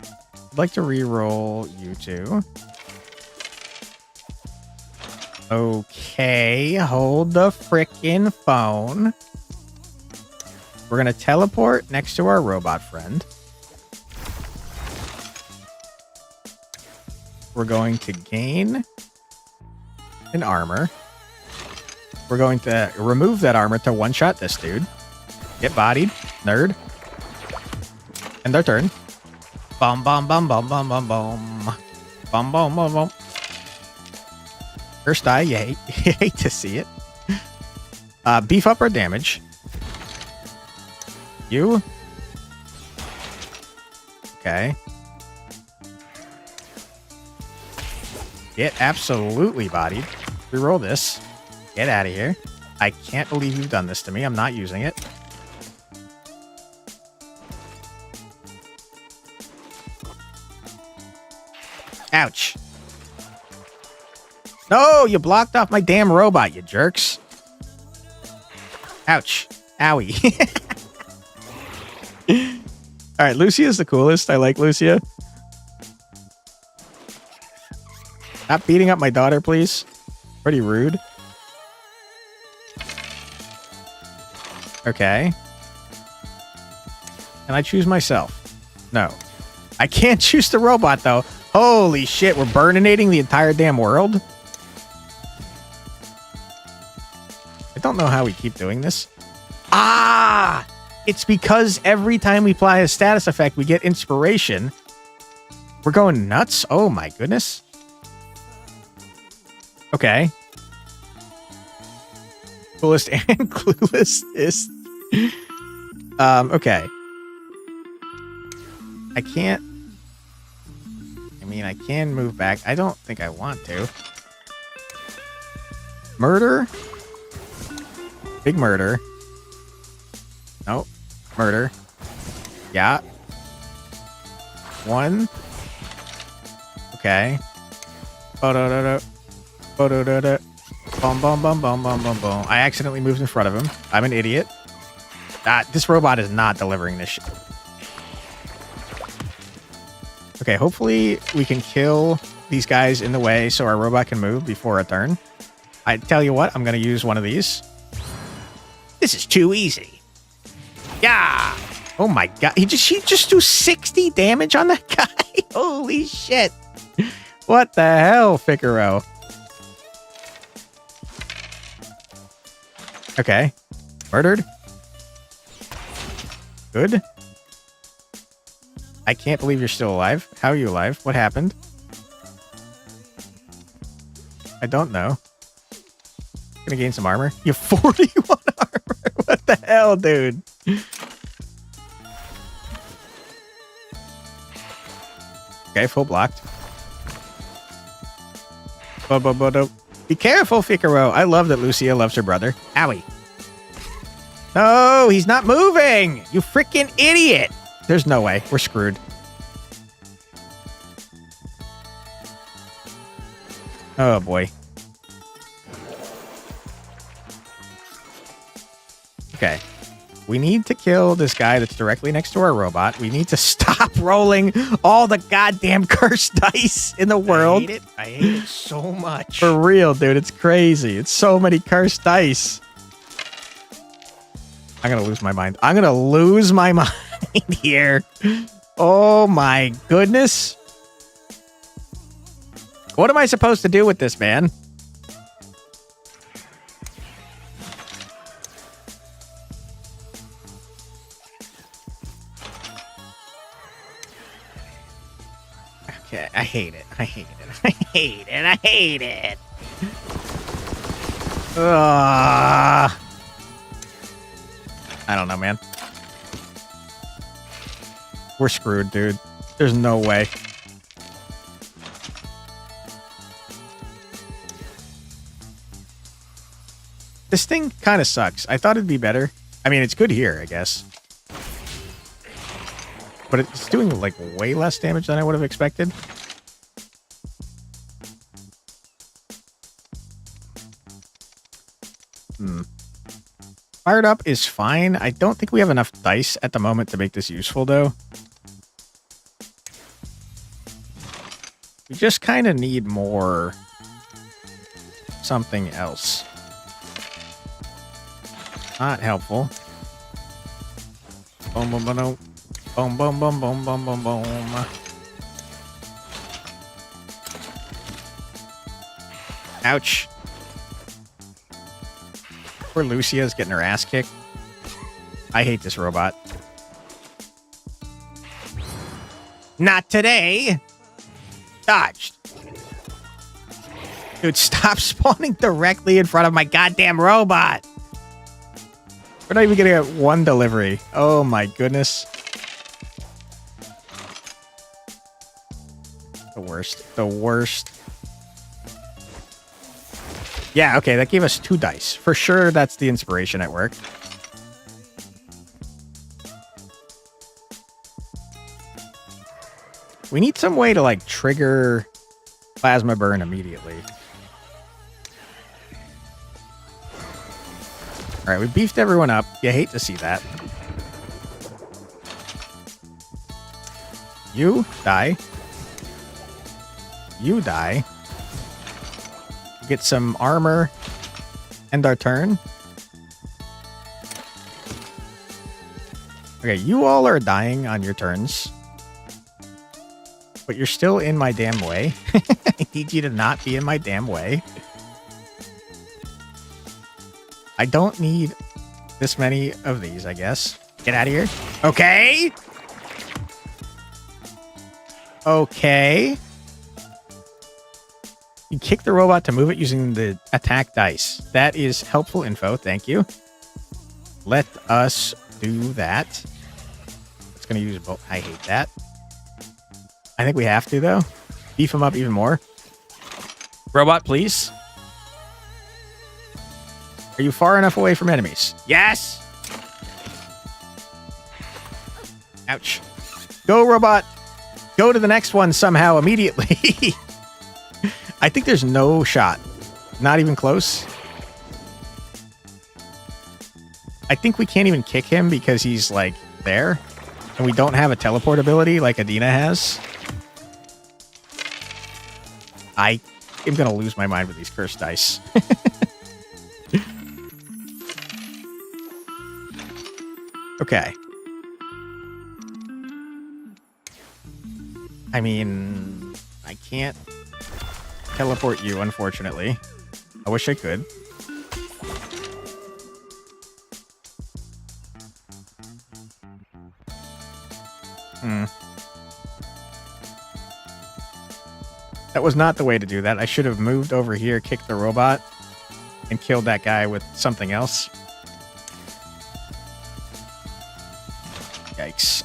I'd like to re-roll you two. Okay, hold the frickin' phone. We're gonna teleport next to our robot friend. We're going to gain an armor. We're going to remove that armor to one-shot this dude. Get bodied, nerd. End our turn. Bum bum bum bum bum bum bum. Bum bum bum bum. First die, you hate to see it. Beef up our damage. You. Okay. Get absolutely bodied. Reroll this. Get out of here. I can't believe you've done this to me. I'm not using it. Ouch. No, you blocked off my damn robot, you jerks. Ouch. Owie. All right, Lucia's the coolest. I like Lucia. Stop beating up my daughter, please. Pretty rude. Okay. Can I choose myself? No. I can't choose the robot, though. Holy shit, we're burninating the entire damn world? I don't know how we keep doing this. Ah! It's because every time we apply a status effect, we get inspiration. We're going nuts? Oh my goodness. Okay. Coolest and clueless. Okay. I can't. I mean, I can move back. I don't think I want to. Murder? Big murder. Nope. Murder. Yeah. One. Okay. Ba-da-da-da. Ba-da-da-da. Boom, boom, boom, boom, boom, boom, boom. I accidentally moved in front of him. I'm an idiot. This robot is not delivering this shit. Okay, hopefully we can kill these guys in the way so our robot can move before a turn. I tell you what, I'm going to use one of these. This is too easy. Yeah. Oh my god. He just do 60 damage on that guy. Holy shit. What the hell, Figaro? Okay. Murdered. Good. I can't believe you're still alive. How are you alive? What happened? I don't know. Gonna gain some armor. You have 41 armor. What the hell, dude? Okay, full blocked. Be careful, Figaro. I love that Lucia loves her brother. Owie. No, he's not moving. You freaking idiot. There's no way. We're screwed. Oh, boy. Okay. We need to kill this guy that's directly next to our robot. We need to stop rolling all the goddamn cursed dice in the world. I hate it so much. For real, dude. It's crazy. It's so many cursed dice. I'm going to lose my mind. I'm going to lose my mind here. Oh, my goodness. What am I supposed to do with this, man? Okay, I hate it. I hate it. I hate it. I hate it. I don't know, man. We're screwed, dude. There's no way. This thing kind of sucks. I thought it'd be better. I mean, it's good here, I guess. But it's doing, like, way less damage than I would have expected. Fired up is fine. I don't think we have enough dice at the moment to make this useful, though. We just kind of need more something else. Not helpful. Boom, boom, boom, boom. Boom, boom, boom, boom, boom, boom, boom. Ouch. Poor Lucia's getting her ass kicked. I hate this robot. Not today. Dodged. Dude, stop spawning directly in front of my goddamn robot. We're not even gonna get one delivery. Oh my goodness. The worst. The worst. Yeah, okay, that gave us 2 dice. For sure, that's the inspiration at work. We need some way to, like, trigger plasma burn immediately. All right, we beefed everyone up. You hate to see that. You die. You die. Get some armor. End our turn. Okay, you all are dying on your turns. But you're still in my damn way. I need you to not be in my damn way. I don't need this many of these, I guess. Get out of here. Okay. Okay. You kick the robot to move it using the attack dice. That is helpful info. Thank you. Let us do that. It's going to use both. I hate that. I think we have to, though. Beef him up even more. Robot, please. Are you far enough away from enemies? Yes! Ouch. Go, robot. Go to the next one somehow immediately. I think there's no shot. Not even close. I think we can't even kick him because he's, like, there. And we don't have a teleport ability like Adina has. I am going to lose my mind with these cursed dice. Okay. I mean, I can't teleport you, unfortunately. I wish I could. That was not the way to do that. I should have moved over here, kicked the robot, and killed that guy with something else. Yikes.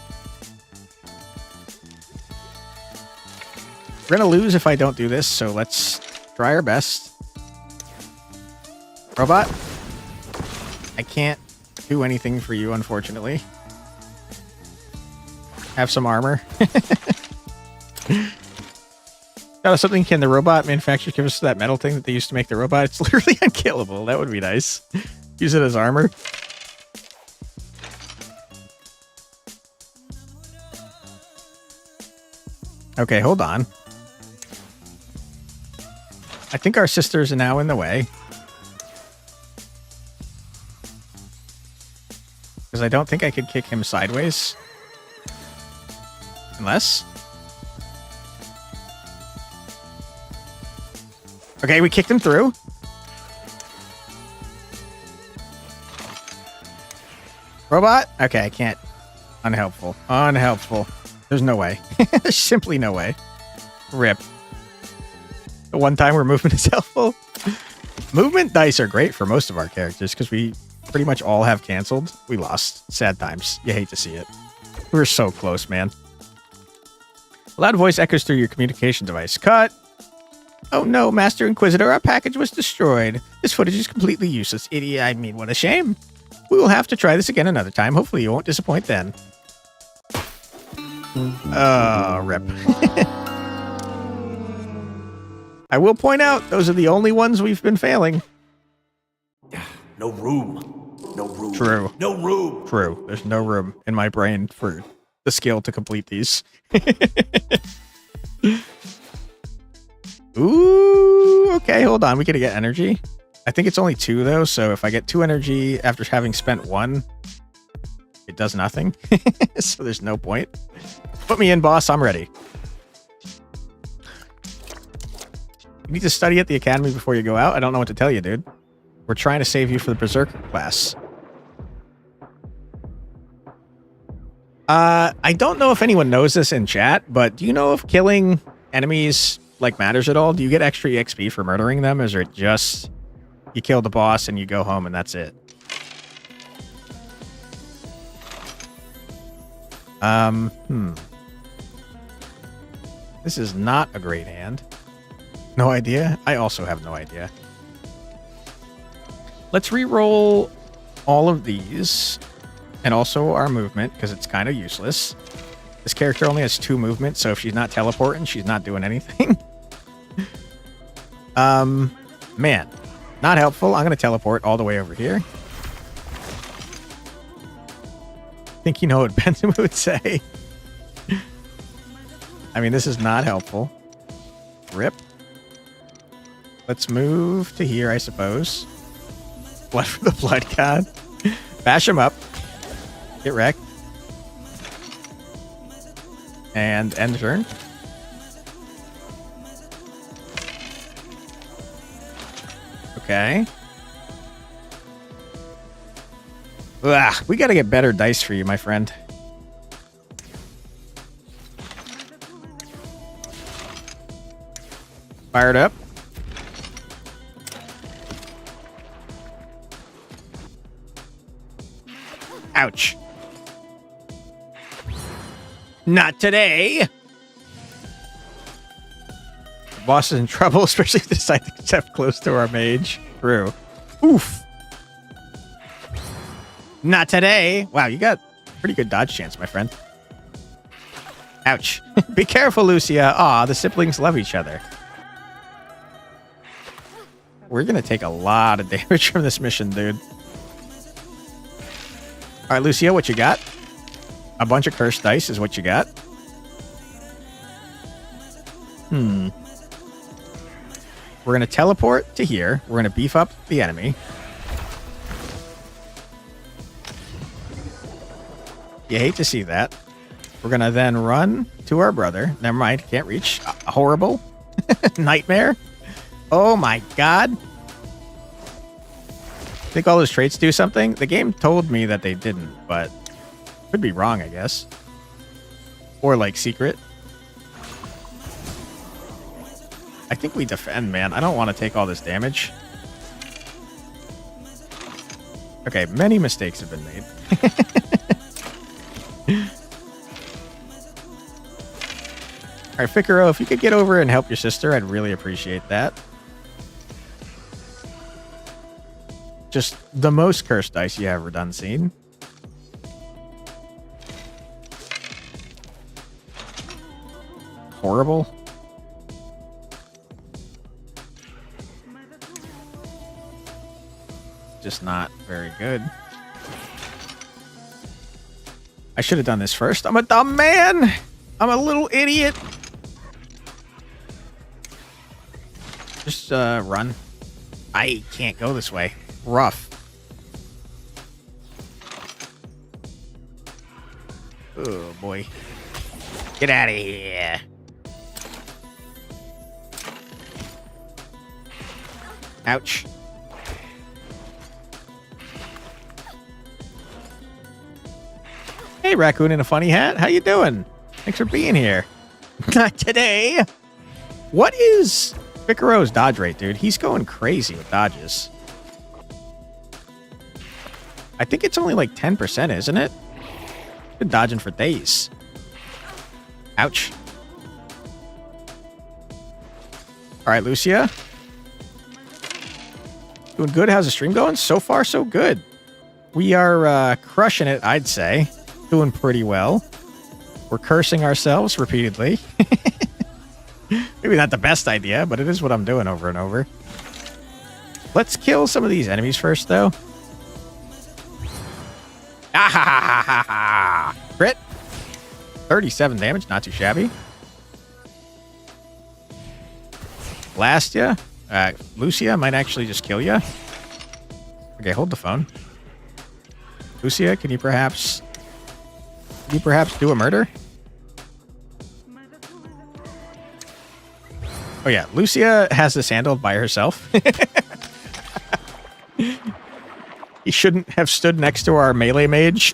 We're gonna lose if I don't do this, so let's try our best. Robot, I can't do anything for you, unfortunately. Have some armor. Something can the robot manufacturer give us that metal thing that they used to make the robot? It's literally unkillable. That would be nice. Use it as armor. Okay, hold on. I think our sisters are now in the way. Because I don't think I could kick him sideways. Unless... Okay, we kicked him through. Robot? Okay, I can't. Unhelpful. Unhelpful. There's no way. There's simply no way. Rip. The one time where movement is helpful. Movement dice are great for most of our characters because we pretty much all have canceled. We lost. Sad times. You hate to see it. We were so close, man. Loud voice echoes through your communication device. Cut. Oh no, Master Inquisitor, our package was destroyed. This footage is completely useless. Idiot, I mean, what a shame. We will have to try this again another time. Hopefully you won't disappoint then. Rip. I will point out, those are the only ones we've been failing. No room. No room. True. No room. True. There's no room in my brain for the skill to complete these. Ooh, okay, hold on. We gotta get energy. I think it's only 2, though, so if I get 2 energy after having spent 1, it does nothing. So there's no point. Put me in, boss. I'm ready. You need to study at the academy before you go out? I don't know what to tell you, dude. We're trying to save you for the Berserker class. I don't know if anyone knows this in chat, but do you know if killing enemies like matters at all? Do you get extra EXP for murdering them, or is it just you kill the boss and you go home and that's it? This is not a great hand. No idea? I also have no idea. Let's re-roll all of these and also our movement because it's kind of useless. This character only has 2 movement, so if she's not teleporting, she's not doing anything. Man, not helpful. I'm going to teleport all the way over here. I think you know what Bentham would say. I mean, this is not helpful. Rip. Let's move to here, I suppose. Blood for the blood god. Bash him up. Get wrecked. And end turn. Okay. Ugh, we got to get better dice for you, my friend. Fired up. Ouch. Not today. The boss is in trouble, especially if they decide to step close to our mage. True. Oof. Not today. Wow, you got pretty good dodge chance, my friend. Ouch. Be careful, Lucia. Aw, the siblings love each other. We're going to take a lot of damage from this mission, dude. All right, Lucia, what you got? A bunch of cursed dice is what you got. We're going to teleport to here. We're going to beef up the enemy. You hate to see that. We're going to then run to our brother. Never mind. Can't reach. Horrible. Nightmare. Oh my god. Think all those traits do something? The game told me that they didn't, but could be wrong, I guess. Or like secret. I think we defend, man. I don't want to take all this damage. Okay, many mistakes have been made. Alright, Figaro, if you could get over and help your sister, I'd really appreciate that. Just the most cursed dice you ever done seen. Horrible. Just not very good. I should have done this first. I'm a dumb man. I'm a little idiot. Just run. I can't go this way. Rough. Oh boy. Get out of here. Ouch. Hey, raccoon in a funny hat. How you doing? Thanks for being here. Not today. What is Figaro's dodge rate, dude? He's going crazy with dodges. I think it's only like 10%, isn't it? Been dodging for days. Ouch. All right, Lucia. Doing good. How's the stream going? So far, so good. We are crushing it, I'd say. Doing pretty well. We're cursing ourselves repeatedly. Maybe not the best idea, but it is what I'm doing over and over. Let's kill some of these enemies first, though. Ah ha ha ha ha ha! Crit. 37 damage, not too shabby. Blast ya. Lucia might actually just kill ya. Okay, hold the phone. Lucia, can you perhaps do a murder? Oh yeah, Lucia has this handled by herself. He shouldn't have stood next to our melee mage.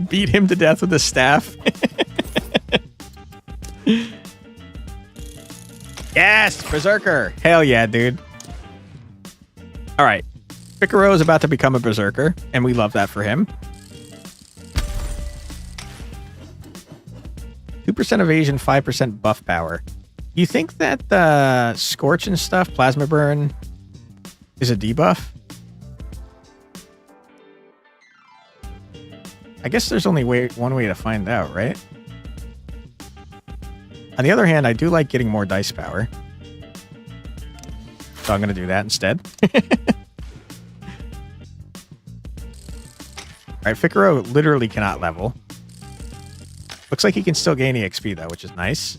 Beat him to death with a staff. Yes, Berserker. Hell yeah, dude. All right. Figaro is about to become a Berserker, and we love that for him. 2% evasion, 5% buff power. You think that the Scorch and stuff, Plasma Burn, is a debuff? I guess there's only one way to find out, right? On the other hand, I do like getting more dice power. So I'm going to do that instead. Alright, Figaro literally cannot level. Looks like he can still gain EXP though, which is nice.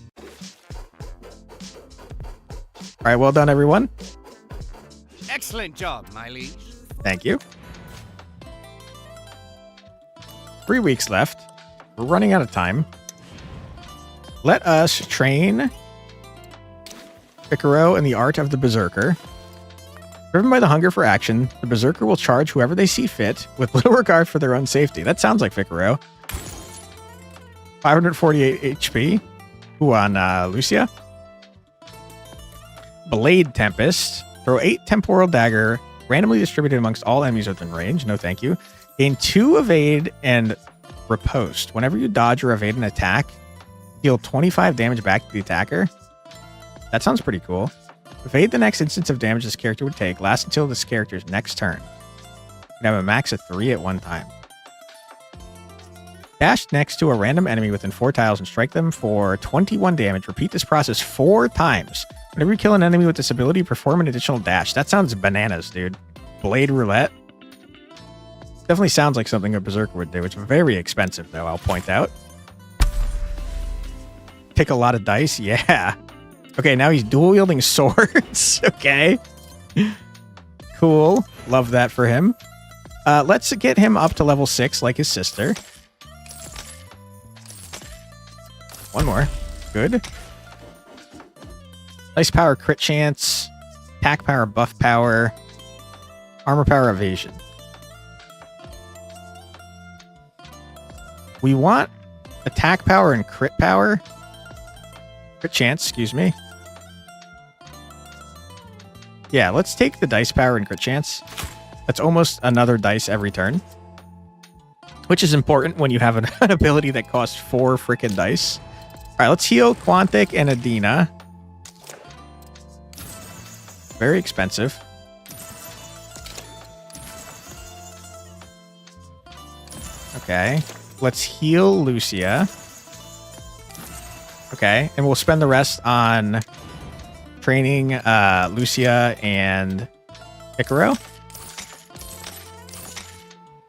Alright, well done everyone. Excellent job, my liege. Thank you. 3 weeks left. We're running out of time. Let us train Figaro in the art of the Berserker. Driven by the hunger for action, the Berserker will charge whoever they see fit with little regard for their own safety. That sounds like Ficaro. 548 HP. Ooh, on Lucia. Blade Tempest. Throw 8 Temporal Dagger, randomly distributed amongst all enemies within range. No thank you. Gain 2 Evade and Riposte. Whenever you dodge or evade an attack, deal 25 damage back to the attacker. That sounds pretty cool. Evade the next instance of damage this character would take. Lasts until this character's next turn. You can have a max of 3 at one time. Dash next to a random enemy within 4 tiles and strike them for 21 damage. Repeat this process 4 times. Whenever you kill an enemy with this ability, perform an additional dash. That sounds bananas, dude. Blade Roulette. Definitely sounds like something a Berserker would do. It's very expensive, though, I'll point out. Pick a lot of dice? Yeah. Okay, now he's dual-wielding swords. Okay. Cool. Love that for him. Let's get him up to level 6 like his sister. One more. Good. Dice power, crit chance, attack power, buff power, armor power, evasion. We want attack power and crit power. Crit chance, excuse me. Yeah, let's take the dice power and crit chance. That's almost another dice every turn. Which is important when you have an ability that costs 4 freaking dice. Alright, let's heal Quantic and Adina. Very expensive. Okay. Let's heal Lucia. Okay. And we'll spend the rest on training Lucia and Ficaro.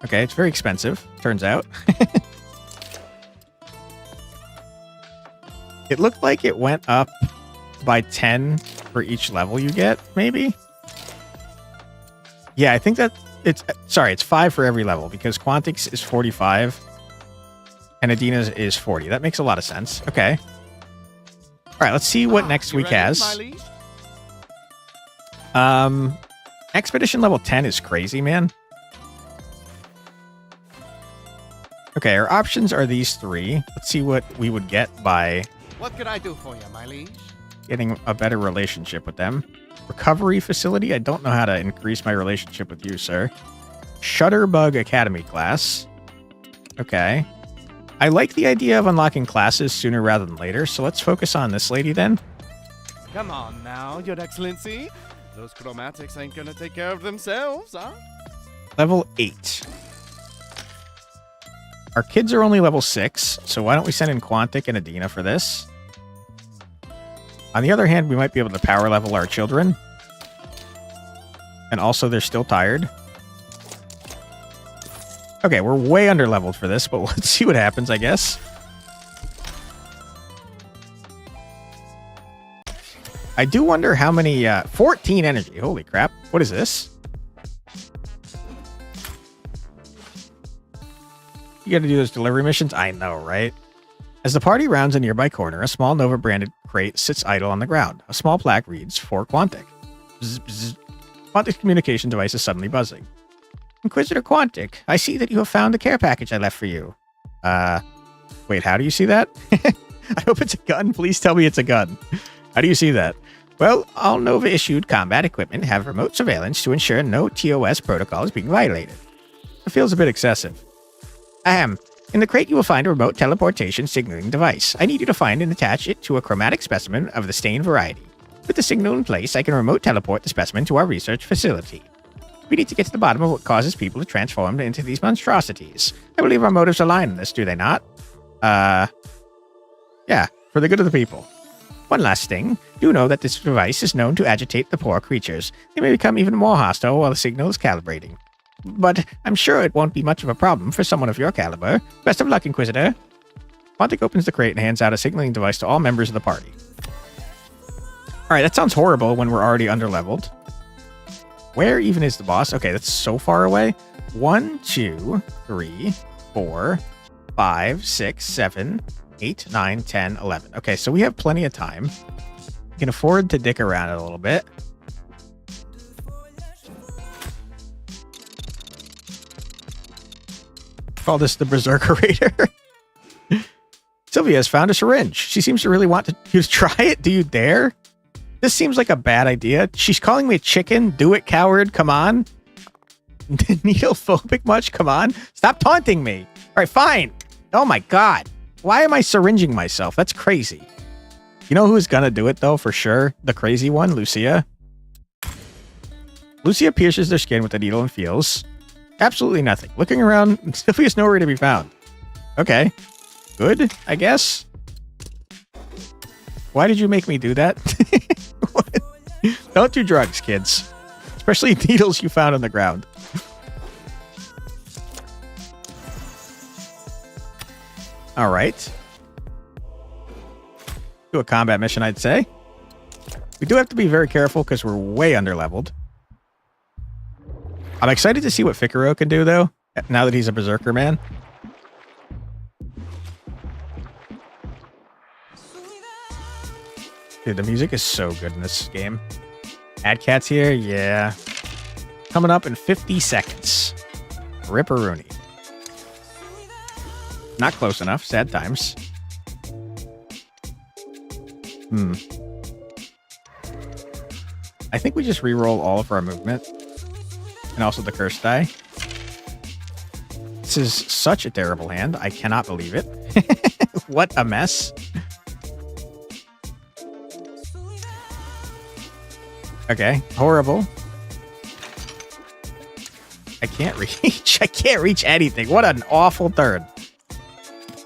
Okay, it's very expensive, turns out. It looked like it went up by 10 for each level you get, maybe? Yeah, I think that it's 5 for every level because Quantic's is 45 and Adina's is 40. That makes a lot of sense. Okay. All right, let's see what next week has. Expedition level 10 is crazy, man. Okay, our options are these 3. Let's see what we would get by What can I do for you, my liege? getting a better relationship with them. Recovery facility. I don't know how to increase my relationship with you, sir. Shutterbug Academy class. Okay. I like the idea of unlocking classes sooner rather than later, so let's focus on this lady then. Come on now, Your Excellency. Those chromatics ain't gonna take care of themselves, huh? Level 8. Our kids are only level 6, so why don't we send in Quantic and Adina for this? On the other hand, we might be able to power level our children. And also, they're still tired. Okay, we're way under leveled for this, but let's see what happens, I guess. I do wonder how many... 14 energy. Holy crap. What is this? You gotta do those delivery missions? I know, right? As the party rounds a nearby corner, a small Nova-branded crate sits idle on the ground. A small plaque reads, "For Quantic." Bzz, bzz. Quantic's communication device is suddenly buzzing. Inquisitor Quantic, I see that you have found the care package I left for you. Wait, how do you see that? I hope it's a gun. Please tell me it's a gun. How do you see that? Well, all Nova-issued combat equipment have remote surveillance to ensure no TOS protocol is being violated. It feels a bit excessive. Ahem. In the crate, you will find a remote teleportation signaling device. I need you to find and attach it to a chromatic specimen of the stain variety. With the signal in place, I can remote teleport the specimen to our research facility. We need to get to the bottom of what causes people to transform into these monstrosities. I believe our motives align in this, do they not? Yeah, for the good of the people. One last thing. Do know that this device is known to agitate the poor creatures. They may become even more hostile while the signal is calibrating. But I'm sure it won't be much of a problem for someone of your caliber. Best of luck, Inquisitor. Quantic opens the crate and hands out a signaling device to all members of the party. Alright, that sounds horrible when we're already underleveled. Where even is the boss? Okay, that's so far away. 1, 2, 3, 4, 5, 6, 7, 8, 9, 10, 11. Okay, so we have plenty of time. We can afford to dick around a little bit. call this the Berserker Raider. Sylvia has found a syringe. She seems to really want you to try it. Do you dare? This seems like a bad idea. She's calling me a chicken. Do it, coward. Come on. Needlephobic much? Come on. Stop taunting me. All right, fine. Oh my God. Why am I syringing myself? That's crazy. You know who's gonna do it though, for sure? The crazy one, Lucia. Lucia pierces their skin with a needle and feels absolutely nothing. Looking around, Sylvia's nowhere to be found. Okay. Good, I guess. Why did you make me do that? Don't do drugs, kids. Especially needles you found on the ground. All right. Do a combat mission, I'd say. We do have to be very careful because we're way underleveled. I'm excited to see what Figaro can do, though, now that he's a Berserker man. Dude, the music is so good in this game. Ad Cat's here? Yeah. Coming up in 50 seconds. Ripperoonie. Not close enough. Sad times. I think we just re-roll all of our movement. And also the curse die. This is such a terrible hand. I cannot believe it. What a mess. Okay, horrible. I can't reach. I can't reach anything. What an awful turn.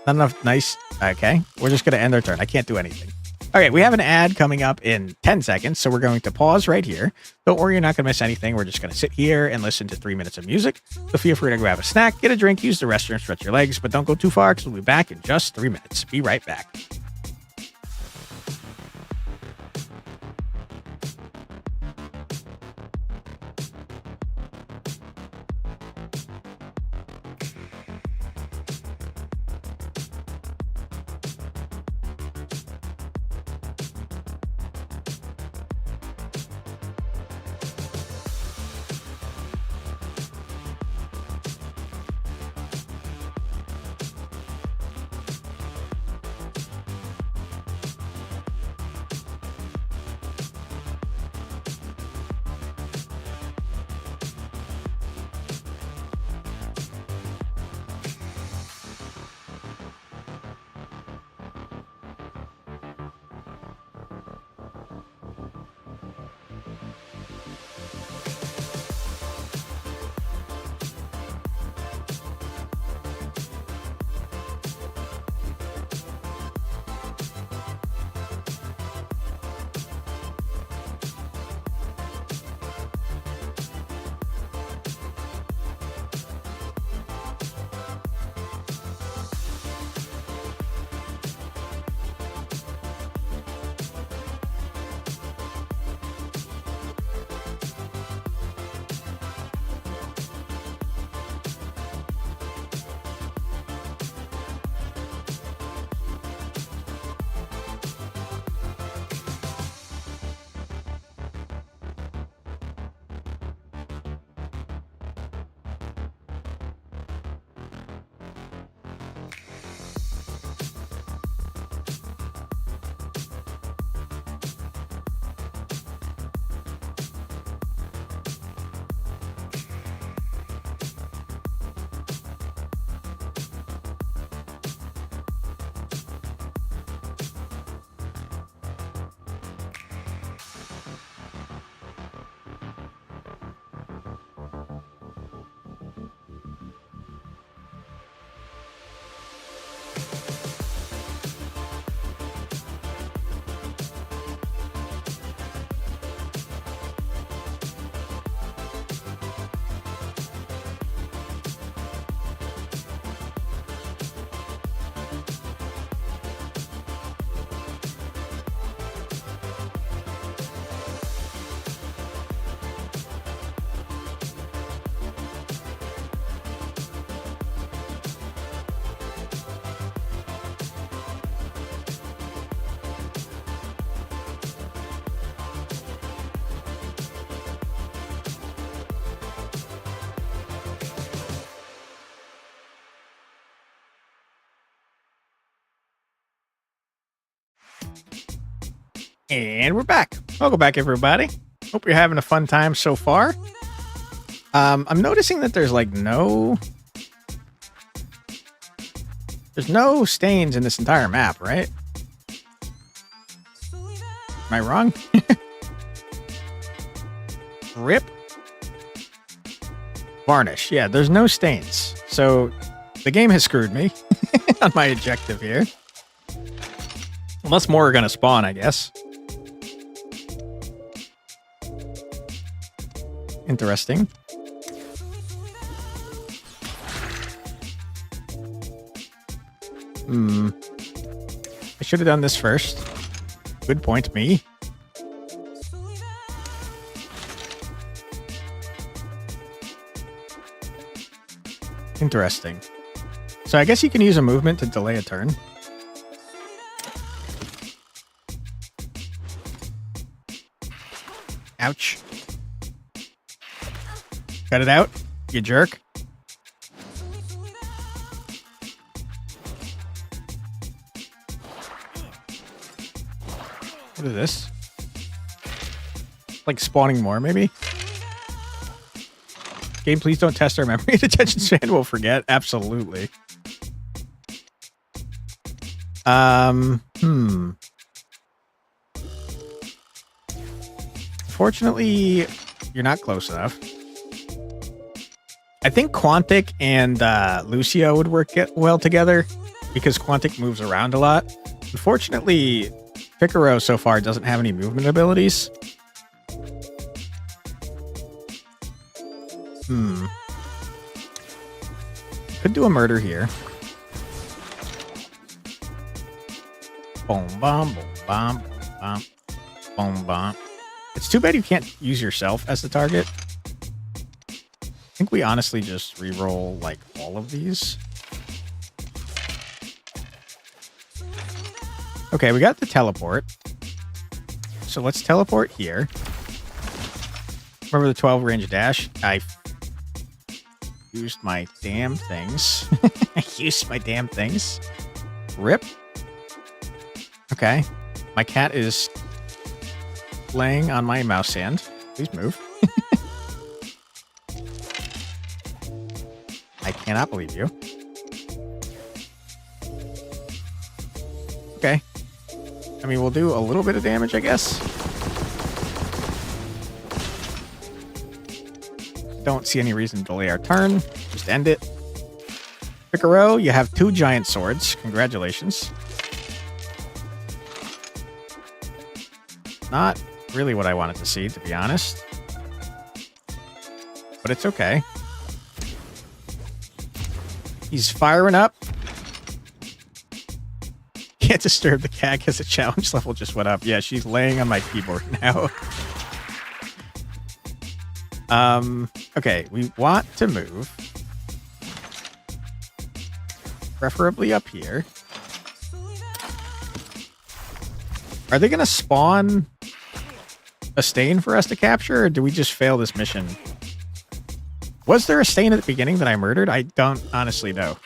Not enough nice. Okay, we're just going to end our turn. I can't do anything. Okay, we have an ad coming up in 10 seconds, so we're going to pause right here. Don't worry, you're not going to miss anything. We're just going to sit here and listen to 3 minutes of music. So feel free to grab a snack, get a drink, use the restroom, stretch your legs, but don't go too far because we'll be back in just 3 minutes. Be right back. And we're back. Welcome back, everybody. Hope you're having a fun time so far. I'm noticing that there's like no stains in this entire map, right? Am I wrong? Rip. Varnish. Yeah, there's no stains. So the game has screwed me on my objective here. Unless more are going to spawn, I guess. Interesting. I should have done this first. Good point, me. Interesting. So I guess you can use a movement to delay a turn. Ouch. Cut it out, you jerk. What is this? Like spawning more, maybe? Game, please don't test our memory. Attention span will forget. Absolutely. Fortunately, you're not close enough. I think Quantic and Lucio would work well together because Quantic moves around a lot. Unfortunately, Picaro so far doesn't have any movement abilities. Could do a murder here. Boom, bomb, boom, bomb, boom, bomb, boom, bomb. It's too bad you can't use yourself as the target. I think we honestly just re-roll like all of these. Okay, we got the teleport. So let's teleport here. Remember the 12 range dash? I used my damn things. I used my damn things. Rip. Okay. My cat is laying on my mouse hand. Please move. I cannot believe you. Okay. I mean, we'll do a little bit of damage, I guess. Don't see any reason to delay our turn. Just end it. Picaro, you have 2 giant swords. Congratulations. Not really what I wanted to see, to be honest. But it's okay. He's firing up. Can't disturb the cat because the challenge level just went up. Yeah, she's laying on my keyboard now. Okay, we want to move. Preferably up here. Are they going to spawn a stain for us to capture, or do we just fail this mission? Was there a stain at the beginning that I murdered? I don't honestly know.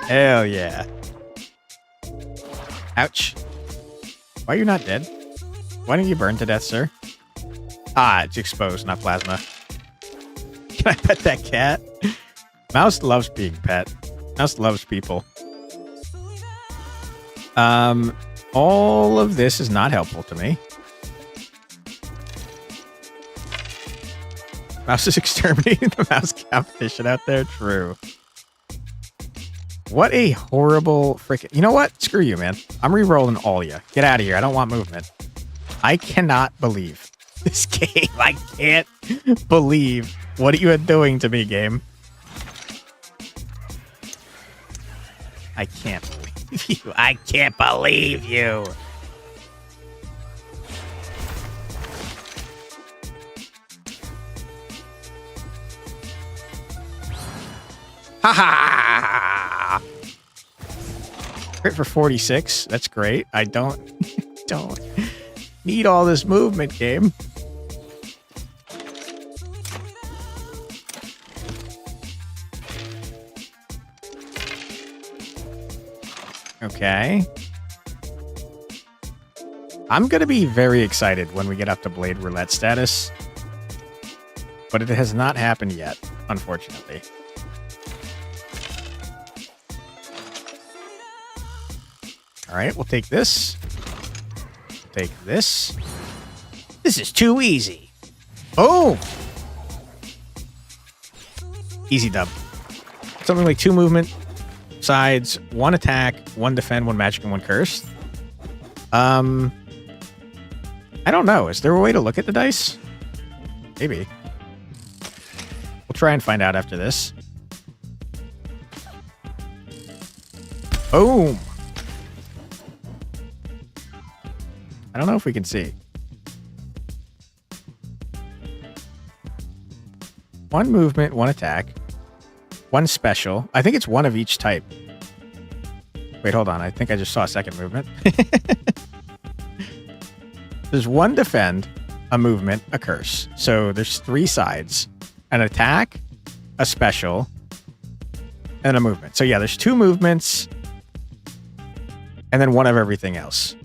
Hell yeah. Ouch. Why are you not dead? Why didn't you burn to death, sir? Ah, it's exposed, not plasma. Can I pet that cat? Mouse loves being pet. Mouse loves people. All of this is not helpful to me. Mouse is exterminating the mouse competition out there. True. What a horrible freaking... You know what? Screw you, man. I'm re-rolling all of you. Get out of here. I don't want movement. I cannot believe this game. I can't believe what you are doing to me, game. I can't believe you. I can't believe you. Ha ha! Crit for 46. That's great. I don't need all this movement, game. Okay. I'm going to be very excited when we get up to Blade Roulette status. But it has not happened yet, unfortunately. All right, we'll take this. Take this. This is too easy. Oh! Easy dub. Something like 2 movement, sides, 1 attack, 1 defend, 1 magic, and 1 curse. I don't know. Is there a way to look at the dice? Maybe. We'll try and find out after this. Boom! I don't know if we can see. 1 movement, 1 attack, 1 special. I think it's 1 of each type. Wait, hold on. I think I just saw a second movement. There's 1 defend, a movement, a curse. So there's 3 sides. An attack, a special, and a movement. So yeah, there's 2 movements, and then 1 of everything else.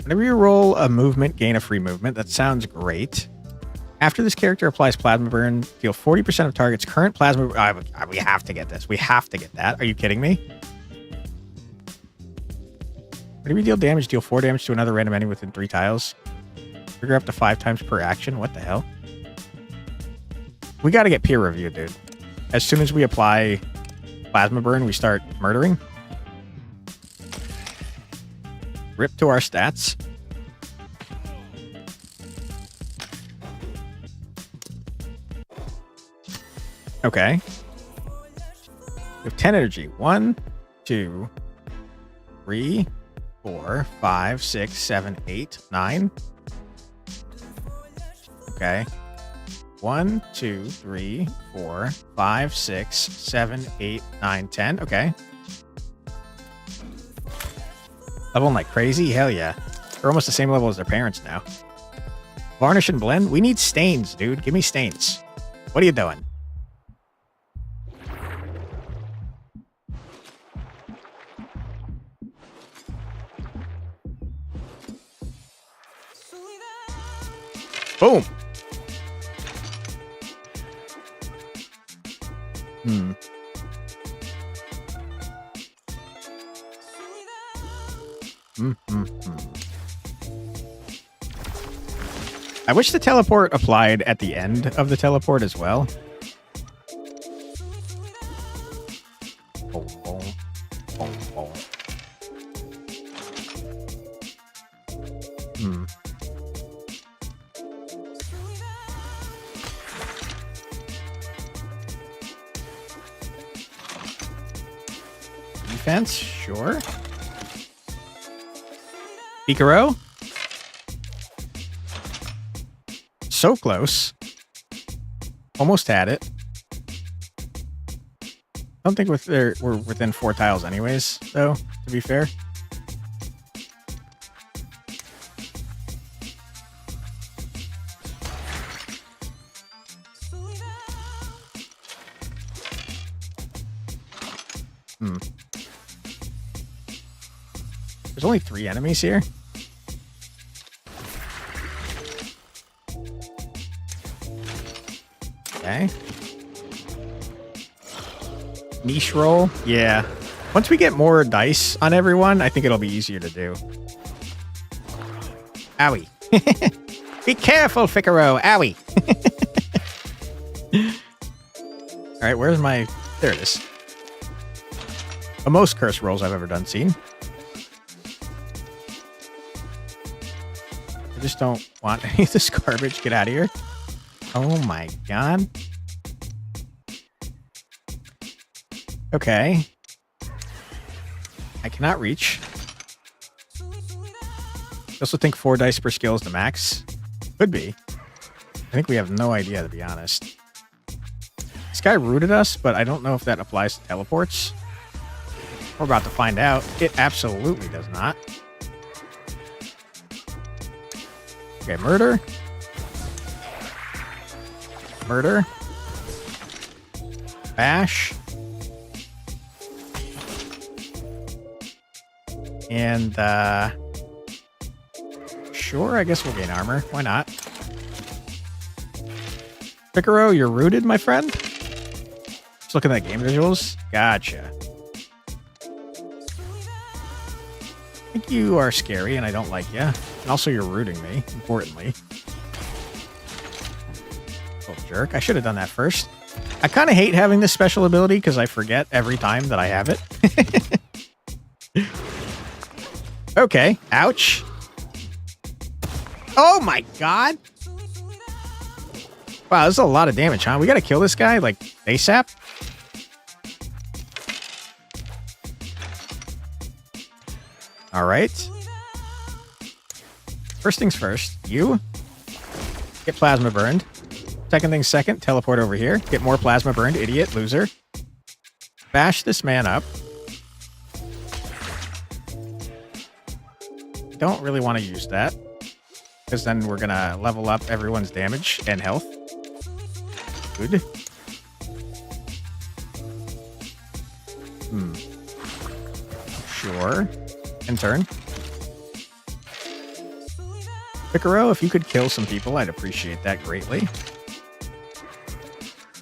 Whenever you roll a movement, gain a free movement. That sounds great. After this character applies Plasma Burn, deal 40% of target's current Plasma... we have to get this. We have to get that. Are you kidding me? Whenever you deal damage, deal 4 damage to another random enemy within 3 tiles. Trigger up to 5 times per action. What the hell? We got to get peer review, dude. As soon as we apply Plasma Burn, we start murdering. Rip to our stats. Okay. We have 10 energy. 1, 2, 3, 4, 5, 6, 7, 8, 9. Okay. 1, 2, 3, 4, 5, 6, 7, 8, 9, 10. Okay. Leveling like crazy? Hell yeah. They're almost the same level as their parents now. Varnish and blend? We need stains, dude. Give me stains. What are you doing? Boom. I wish the teleport applied at the end of the teleport as well. Boom, boom, boom, boom. Defense, sure. Picaro? So close. Almost had it. I don't think we're within 4 tiles anyways, though, to be fair. There's only 3 enemies here. Okay. Niche roll? Yeah. Once we get more dice on everyone, I think it'll be easier to do. Owie. Be careful, Figaro. Owie. Alright, where's my... There it is. The most curse rolls I've ever done seen. I just don't want any of this garbage. Get out of here. Oh my god. Okay. I cannot reach. I also think 4 dice per skill is the max. Could be. I think we have no idea, to be honest. This guy rooted us, but I don't know if that applies to teleports. We're about to find out. It absolutely does not. Okay, murder. Murder. Bash. And, sure, I guess we'll gain armor. Why not? Picaro, you're rooted, my friend? Just looking at the game visuals. Gotcha. I think you are scary and I don't like you. And also you're rooting me, importantly. Little jerk. I should have done that first. I kind of hate having this special ability because I forget every time that I have it. Okay. Ouch. Oh my god. Wow, this is a lot of damage, huh? We gotta kill this guy, like, ASAP? Alright. First things first, you get plasma burned. Second things second, teleport over here. Get more plasma burned, idiot, loser. Bash this man up. Don't really want to use that, because then we're gonna level up everyone's damage and health. Good. Sure. And turn. Picaro, if you could kill some people, I'd appreciate that greatly.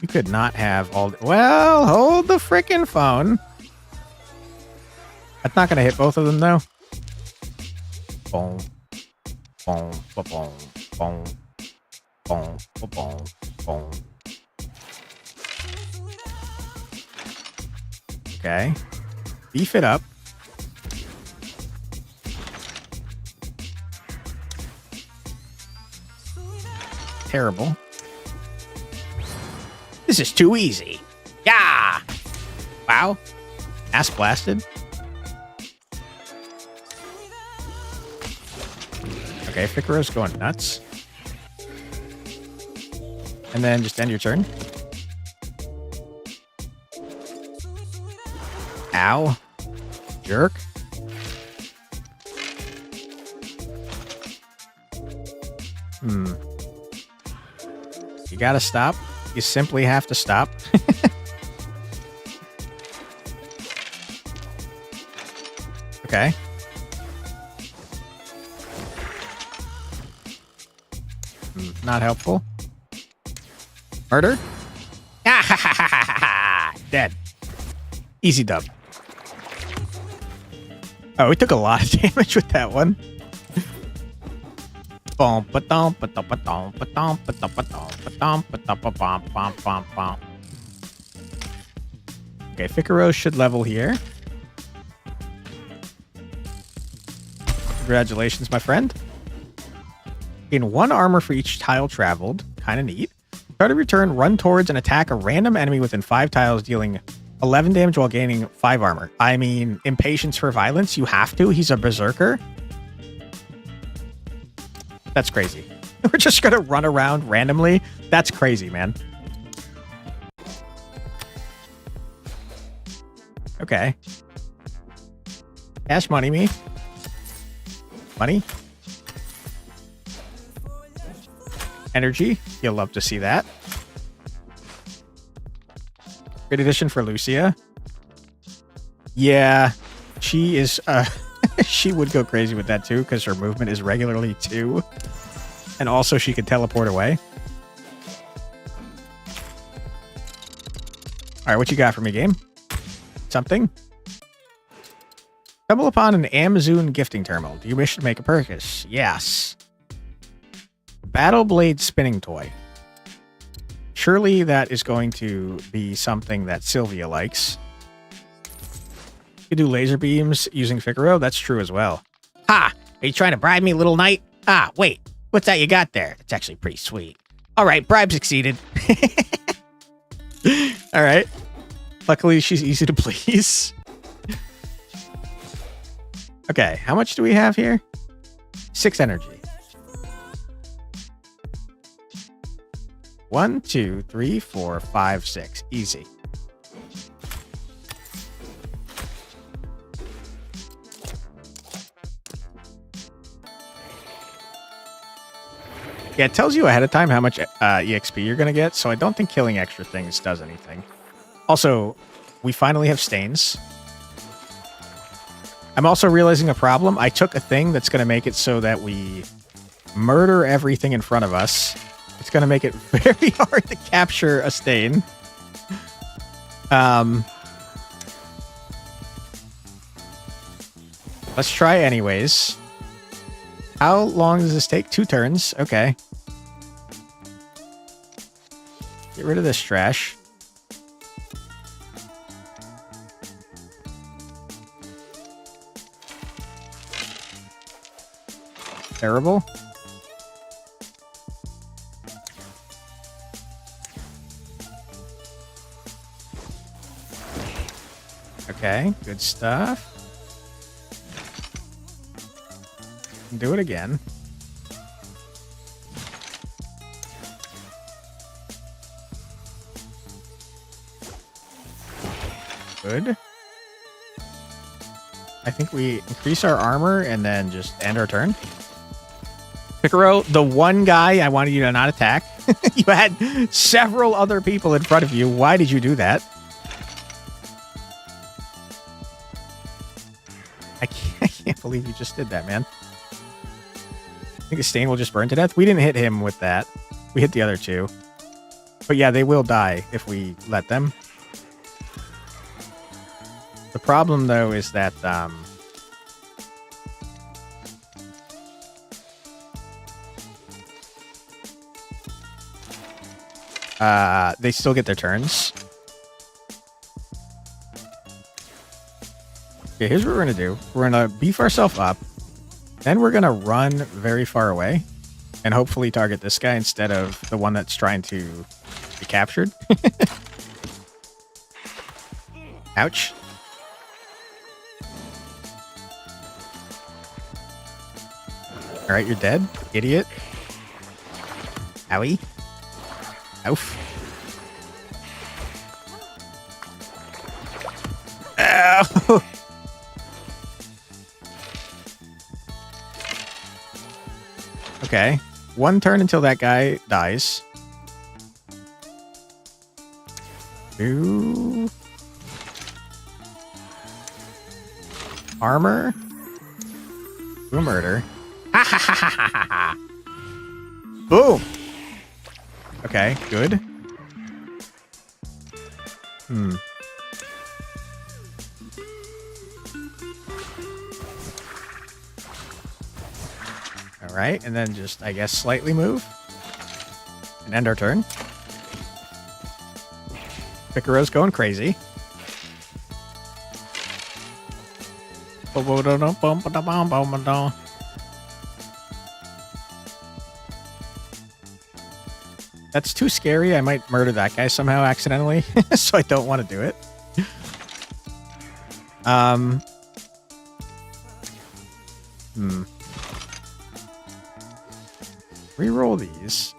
You could not have all... Well, hold the frickin' phone. That's not going to hit both of them, though. Boom. Boom. Boom. Boom. Boom. Boom. Boom. Okay. Beef it up. Terrible. This is too easy. Yeah. Wow. Ass blasted. Okay, Ficaro's going nuts. And then just end your turn. Ow. Jerk. You gotta stop. You simply have to stop. Okay. Not helpful. Murder? Dead. Easy dub. Oh, we took a lot of damage with that one. Okay, Figaro should level here. Congratulations, my friend. Gain 1 armor for each tile traveled. Kind of neat. Try to return, run towards, and attack a random enemy within 5 tiles, dealing 11 damage while gaining 5 armor. I mean, impatience for violence. You have to. He's a berserker. That's crazy. We're just gonna run around randomly. That's crazy, man. Okay. Cash money me. Money. Energy. You'll love to see that. Great addition for Lucia. Yeah, she is... she would go crazy with that too, because her movement is regularly 2. And also she could teleport away. Alright, what you got for me, game? Something? Stumble upon an Amazon gifting terminal. Do you wish to make a purchase? Yes. Battle Blade spinning toy. Surely that is going to be something that Sylvia likes. You can do laser beams using Figaro. That's true as well. Ha! Are you trying to bribe me, little knight? Ah, wait. What's that you got there? It's actually pretty sweet. All right, bribe succeeded. All right. Luckily, she's easy to please. Okay, how much do we have here? 6 energy. 1, 2, 3, 4, 5, 6. Easy. Yeah, it tells you ahead of time how much EXP you're going to get, so I don't think killing extra things does anything. Also, we finally have stains. I'm also realizing a problem. I took a thing that's going to make it so that we murder everything in front of us. It's going to make it very hard to capture a stain. Let's try anyways. How long does this take? 2 turns. Okay. Get rid of this trash. Terrible. Okay, good stuff. Do it again. Good. I think we increase our armor and then just end our turn. Picaro, the one guy I wanted you to not attack. You had several other people in front of you. Why did you do that? I can't believe you just did that, man. I think the stain will just burn to death. We didn't hit him with that. We hit the other 2. But yeah, they will die if we let them. The problem, though, is that they still get their turns. Okay, here's what we're going to do. We're going to beef ourselves up. Then we're going to run very far away. And hopefully target this guy instead of the one that's trying to be captured. Ouch. Alright, you're dead. Idiot. Owie. Oof. Ow. Okay. 1 turn until that guy dies. 2. Armor. 2 murder. Ha ha ha ha ha ha. Boom. Okay, good. Alright, and then just, I guess, slightly move. And end our turn. Picaro's going crazy. That's too scary. I might murder that guy somehow accidentally, so I don't want to do it. Reroll these.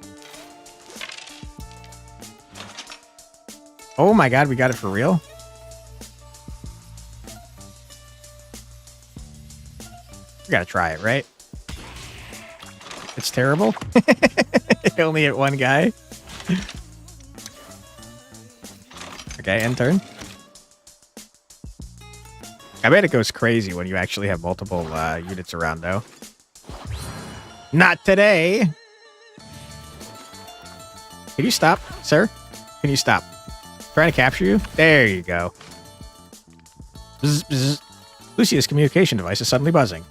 Oh my god, we got it for real? We gotta try it, right? It's terrible. It only hit 1 guy. Okay, end turn. I bet it goes crazy when you actually have multiple units around, though. Not today! Can you stop, sir? Can you stop? Trying to capture you? There you go. Bzz, bzz. Lucia's communication device is suddenly buzzing.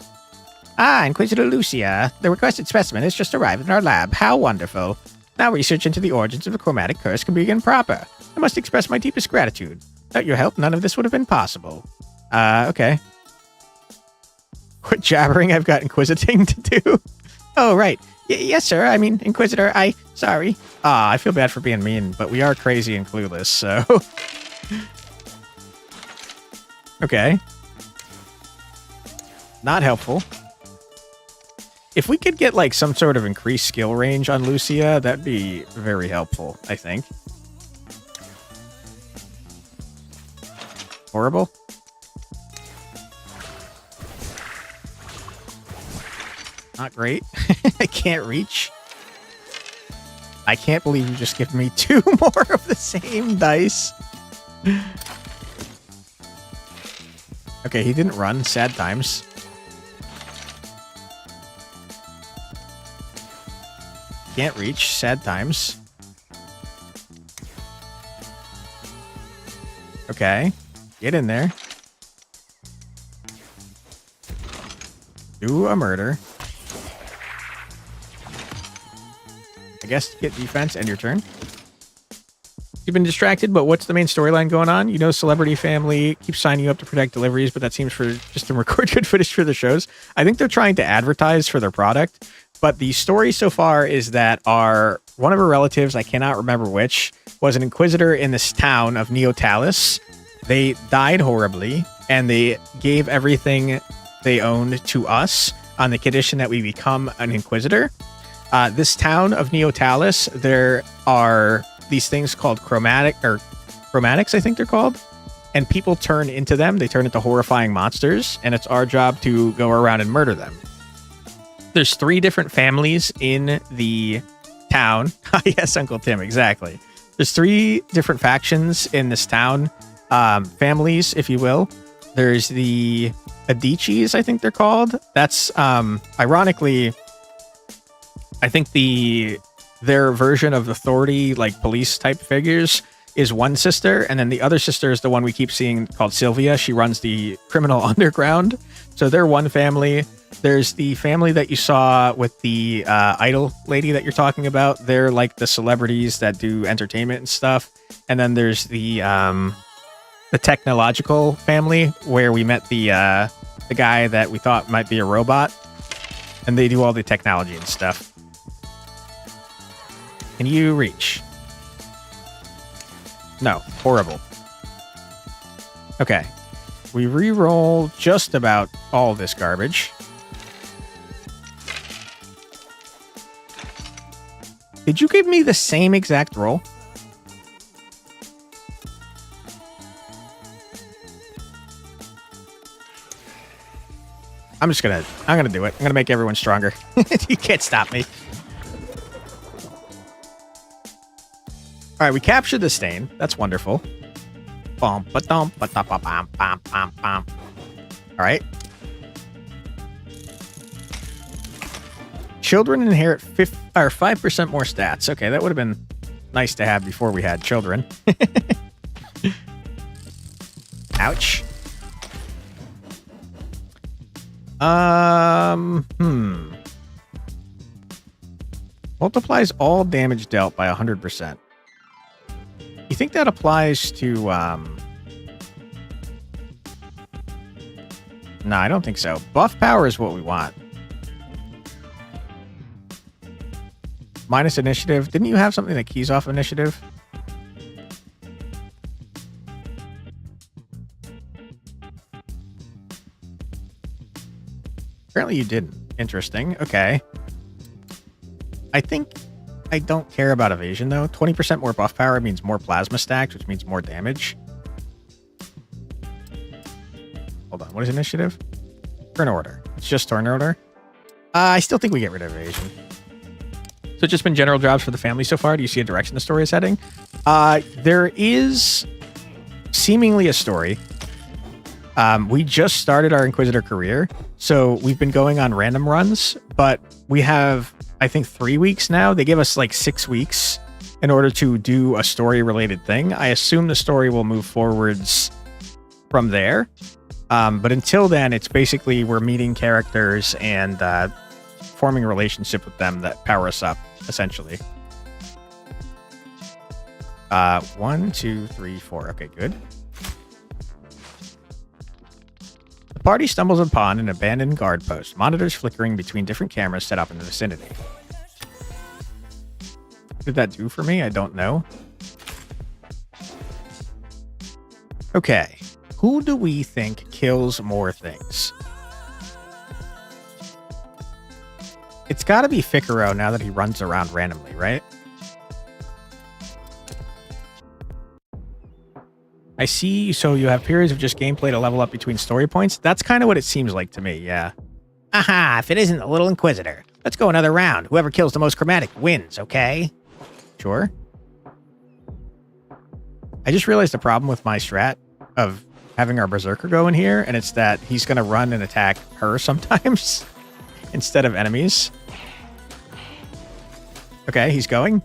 Ah, Inquisitor Lucia. The requested specimen has just arrived in our lab. How wonderful. Now research into the origins of the chromatic curse can begin proper. I must express my deepest gratitude. Without your help, none of this would have been possible. Okay. What jabbering I've got inquisiting to do? Oh, right. Yes, sir. I mean, Inquisitor, sorry. I feel bad for being mean, but we are crazy and clueless, so... Okay. Not helpful. If we could get, like, some sort of increased skill range on Lucia, that'd be very helpful, I think. Horrible. Not great. I can't reach. I can't believe you just gave me 2 more of the same dice. Okay, he didn't run. Sad times. Can't reach. Sad times. Okay. Get in there. Do a murder. I guess get defense and your turn. You've been distracted, but what's the main storyline going on? You know, celebrity family keeps signing you up to protect deliveries, but that seems for just to record good footage for the shows. I think they're trying to advertise for their product, but the story so far is that one of her relatives, I cannot remember which, was an Inquisitor in this town of Neotalis. They died horribly, and they gave everything they owned to us on the condition that we become an Inquisitor. This town of Neotalis, there are these things called chromatics, I think they're called, and people turn into them. They turn into horrifying monsters, and it's our job to go around and murder them. There's 3 different families in the town. Yes, Uncle Tim, exactly. There's 3 different factions in this town, families, if you will. There's the Adichis, I think they're called. That's ironically, I think their version of authority, like police type figures, is one sister, and then the other sister is the one we keep seeing called Sylvia. She runs the criminal underground. So they're one family. There's the family that you saw with the idol lady that you're talking about. They're like the celebrities that do entertainment and stuff. And then there's the technological family where we met the guy that we thought might be a robot, and they do all the technology and stuff. Can you reach? No. Horrible. Okay. We re-roll just about all this garbage. Did you give me the same exact roll? I'm gonna do it. I'm gonna make everyone stronger. You can't stop me. All right, we captured the stain. That's wonderful. All right. Children inherit 5% more stats. Okay, that would have been nice to have before we had children. Ouch. Multiplies all damage dealt by 100%. You think that applies to, No, I don't think so. Buff power is what we want. Minus initiative. Didn't you have something that keys off initiative? Apparently you didn't. Interesting. Okay. I think I don't care about evasion, though. 20% more buff power means more plasma stacks, which means more damage. Hold on. What is initiative? Turn order. It's just turn order. I still think we get rid of evasion. So it's just been general jobs for the family so far. Do you see a direction the story is heading? There is seemingly a story. We just started our Inquisitor career, so we've been going on random runs, but we have, I think, 3 weeks now. They give us like 6 weeks in order to do a story-related thing. I assume the story will move forwards from there. But until then, it's basically we're meeting characters and forming a relationship with them that power us up, essentially. 1, 2, 3, 4. Okay, good. The party stumbles upon an abandoned guard post, monitors flickering between different cameras set up in the vicinity. What did that do for me? I don't know. Okay. Who do we think kills more things? It's got to be Ficaro now that he runs around randomly, right? I see. So you have periods of just gameplay to level up between story points. That's kind of what it seems like to me, yeah. Aha, if it isn't the little Inquisitor. Let's go another round. Whoever kills the most chromatic wins, okay? Sure. I just realized the problem with my strat of having our Berserker go in here, and it's that he's going to run and attack her sometimes instead of enemies. Okay, he's going.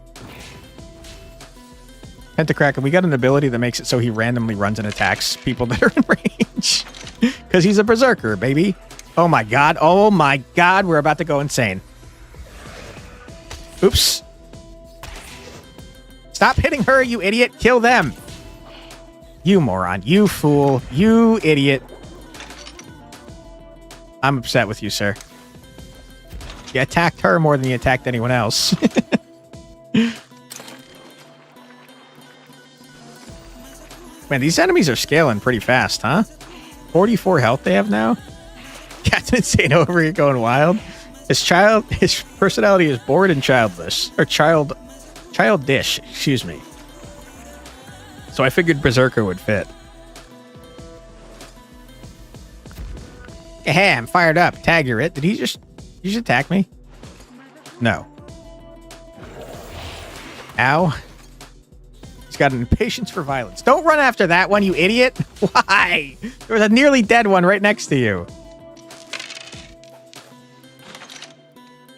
Pentacracker, we got an ability that makes it so he randomly runs and attacks people that are in range. Because he's a Berserker, baby. Oh my god, we're about to go insane. Oops. Stop hitting her, you idiot. Kill them. You moron. You fool. You idiot. I'm upset with you, sir. You attacked her more than you attacked anyone else. Man, these enemies are scaling pretty fast, huh? 44 health they have now? Captain Insane over here going wild. His personality is bored and childless. Or childish, excuse me. So I figured Berserker would fit. Hey, I'm fired up. Tag, you're it. Did he just attack me? No. Ow. He's got an impatience for violence. Don't run after that one, you idiot. Why? There was a nearly dead one right next to you.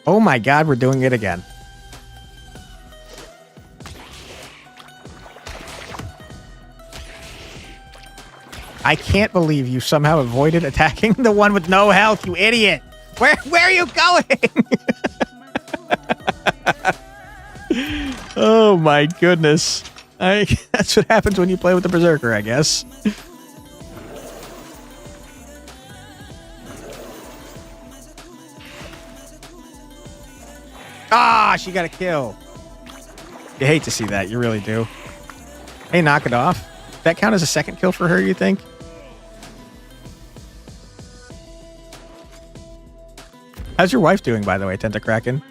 Oh my god, we're doing it again. I can't believe you somehow avoided attacking the one with no health, you idiot. Where are you going? Oh my goodness. That's what happens when you play with the Berserker, I guess. Ah, she got a kill. You hate to see that. You really do. Hey, knock it off. That count as a second kill for her, you think? How's your wife doing, by the way, Tentacraken?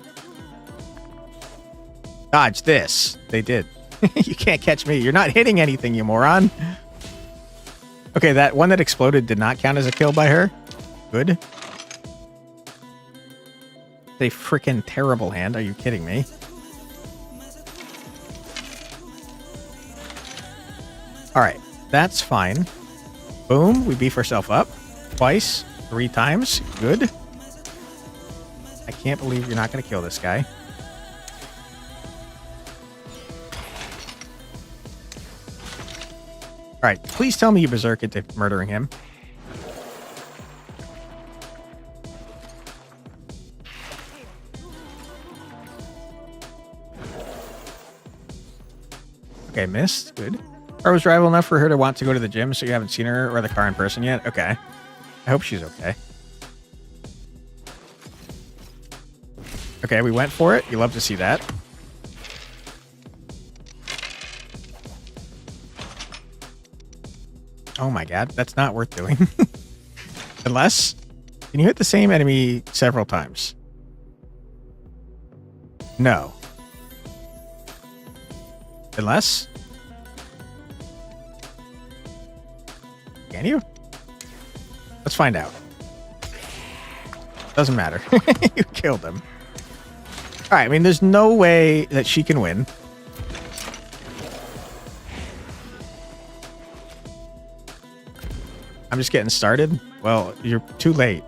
Dodge this. They did. You can't catch me. You're not hitting anything, you moron. Okay, that one that exploded did not count as a kill by her. Good. It's a freaking terrible hand. Are you kidding me? All right, that's fine. Boom, we beef ourselves up. Twice, 3 times. Good. I can't believe you're not going to kill this guy. All right, please tell me you berserk into murdering him. Okay, missed. Good. Car was drivable enough for her to want to go to the gym, so you haven't seen her or the car in person yet? Okay. I hope she's okay. Okay, we went for it. You love to see that. Oh my god, that's not worth doing. Unless, can you hit the same enemy several times? No. Unless? Can you? Let's find out. Doesn't matter. You killed him. Alright, I mean, there's no way that she can win. I'm just getting started. Well, you're too late.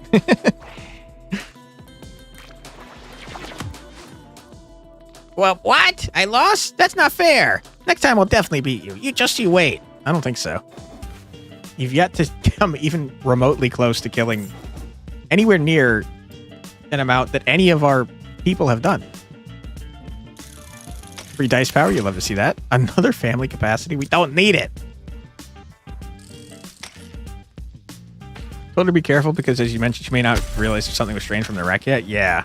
Well, what? I lost? That's not fair. Next time we'll definitely beat you. You wait. I don't think so. You've yet to come even remotely close to killing anywhere near an amount that any of our people have done. Free dice power. You love to see that. Another family capacity. We don't need it. Told her to be careful because, as you mentioned, she may not realize if something was strained from the wreck yet. Yeah.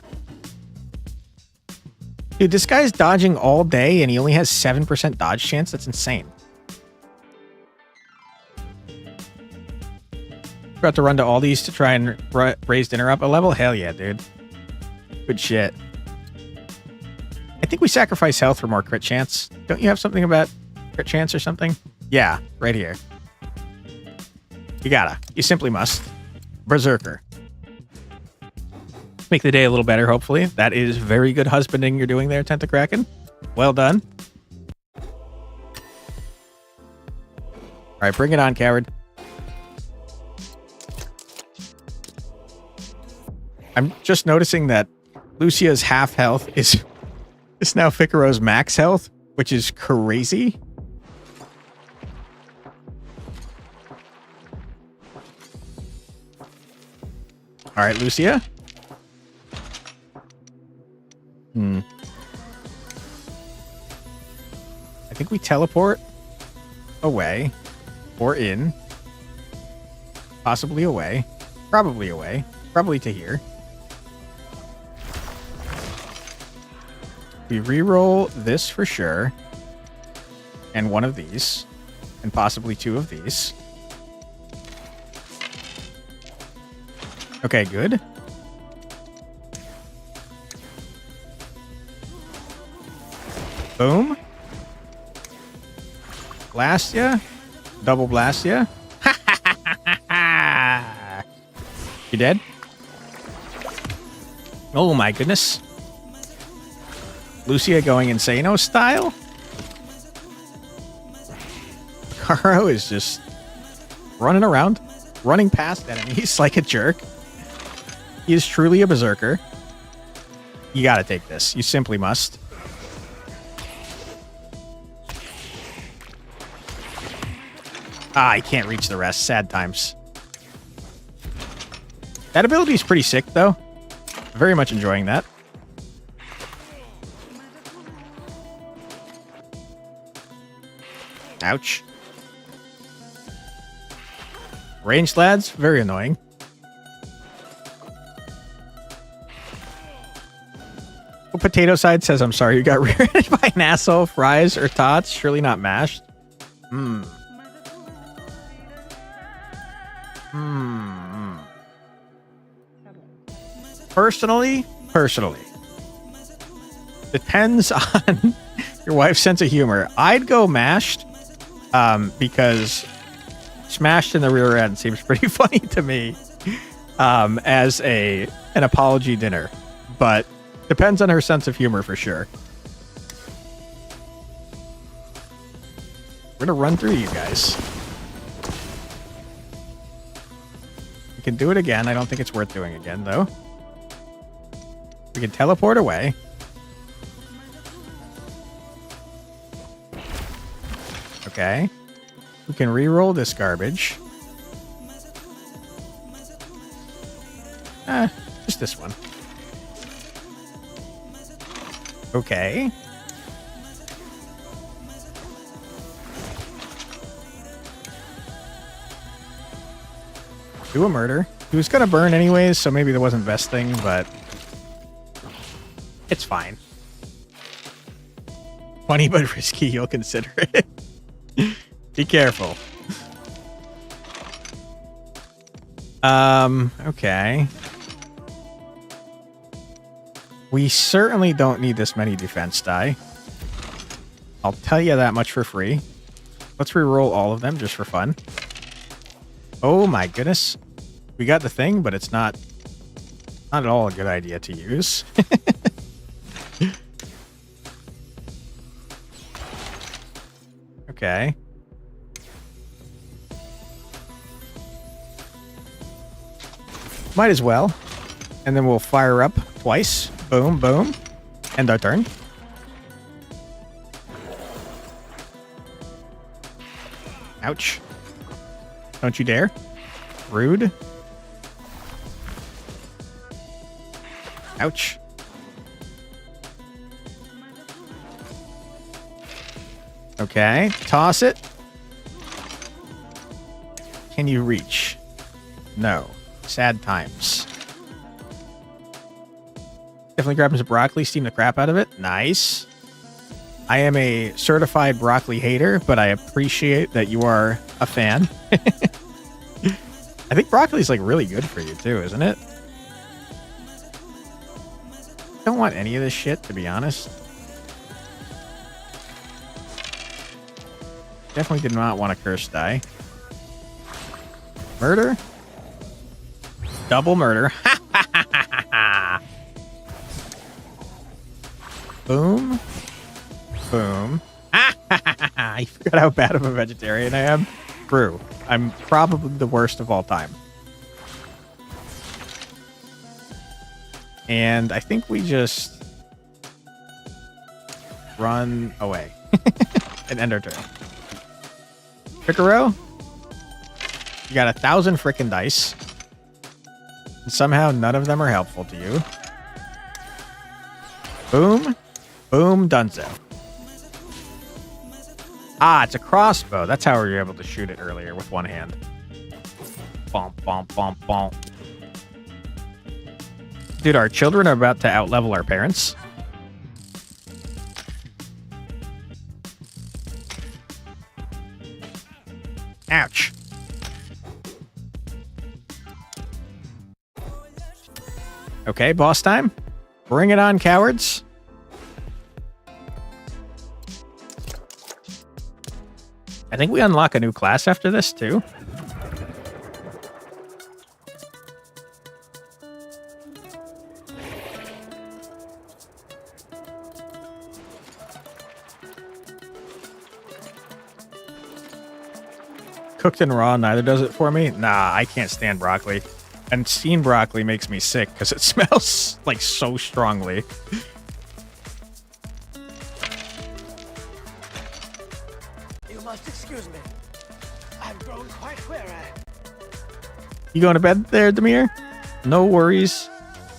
Dude, this guy's dodging all day and he only has 7% dodge chance. That's insane. About to run to Aldi's to try and raise dinner up a level? Hell yeah, dude. Good shit. I think we sacrifice health for more crit chance. Don't you have something about crit chance or something? Yeah, right here. You gotta. You simply must. Berserker. Make the day a little better, hopefully. That is very good husbanding you're doing there, Tentacraken. Well done. Alright, bring it on, coward. I'm just noticing that Lucia's half health is now Ficaro's max health, which is crazy. All right, Lucia. I think we teleport away or in. Possibly away. Probably away. Probably to here. We re-roll this for sure. And one of these. And possibly two of these. Okay, good. Boom. Blast ya. Double blast ya. You dead? Oh my goodness. Lucia going insano style? Caro is just running around, running past enemies like a jerk. He is truly a berserker. You gotta take this. You simply must. I can't reach the rest. Sad times. That ability is pretty sick, though. Very much enjoying that. Ouch. Ranged lads, very annoying. Well, Potato Side says, I'm sorry you got rear-ended by an asshole. Fries or tots, surely not mashed. Personally, depends on your wife's sense of humor. I'd go mashed, because smashed in the rear end seems pretty funny to me, as an apology dinner, but depends on her sense of humor for sure. We're gonna run through you guys. We can do it again. I don't think it's worth doing again, though. We can teleport away. Okay. We can re-roll this garbage. Just this one. Okay. Do a murder. He was gonna burn anyways, so maybe there wasn't best thing, but it's fine. Funny but risky, you'll consider it. Be careful. Okay. We certainly don't need this many defense die. I'll tell you that much for free. Let's re-roll all of them just for fun. Oh my goodness. We got the thing, but it's not at all a good idea to use. Okay. Might as well. And then we'll fire up twice. Boom, boom. End our turn. Ouch. Don't you dare. Rude. Ouch. Okay, toss it. Can you reach? No. Sad times. Definitely grabbing some broccoli, steam the crap out of it. Nice. I am a certified broccoli hater, but I appreciate that you are a fan. I think broccoli is like really good for you too, isn't it? Don't want any of this shit, to be honest. Definitely did not want a curse die. Murder? Double murder. Boom. Boom. I forgot how bad of a vegetarian I am. True. I'm probably the worst of all time. And I think we just run away and end our turn. Figaro, you got 1,000 frickin' dice. And somehow none of them are helpful to you. Boom. Boom. Dunzo. Ah, it's a crossbow. That's how we were able to shoot it earlier with one hand. Bomp, bomp, bomp, bomp. Dude, our children are about to outlevel our parents. Ouch. Okay, boss time. Bring it on, cowards. I think we unlock a new class after this, too. Cooked and raw, neither does it for me. Nah, I can't stand broccoli. And steamed broccoli makes me sick because it smells like so strongly. You must excuse me. I've grown quite weary. You going to bed there, Demir? No worries.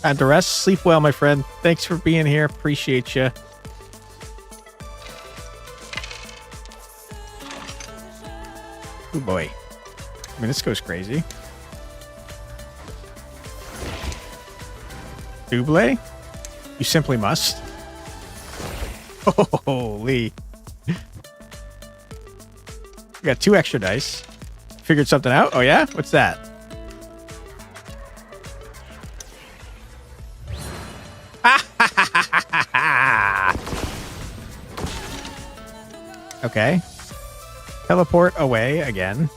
Time to rest. Sleep well, my friend. Thanks for being here. Appreciate you. Oh boy. I mean, this goes crazy. Double? You simply must. Holy. We got 2 extra dice. Figured something out? Oh, yeah? What's that? Okay. Teleport away again.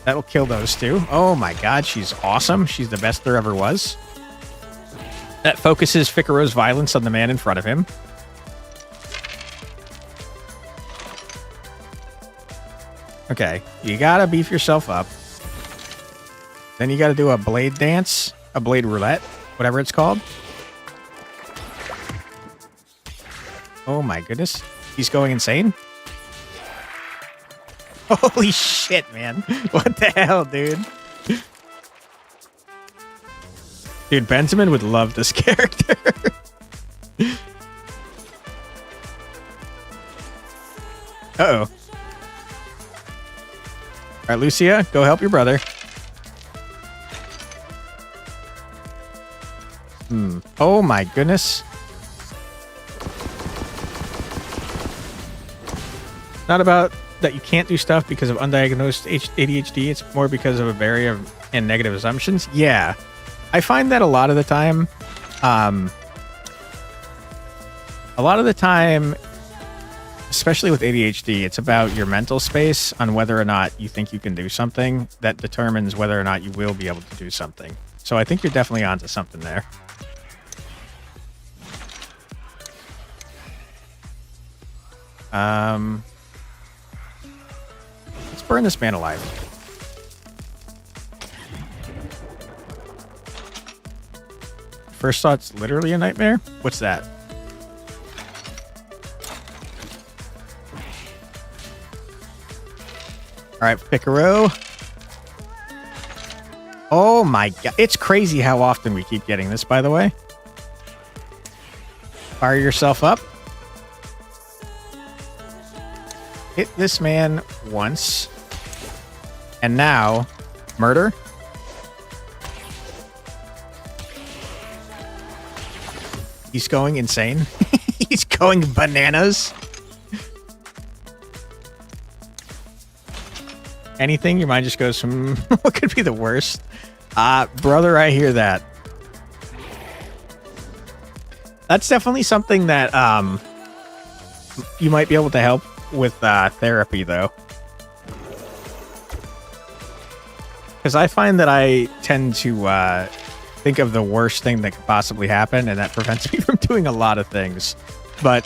That'll kill those 2. Oh my god, she's awesome. She's the best there ever was. That focuses Figaro's violence on the man in front of him. Okay, you gotta beef yourself up. Then you gotta do a blade dance, a blade roulette, whatever it's called. Oh my goodness. He's going insane. Holy shit, man. What the hell, dude? Dude, Benjamin would love this character. Uh-oh. All right, Lucia, go help your brother. Oh my goodness. Not about that you can't do stuff because of undiagnosed ADHD. It's more because of a barrier and negative assumptions. Yeah. I find that a lot of the time, especially with ADHD, it's about your mental space on whether or not you think you can do something that determines whether or not you will be able to do something. So I think you're definitely onto something there. Let's burn this man alive. First thought's literally a nightmare? What's that? Alright, Figaro. Oh my god. It's crazy how often we keep getting this, by the way. Fire yourself up. Hit this man once. And now, murder. He's going insane. He's going bananas. Anything? Your mind just goes, what could be the worst? Brother, I hear that. That's definitely something that you might be able to help with therapy, though. Because I find that I tend to think of the worst thing that could possibly happen, and that prevents me from doing a lot of things. But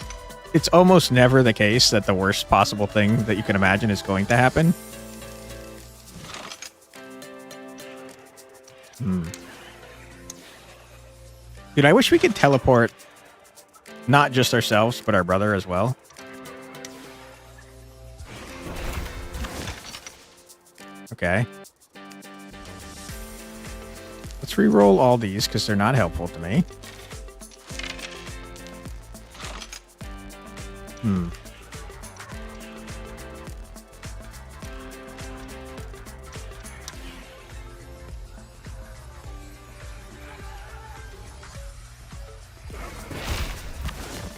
it's almost never the case that the worst possible thing that you can imagine is going to happen. Dude, I wish we could teleport not just ourselves, but our brother as well. Okay. Let's re-roll all these because they're not helpful to me.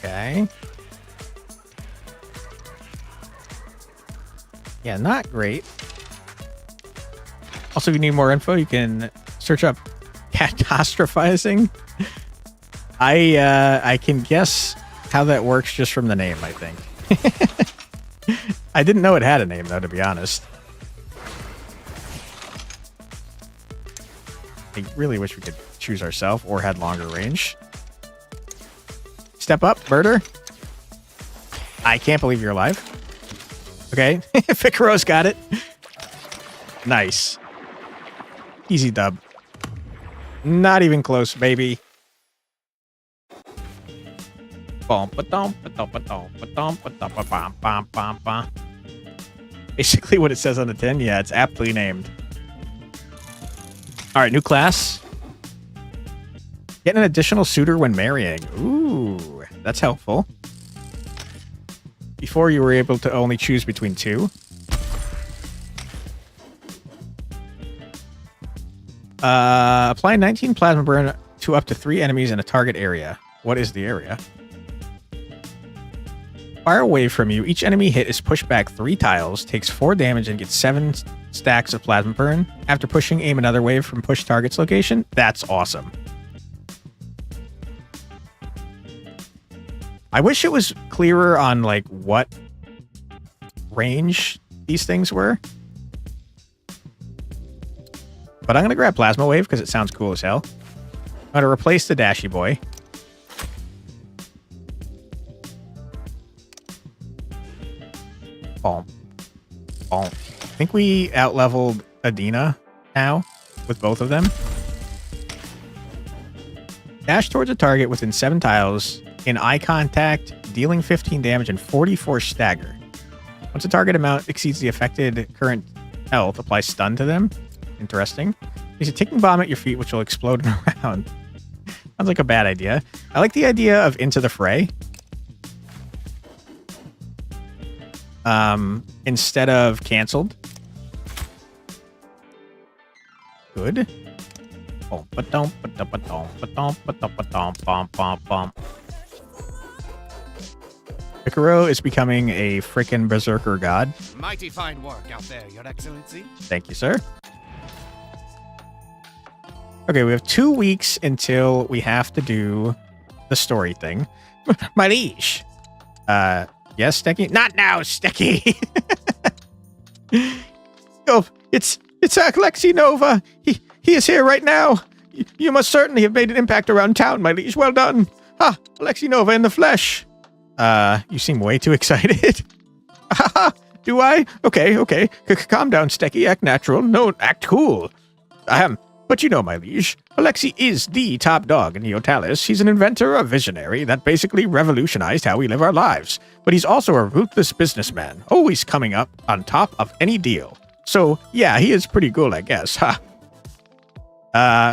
Okay. Yeah, not great. Also, if you need more info, you can search up catastrophizing. I can guess how that works just from the name, I think. I didn't know it had a name, though, to be honest. I really wish we could choose ourselves or had longer range. Step up, murder. I can't believe you're alive. Okay, Ficaro's got it. Nice. Easy dub. Not even close, baby. Basically what it says on the tin. Yeah, it's aptly named. All right, new class. Get an additional suitor when marrying. Ooh, that's helpful. Before you were able to only choose between two. Apply 19 plasma burn to up to 3 enemies in a target area. What is the area? Fire away from you. Each enemy hit is pushed back 3 tiles, takes 4 damage, and gets 7 stacks of plasma burn. After pushing, aim another wave from push target's location. That's awesome. I wish it was clearer on like what range these things were. But I'm going to grab Plasma Wave because it sounds cool as hell. I'm going to replace the Dashy Boy. Boom. Boom. I think we out-leveled Adina now with both of them. Dash towards a target within 7 tiles in eye contact, dealing 15 damage and 44 stagger. Once the target amount exceeds the affected current health, apply stun to them. Interesting. There's a ticking bomb at your feet, which will explode in a round. Sounds like a bad idea. I like the idea of Into the Fray. Instead of canceled. Good. Picaro is becoming a frickin' berserker god. Mighty fine work out there, Your Excellency. Thank you, sir. Okay, we have 2 weeks until we have to do the story thing. My liege. Yes, Stecky? Not now, Stecky. Oh, it's Alexei Nova. He is here right now. You must certainly have made an impact around town, my liege. Well done. Ah, Alexei Nova in the flesh. You seem way too excited. Do I? Okay. Calm down, Stecky. Act natural. No, act cool. But you know, my liege, Alexei is the top dog in Neotalis. He's an inventor, a visionary that basically revolutionized how we live our lives. But he's also a ruthless businessman, always coming up on top of any deal. So, yeah, he is pretty cool, I guess. Ha.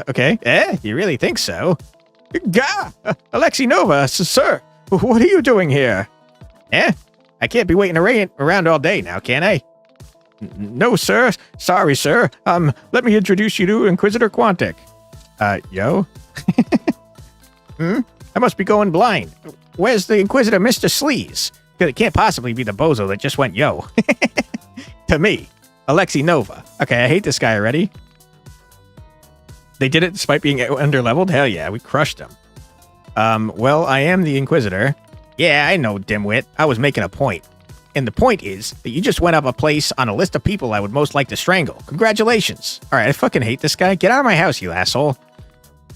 Okay. You really think so? Gah! Alexei Nova, sir, what are you doing here? I can't be waiting around all day now, can I? No, sir. Sorry, sir. Let me introduce you to Inquisitor Quantic. Yo? I must be going blind. Where's the Inquisitor, Mr. Sleaze? Because it can't possibly be the bozo that just went yo. To me, Alexei Nova. Okay, I hate this guy already. They did it despite being underleveled? Hell yeah, we crushed him. Well, I am the Inquisitor. Yeah, I know, dimwit. I was making a point. And the point is that you just went up a place on a list of people I would most like to strangle. Congratulations. All right, I fucking hate this guy. Get out of my house, you asshole.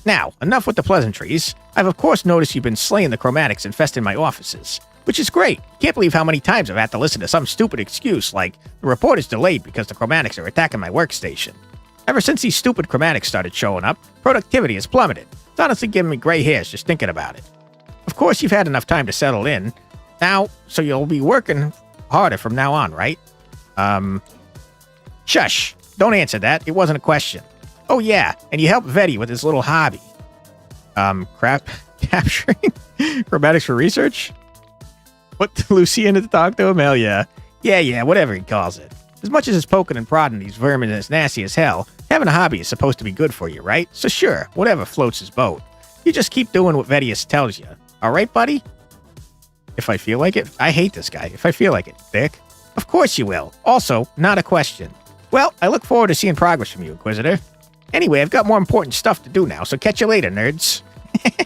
Now, enough with the pleasantries. I've of course noticed you've been slaying the chromatics infesting my offices, which is great. Can't believe how many times I've had to listen to some stupid excuse like, the report is delayed because the chromatics are attacking my workstation. Ever since these stupid chromatics started showing up, productivity has plummeted. It's honestly giving me gray hairs just thinking about it. Of course, you've had enough time to settle in. Now, so you'll be working harder from now on, right? Shush. Don't answer that. It wasn't a question. Oh, yeah. And you helped Vetty with his little hobby. Capturing chromatics for research? What, Lucian to talk to him? Hell yeah. Yeah, whatever he calls it. As much as it's poking and prodding these vermin as nasty as hell, having a hobby is supposed to be good for you, right? So sure, whatever floats his boat. You just keep doing what Vedius tells you. All right, buddy? If I feel like it. I hate this guy. If I feel like it, Dick. Of course you will. Also, not a question. Well, I look forward to seeing progress from you, Inquisitor. Anyway, I've got more important stuff to do now, so catch you later, nerds. I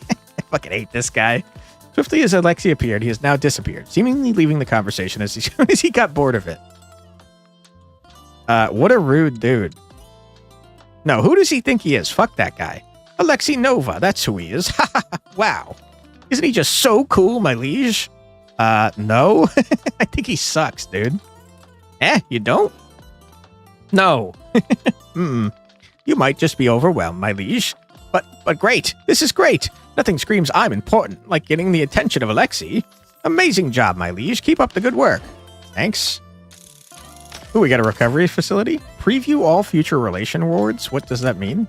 fucking hate this guy. Swiftly as Alexei appeared, he has now disappeared, seemingly leaving the conversation as soon as he got bored of it. What a rude dude. No, who does he think he is? Fuck that guy. Alexei Nova, that's who he is. Wow. Isn't he just so cool, my liege? No. I think he sucks, dude. You don't? No. You might just be overwhelmed, my liege. But great. This is great. Nothing screams I'm important like getting the attention of Alexei. Amazing job, my liege. Keep up the good work. Thanks. Ooh, we got a recovery facility. Preview all future relation rewards. What does that mean?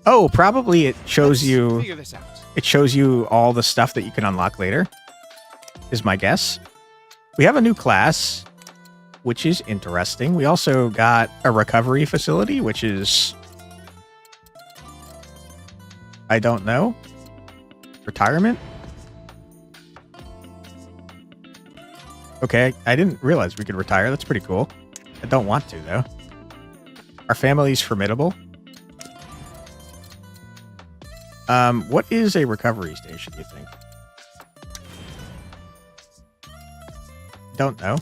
Oh, probably it shows you. Figure this out. It shows you all the stuff that you can unlock later. Is my guess. We have a new class, which is interesting. We also got a recovery facility, which is, I don't know. Retirement? Okay, I didn't realize we could retire. That's pretty cool. I don't want to, though. Our family's formidable. What is a recovery station, you think? Don't know.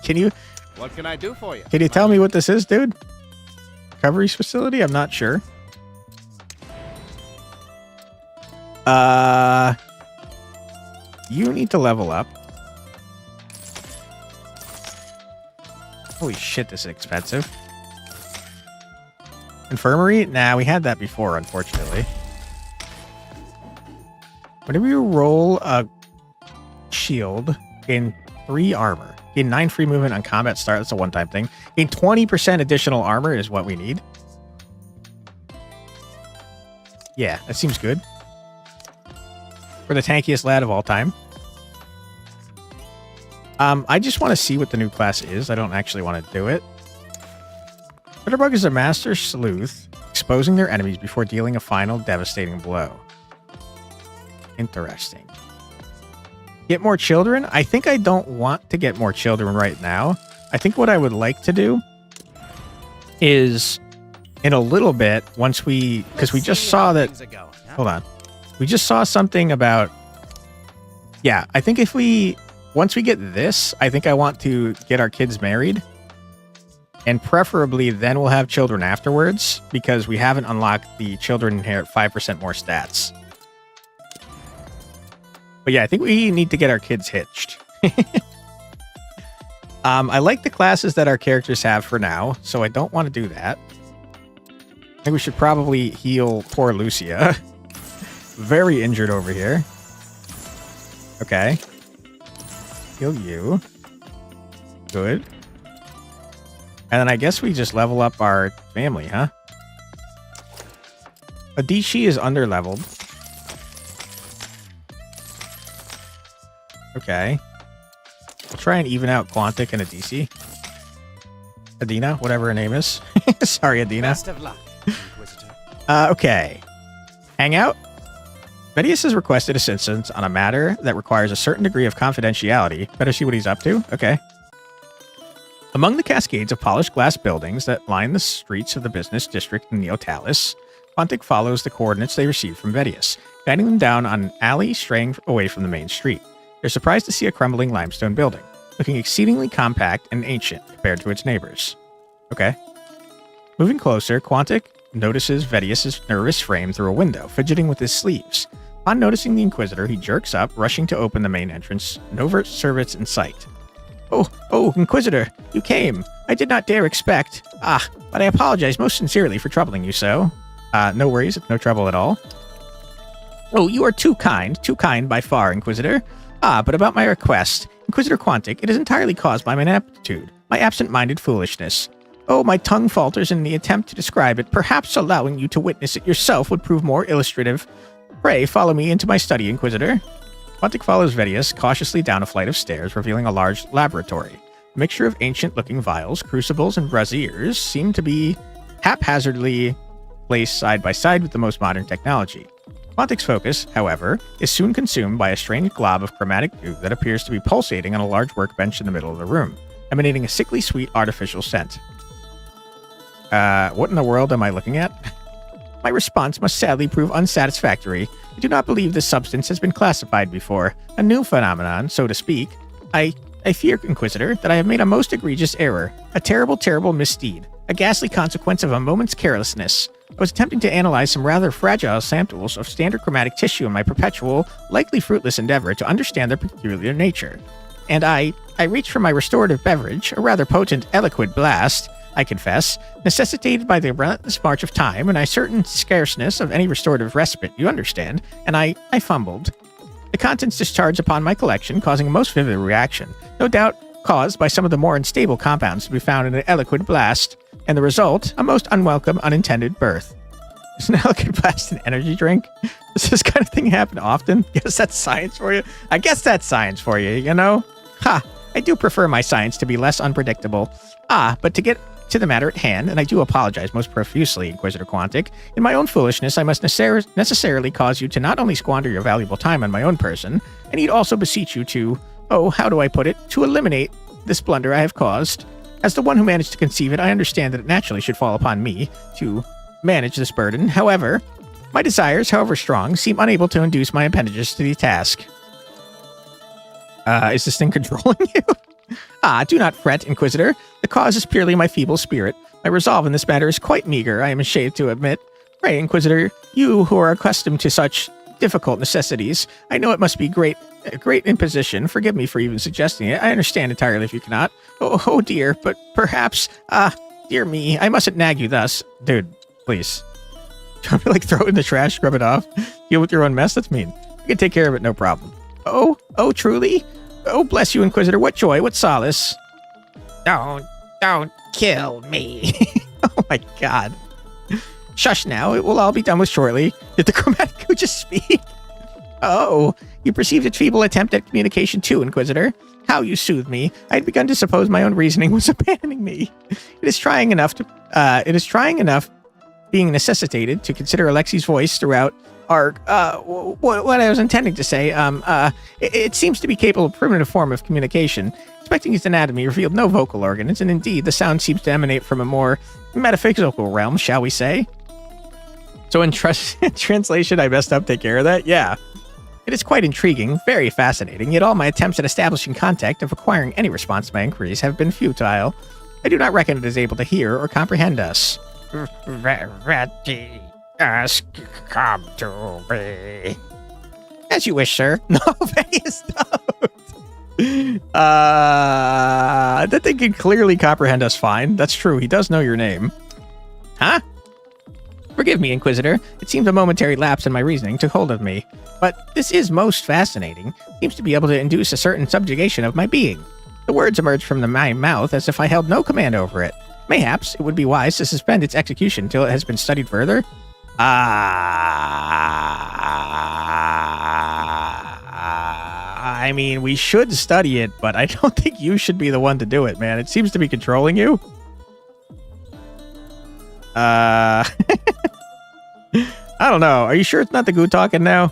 Can you What can I do for you? tell me what this is, dude? Recovery facility? I'm not sure. You need to level up. Holy shit, this is expensive. Infirmary? Nah, we had that before, unfortunately. Whenever you roll a shield, gain 3 armor. Gain 9 free movement on combat start. That's a one-time thing. Gain 20% additional armor is what we need. Yeah, that seems good. We're the tankiest lad of all time. I just want to see what the new class is. I don't actually want to do it. Bitterbug is a master sleuth, exposing their enemies before dealing a final devastating blow. Interesting. Get more children? I think I don't want to get more children right now. I think what I would like to do is in a little bit, once we, because we just saw that, hold on. We just saw something about, yeah, I think if we, once we get this, I think I want to get our kids married. And preferably then we'll have children afterwards, because we haven't unlocked the children inherit 5% more stats. But yeah, I think we need to get our kids hitched. I like the classes that our characters have for now, so I don't want to do that. I think we should probably heal poor Lucia. Very injured over here. Okay. Heal you. Good. And then I guess we just level up our family, huh? Adishi is under-leveled. Okay. We'll try and even out Quantic and Adisi. Adina, whatever her name is. Sorry, Adina. Best of luck, Inquisitor. Okay. Hangout? Vedius has requested assistance on a matter that requires a certain degree of confidentiality. Better see what he's up to. Okay. Among the cascades of polished glass buildings that line the streets of the business district in Neotalis, Quantic follows the coordinates they received from Vedius, guiding them down on an alley straying away from the main street. They're surprised to see a crumbling limestone building, looking exceedingly compact and ancient compared to its neighbors. Okay. Moving closer, Quantic notices Vedius' nervous frame through a window, fidgeting with his sleeves. Upon noticing the Inquisitor, he jerks up, rushing to open the main entrance. No servants in sight. Oh, Inquisitor, you came. I did not dare expect. But I apologize most sincerely for troubling you so. No worries, no trouble at all. Oh, you are too kind by far, Inquisitor. But about my request, Inquisitor Quantic, it is entirely caused by my ineptitude, my absent-minded foolishness. Oh, my tongue falters in the attempt to describe it. Perhaps allowing you to witness it yourself would prove more illustrative. Pray, follow me into my study, Inquisitor. Quantic follows Vedius cautiously down a flight of stairs, revealing a large laboratory. A mixture of ancient-looking vials, crucibles, and braziers seem to be haphazardly placed side by side with the most modern technology. Quantic's focus, however, is soon consumed by a strange glob of chromatic goo that appears to be pulsating on a large workbench in the middle of the room, emanating a sickly sweet artificial scent. What in the world am I looking at? My response must sadly prove unsatisfactory. I do not believe this substance has been classified before. A new phenomenon, so to speak. I fear, Inquisitor, that I have made a most egregious error. A terrible, terrible misdeed. A ghastly consequence of a moment's carelessness. I was attempting to analyze some rather fragile samples of standard chromatic tissue in my perpetual, likely fruitless endeavor to understand their peculiar nature. And I reached for my restorative beverage, a rather potent, eloquent blast, I confess, necessitated by the relentless march of time and a certain scarceness of any restorative respite, you understand, and I fumbled. The contents discharged upon my collection, causing a most vivid reaction, no doubt caused by some of the more unstable compounds to be found in an eloquent blast, and the result, a most unwelcome, unintended birth. Is an eloquent blast an energy drink? Does this kind of thing happen often? Guess that's science for you? I guess that's science for you, you know? Ha! I do prefer my science to be less unpredictable. But to get to the matter at hand, and I do apologize most profusely, Inquisitor Quantic, in my own foolishness I must necessarily cause you to not only squander your valuable time on my own person, I need also beseech you to, how do I put it, to eliminate this blunder I have caused. As the one who managed to conceive it, I understand that it naturally should fall upon me to manage this burden. However, my desires, however strong, seem unable to induce my appendages to the task. Is this thing controlling you? Do not fret, Inquisitor. The cause is purely my feeble spirit. My resolve in this matter is quite meager, I am ashamed to admit. Pray, Inquisitor, you who are accustomed to such difficult necessities, I know it must be a great imposition. Forgive me for even suggesting it. I understand entirely if you cannot. Oh dear, but perhaps, dear me, I mustn't nag you thus. Dude, please. Do you want me to, throw it in the trash, scrub it off? Deal with your own mess? That's mean. I can take care of it, no problem. Oh, truly? Oh, bless you, Inquisitor. What joy, what solace. Don't kill me. Oh my god. Shush now, it will all be done with shortly. Did the chromatic goo just speak? Oh, you perceived its feeble attempt at communication too, Inquisitor. How you soothed me. I had begun to suppose my own reasoning was abandoning me. It is trying enough being necessitated to consider Alexi's voice throughout our, what I was intending to say, it seems to be capable of a primitive form of communication. Inspecting its anatomy revealed no vocal organs, and indeed, the sound seems to emanate from a more metaphysical realm, shall we say? So in translation, I messed up, take care of that? Yeah. It is quite intriguing, very fascinating, yet all my attempts at establishing contact, of acquiring any response to my inquiries, have been futile. I do not reckon it is able to hear or comprehend us. Ready. Come to me. As you wish, sir. No, Vegas, don't. That thing can clearly comprehend us fine. That's true. He does know your name. Huh? Forgive me, Inquisitor. It seems a momentary lapse in my reasoning took hold of me. But this is most fascinating. Seems to be able to induce a certain subjugation of my being. The words emerged from my mouth as if I held no command over it. Mayhaps it would be wise to suspend its execution till it has been studied further. I mean, we should study it, but I don't think you should be the one to do it, man. It seems to be controlling you. I don't know. Are you sure it's not the goo talking now?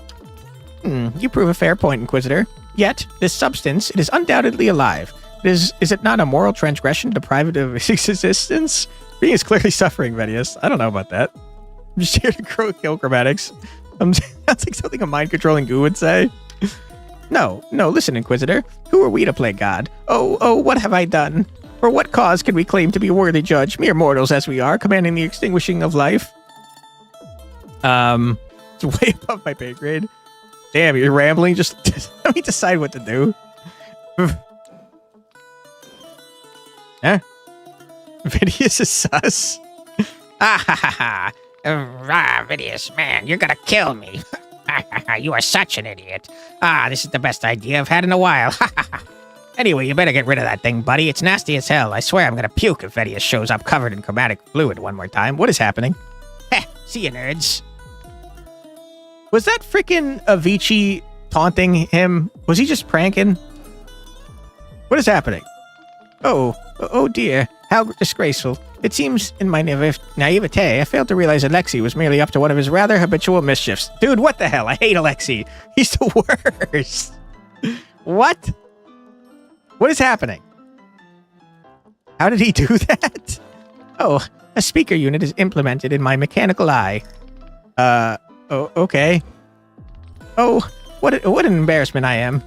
You prove a fair point, Inquisitor. Yet, this substance, it is undoubtedly alive. Is it not a moral transgression to deprive it of its existence? Being is clearly suffering, Vedius. I don't know about that. I'm just here to kill chromatics. Sounds like something a mind-controlling goo would say. No, listen, Inquisitor. Who are we to play God? Oh, what have I done? For what cause can we claim to be a worthy judge, mere mortals as we are, commanding the extinguishing of life? It's way above my pay grade. Damn, you're rambling. Just let me decide what to do. Huh? Vedius is sus. Vidius, man, you're gonna kill me. You are such an idiot. This is the best idea I've had in a while. Anyway, you better get rid of that thing, buddy. It's nasty as hell. I swear I'm gonna puke if Vidius shows up covered in chromatic fluid one more time. What is happening? Heh, see you, nerds. Was that freaking Avicii taunting him? Was he just pranking? What is happening? Oh dear. How disgraceful. It seems in my naivete, I failed to realize Alexei was merely up to one of his rather habitual mischiefs. Dude, what the hell? I hate Alexei. He's the worst. What? What is happening? How did he do that? Oh, a speaker unit is implemented in my mechanical eye. Okay. Oh, what an embarrassment I am.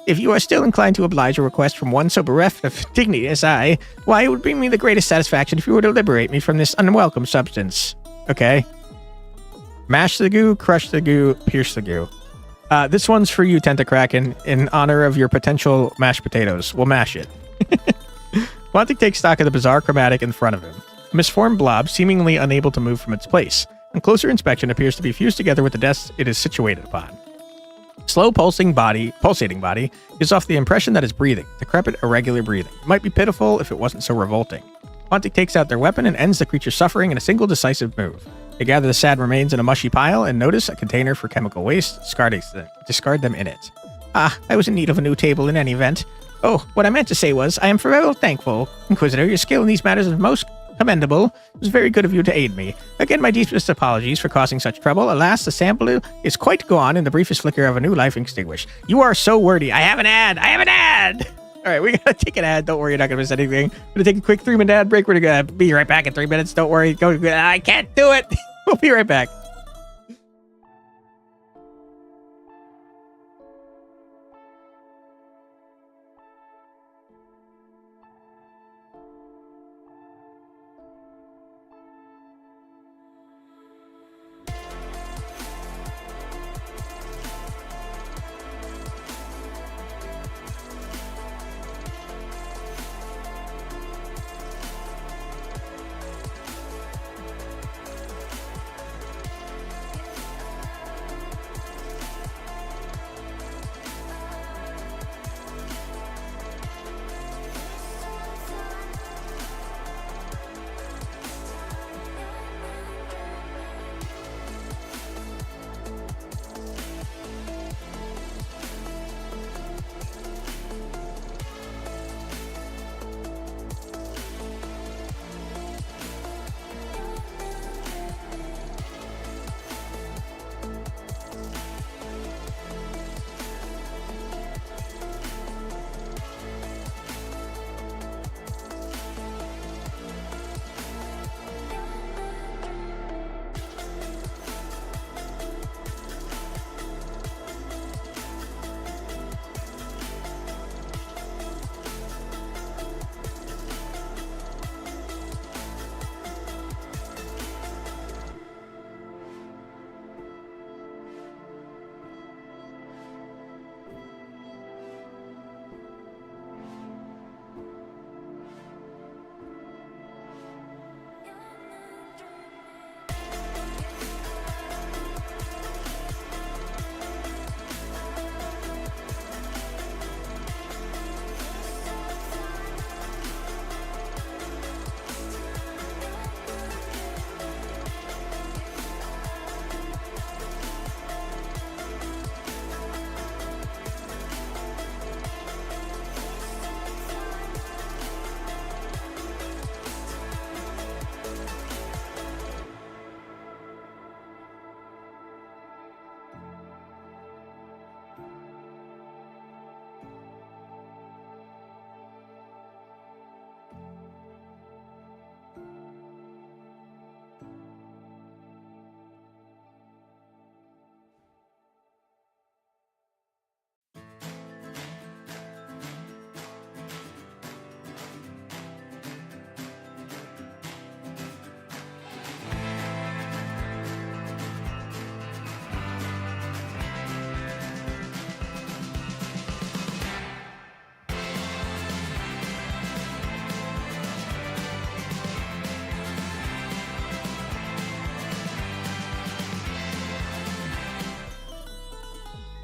If you are still inclined to oblige a request from one so bereft of dignity as I, why, it would bring me the greatest satisfaction if you were to liberate me from this unwelcome substance. Okay. Mash the goo, crush the goo, pierce the goo. This one's for you, Tentacraken, in honor of your potential mashed potatoes. We'll mash it. Quantic takes stock of the bizarre chromatic in front of him. A misformed blob, seemingly unable to move from its place. On closer inspection, appears to be fused together with the desk it is situated upon. Slow pulsating body gives off the impression that it's breathing, decrepit, irregular breathing. It might be pitiful if it wasn't so revolting. Quantic takes out their weapon and ends the creature's suffering in a single decisive move. They gather the sad remains in a mushy pile and notice a container for chemical waste, discard them in it. I was in need of a new table in any event. Oh, what I meant to say was, I am forever thankful. Inquisitor, your skill in these matters is most commendable. It was very good of you to aid me. Again, my deepest apologies for causing such trouble. Alas, the sample is quite gone in the briefest flicker of a new life extinguished. You are so wordy. I have an ad! All right, we gotta take an ad. Don't worry, you're not gonna miss anything. We're gonna take a quick 3-minute ad break. We're gonna be right back in 3 minutes. Don't worry. I can't do it. We'll be right back.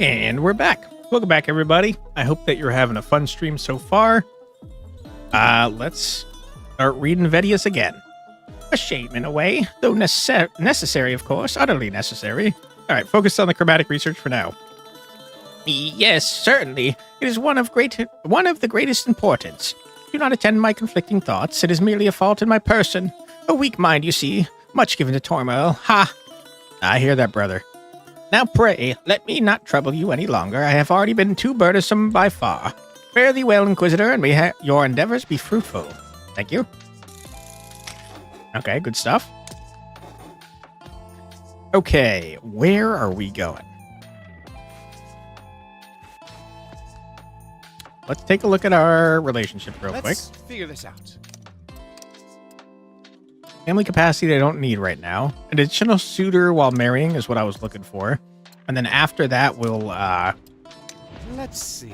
And we're back. Welcome back, everybody. I hope that you're having a fun stream so far. Let's start reading Vedius again. A shame in a way, though necessary, of course, utterly necessary. All right, focus on the chromatic research for now. Yes, certainly. It is one of the greatest importance. Do not attend my conflicting thoughts. It is merely a fault in my person. A weak mind, you see, much given to turmoil. Ha! I hear that, brother. Now pray, let me not trouble you any longer. I have already been too burdensome by far. Fare thee well, Inquisitor, and may your endeavors be fruitful. Thank you. Okay, good stuff. Okay, where are we going? Let's take a look at our relationship real quick. Let's figure this out. Family capacity I don't need right now. An additional suitor while marrying is what I was looking for. And then after that, Let's see.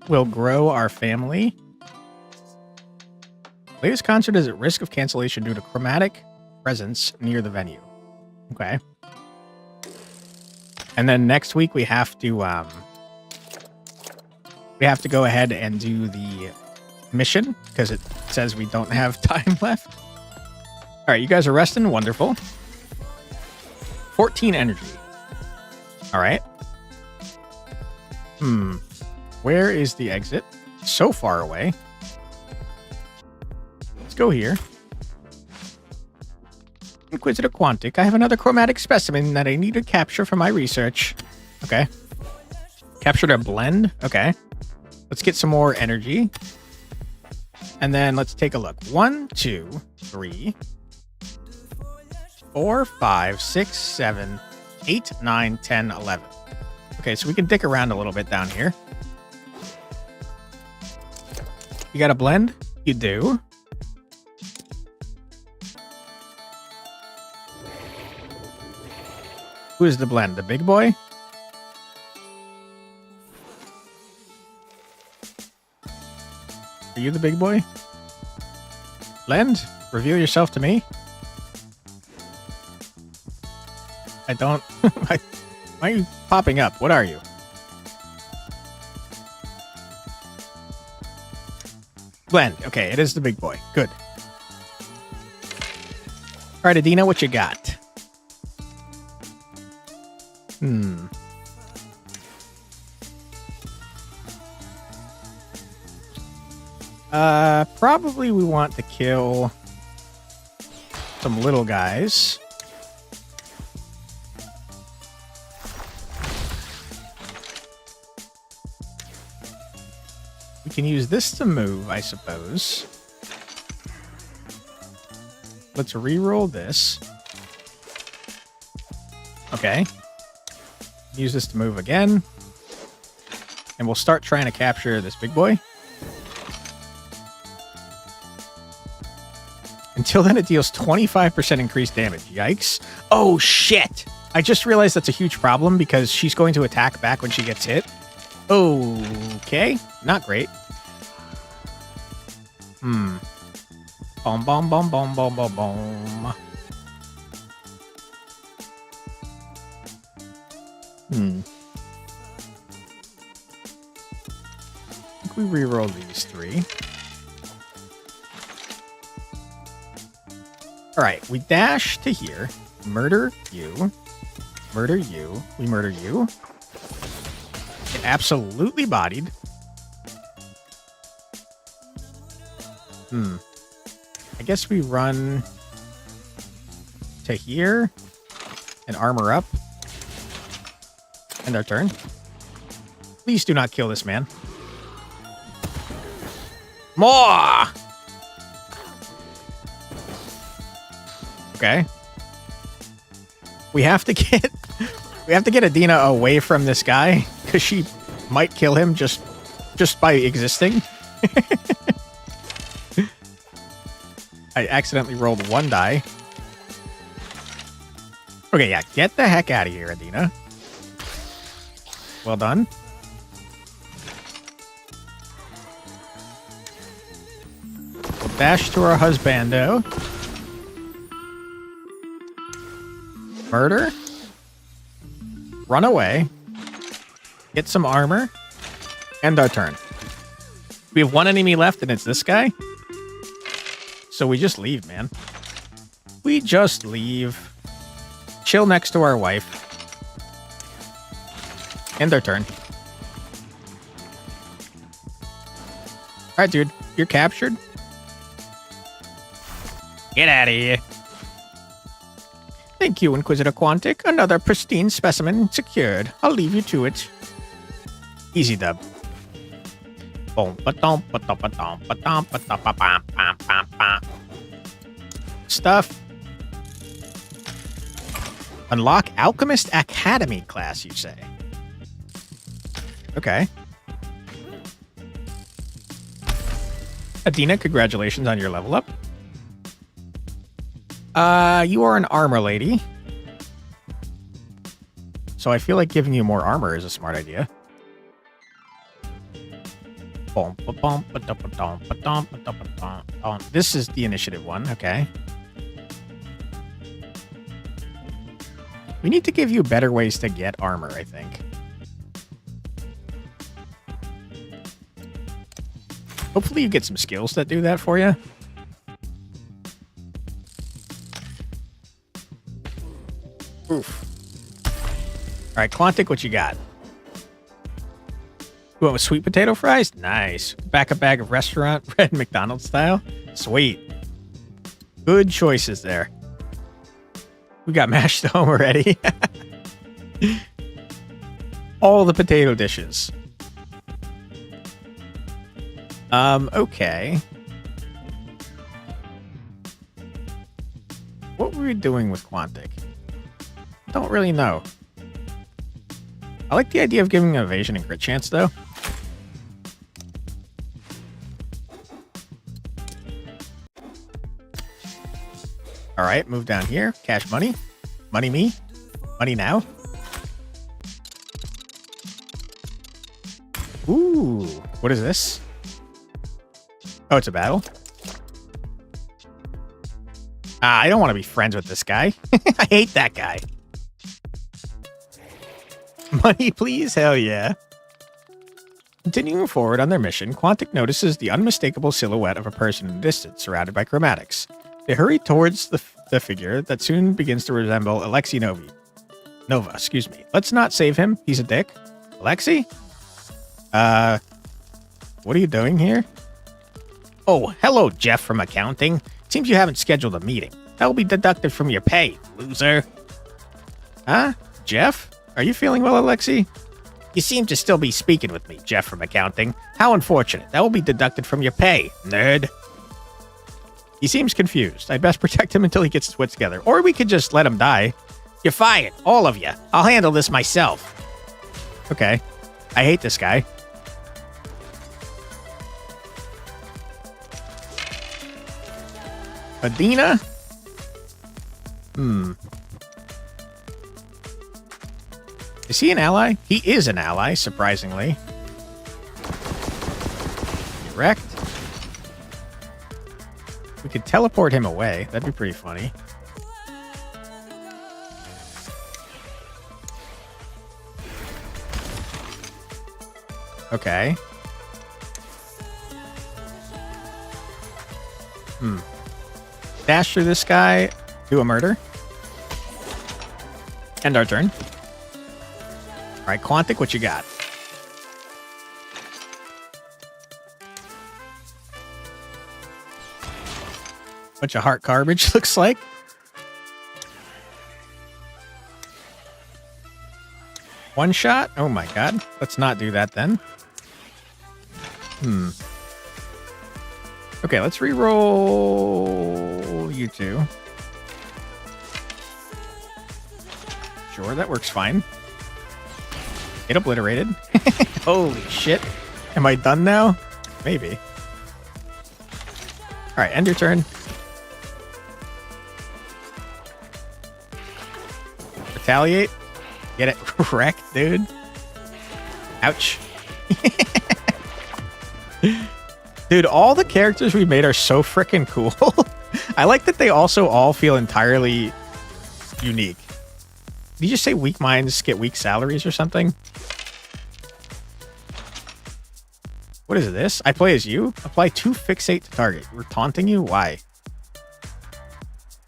we'll grow our family. Latest concert is at risk of cancellation due to chromatic presence near the venue. Okay. And then next week we have to go ahead and do the mission because it says we don't have time left. All right, you guys are resting. Wonderful. 14 energy. All right. Where is the exit? So far away. Let's go here. Inquisitor Quantic. I have another chromatic specimen that I need to capture for my research. Okay. Captured a blend. Okay. Let's get some more energy. And then let's take a look. 1, 2, 3, 4, 5, 6, 7, 8, 9, 10, 11. Okay, so we can dick around a little bit down here. You got a blend? You do. Who is the blend? The big boy? Are you the big boy? Blend? Reveal yourself to me? I don't... Why are you popping up? What are you? Blend. Okay, it is the big boy. Good. All right, Adina, what you got? Probably we want to kill some little guys. We can use this to move, I suppose. Let's re-roll this. Okay. Use this to move again. And we'll start trying to capture this big boy. Until then, it deals 25% increased damage. Yikes. Oh, shit. I just realized that's a huge problem because she's going to attack back when she gets hit. Okay. Not great. Boom, boom, boom, boom, boom, boom, boom. I think we reroll these 3. All right, we dash to here. Murder you. Murder you. We murder you. Get absolutely bodied. I guess we run to here and armor up. End our turn. Please do not kill this man. More! Okay. We have to get Adina away from this guy because she might kill him just by existing. I accidentally rolled 1 die. Okay, yeah, get the heck out of here, Adina. Well done. We'll dash to our husbando. Murder. Run away. get some armor, end our turn. We have one enemy left, and it's this guy. So we just leave, man. We just leave. Chill next to our wife. End our turn. All right, dude. You're captured. Get out of here. Thank you, Inquisitor Quantic. Another pristine specimen secured. I'll leave you to it. Easy dub. Stuff. Unlock Alchemist Academy class, you say? Okay. Adina, congratulations on your level up. You are an armor lady. So I feel like giving you more armor is a smart idea. This is the initiative one, okay. We need to give you better ways to get armor, I think. Hopefully you get some skills that do that for you. Oof. All right, Quantic, what you got? You went with sweet potato fries? Nice. Back a bag of restaurant red McDonald's style? Sweet. Good choices there. We got mashed home already. All the potato dishes. Okay. What were we doing with Quantic? Don't really know. I like the idea of giving an evasion and crit chance, though. All right, move down here. Cash money. Money me. Money now. Ooh, what is this? Oh, it's a battle. I don't want to be friends with this guy. I hate that guy. Money, please? Hell yeah. Continuing forward on their mission, Quantic notices the unmistakable silhouette of a person in the distance, surrounded by chromatics. They hurry towards the figure that soon begins to resemble Alexei Nova, excuse me. Let's not save him. He's a dick. Alexei? What are you doing here? Oh, hello, Jeff from accounting. Seems you haven't scheduled a meeting. That will be deducted from your pay, loser. Huh? Jeff? Are you feeling well, Alexei? You seem to still be speaking with me, Jeff from accounting. How unfortunate. That will be deducted from your pay, nerd. He seems confused. I'd best protect him until he gets his wits together. Or we could just let him die. You're fired, all of you. I'll handle this myself. Okay. I hate this guy. Adina? Is he an ally? He is an ally, surprisingly. Get wrecked. We could teleport him away. That'd be pretty funny. Okay. Dash through this guy. Do a murder. End our turn. All right, Quantic, what you got? Bunch of heart garbage, looks like. One shot? Oh my god. Let's not do that then. Okay, let's re-roll you two. Sure, that works fine. Get obliterated. Holy shit. Am I done now? Maybe. Alright, end your turn. Retaliate. Get it wrecked, dude. Ouch. Dude, all the characters we made are so freaking cool. I like that they also all feel entirely unique. Did you just say weak minds get weak salaries or something? What is this? I play as you? Apply 2 fixate to target. We're taunting you? Why?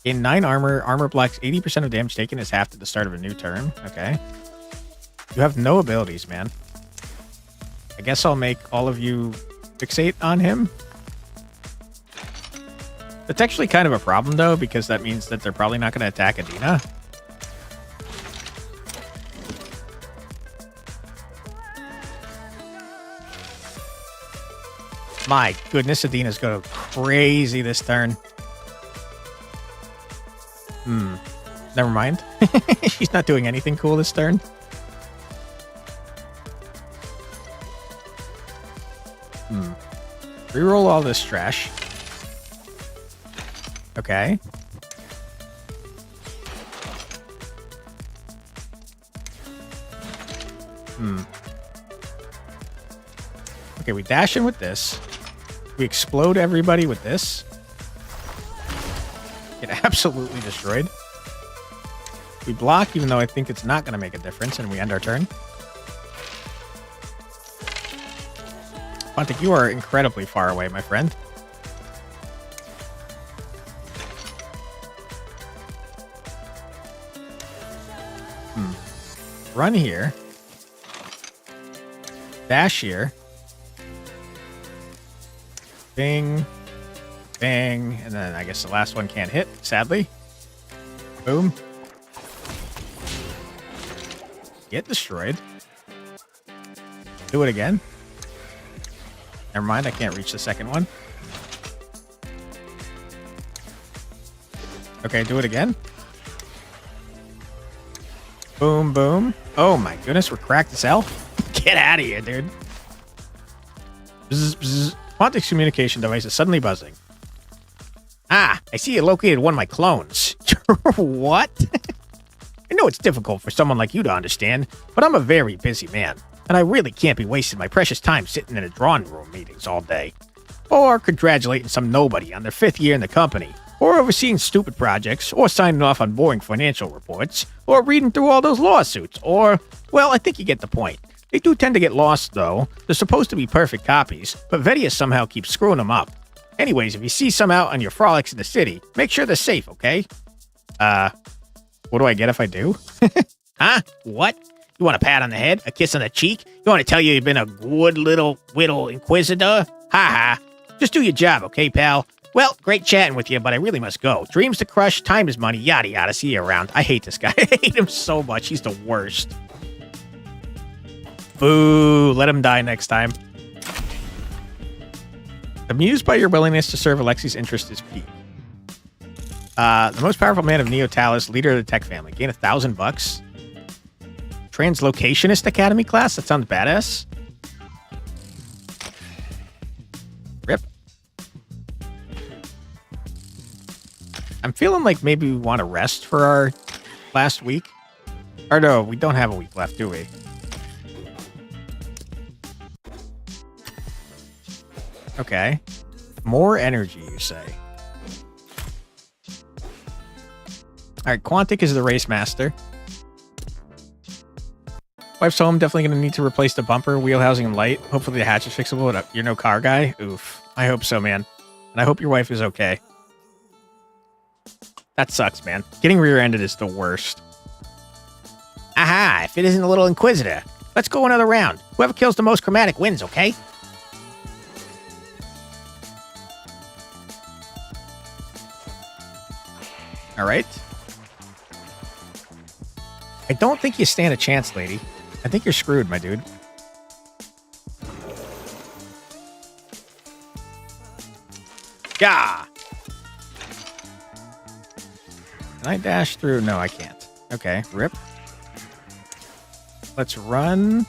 In 9 armor, armor blocks 80% of damage taken is halved at the start of a new turn. Okay. You have no abilities, man. I guess I'll make all of you fixate on him. That's actually kind of a problem, though, because that means that they're probably not going to attack Adina. My goodness, Adina's going crazy this turn. Never mind. She's not doing anything cool this turn. Reroll all this trash. Okay. Okay, we dash in with this. We explode everybody with this. Get absolutely destroyed. We block, even though I think it's not going to make a difference, and we end our turn. Quantic, you are incredibly far away, my friend. Run here. Dash here. Bing. Bang. And then I guess the last one can't hit, sadly. Boom. Get destroyed. Do it again. Never mind, I can't reach the second one. Okay, do it again. Boom, boom. Oh my goodness, we're cracked as hell. Get out of here, dude. Bzz, bzz. Quantic's communication device is suddenly buzzing. Ah, I see you located one of my clones. What? I know it's difficult for someone like you to understand, but I'm a very busy man, and I really can't be wasting my precious time sitting in a drawing room meetings all day. Or congratulating some nobody on their 5th year in the company, or overseeing stupid projects, or signing off on boring financial reports, or reading through all those lawsuits, or, well, I think you get the point. They do tend to get lost, though. They're supposed to be perfect copies, but Vedia somehow keeps screwing them up. Anyways, if you see some out on your frolics in the city, make sure they're safe, okay? What do I get if I do? Huh? What? You want a pat on the head? A kiss on the cheek? You want to tell you've been a good little whittle Inquisitor? Ha ha. Just do your job, okay, pal? Well, great chatting with you, but I really must go. Dreams to crush, time is money, yada yada. See you around. I hate this guy. I hate him so much. He's the worst. Boo. Let him die next time. Amused by your willingness to serve Alexi's interest is peak. The most powerful man of Neo-Talis, leader of the tech family. Gain $1,000. Translocationist Academy class? That sounds badass. Rip. I'm feeling like maybe we want to rest for our last week. Or no, we don't have a week left, do we? Okay. More energy, you say. Alright, Quantic is the race master. Wife's home, definitely going to need to replace the bumper, wheel housing, and light. Hopefully the hatch is fixable, but you're no car guy? Oof. I hope so, man. And I hope your wife is okay. That sucks, man. Getting rear-ended is the worst. Aha, if it isn't a little Inquisitor. Let's go another round. Whoever kills the most chromatic wins, okay? Alright. I don't think you stand a chance, lady. I think you're screwed, my dude. Yeah. Can I dash through? No, I can't. Okay, rip. Let's run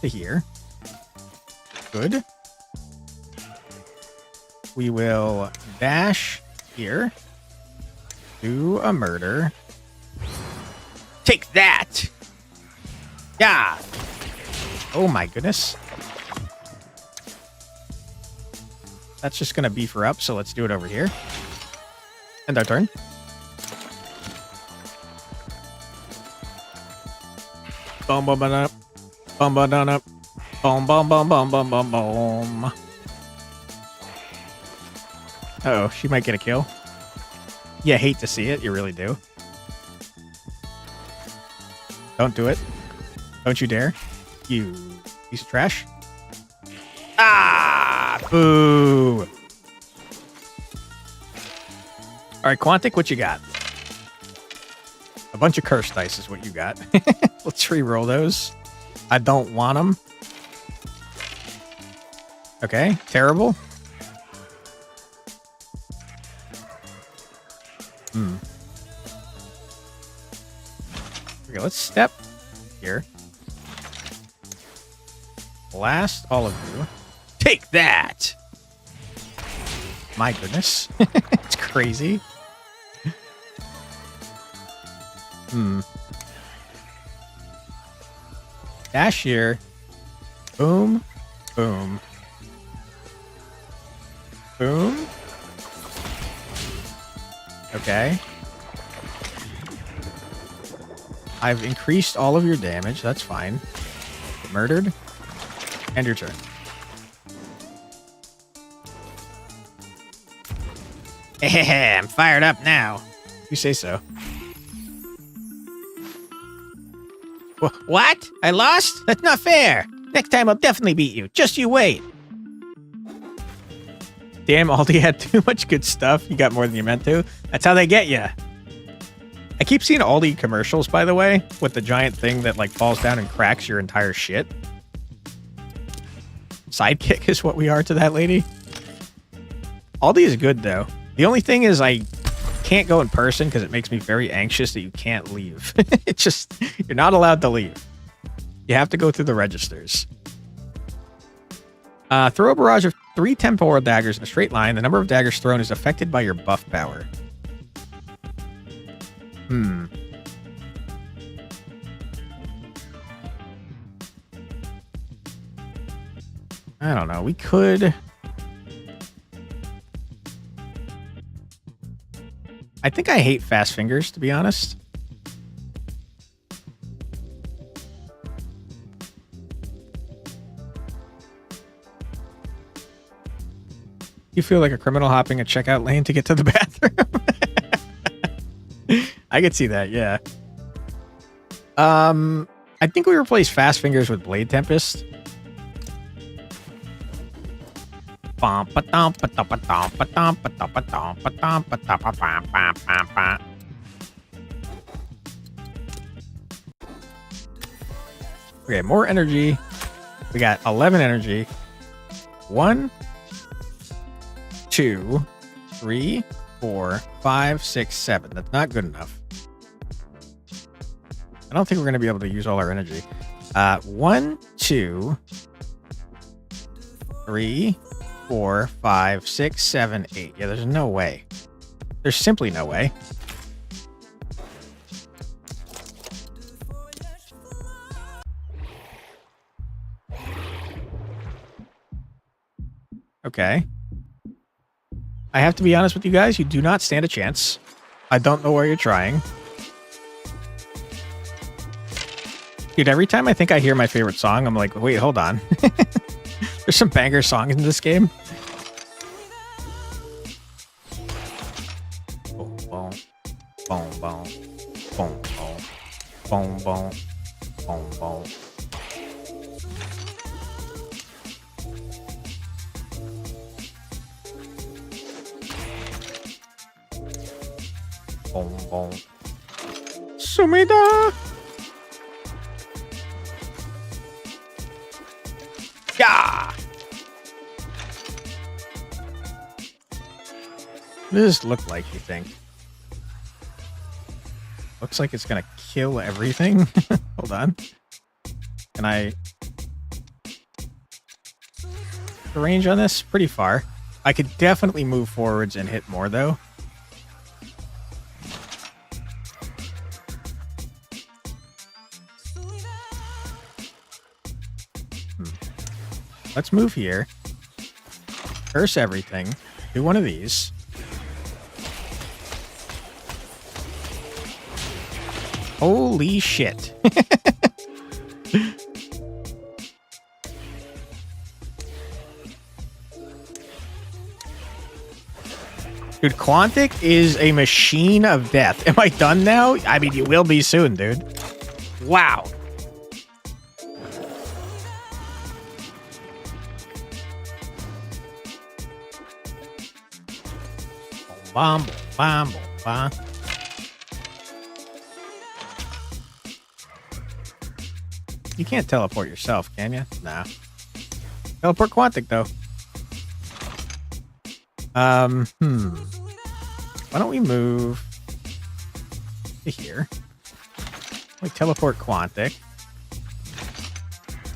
to here. Good. We will dash here. Do a murder. Take that! Yeah! Oh my goodness. That's just gonna beef her up, so let's do it over here. End our turn. Bum bum up. Bum bum up. Boom, boom, boom, boom, boom, boom, boom. Uh-oh, she might get a kill. You hate to see it. You really do. Don't do it. Don't you dare. You piece of trash. Ah! Boo! All right, Quantic, what you got? A bunch of cursed dice is what you got. Let's re-roll those. I don't want them. Okay, terrible. Okay, let's step here. Blast all of you. Take that! My goodness. It's crazy. Dash here. Boom. Boom. Boom. Okay. I've increased all of your damage. That's fine. Murdered. End your turn. I'm fired up now. You say so. What? I lost? That's not fair. Next time I'll definitely beat you. Just you wait. Damn, Aldi had too much good stuff. You got more than you meant to. That's how they get you. I keep seeing Aldi commercials, by the way, with the giant thing that like falls down and cracks your entire shit. Sidekick is what we are to that lady. Aldi is good, though. The only thing is I can't go in person because it makes me very anxious that you can't leave. It's just, you're not allowed to leave. You have to go through the registers. Throw a barrage of 3 temporal daggers in a straight line. The number of daggers thrown is affected by your buff power. I don't know. We could... I think I hate fast fingers, to be honest. You feel like a criminal hopping a checkout lane to get to the bathroom. I could see that, yeah. I think we replace fast fingers with blade tempest. Okay, more energy. We got 11 energy. 1, 2, 3, 4, 5, 6, 7. That's not good enough. I don't think we're going to be able to use all our energy. 1, 2, 3, 4, 5, 6, 7, 8. Yeah, there's no way. There's simply no way. Okay. I have to be honest with you guys. You do not stand a chance. I don't know where you're trying. Dude, every time I think I hear my favorite song, I'm like, wait, hold on. There's some banger songs in this game. Boom, boom, boom, boom, boom, boom, boom, boom, boom. Boom, boom. Sumida! Yeah! What does this look like, you think? Looks like it's gonna kill everything. Hold on. Can I... The range on this? Pretty far. I could definitely move forwards and hit more, though. Let's move here. Curse everything. Do one of these. Holy shit. Dude, Quantic is a machine of death. Am I done now? I mean, you will be soon, dude. Wow. Bomb, bomb, bomb. You can't teleport yourself, can you? Nah. Teleport Quantic, though. Why don't we move to here? We teleport Quantic.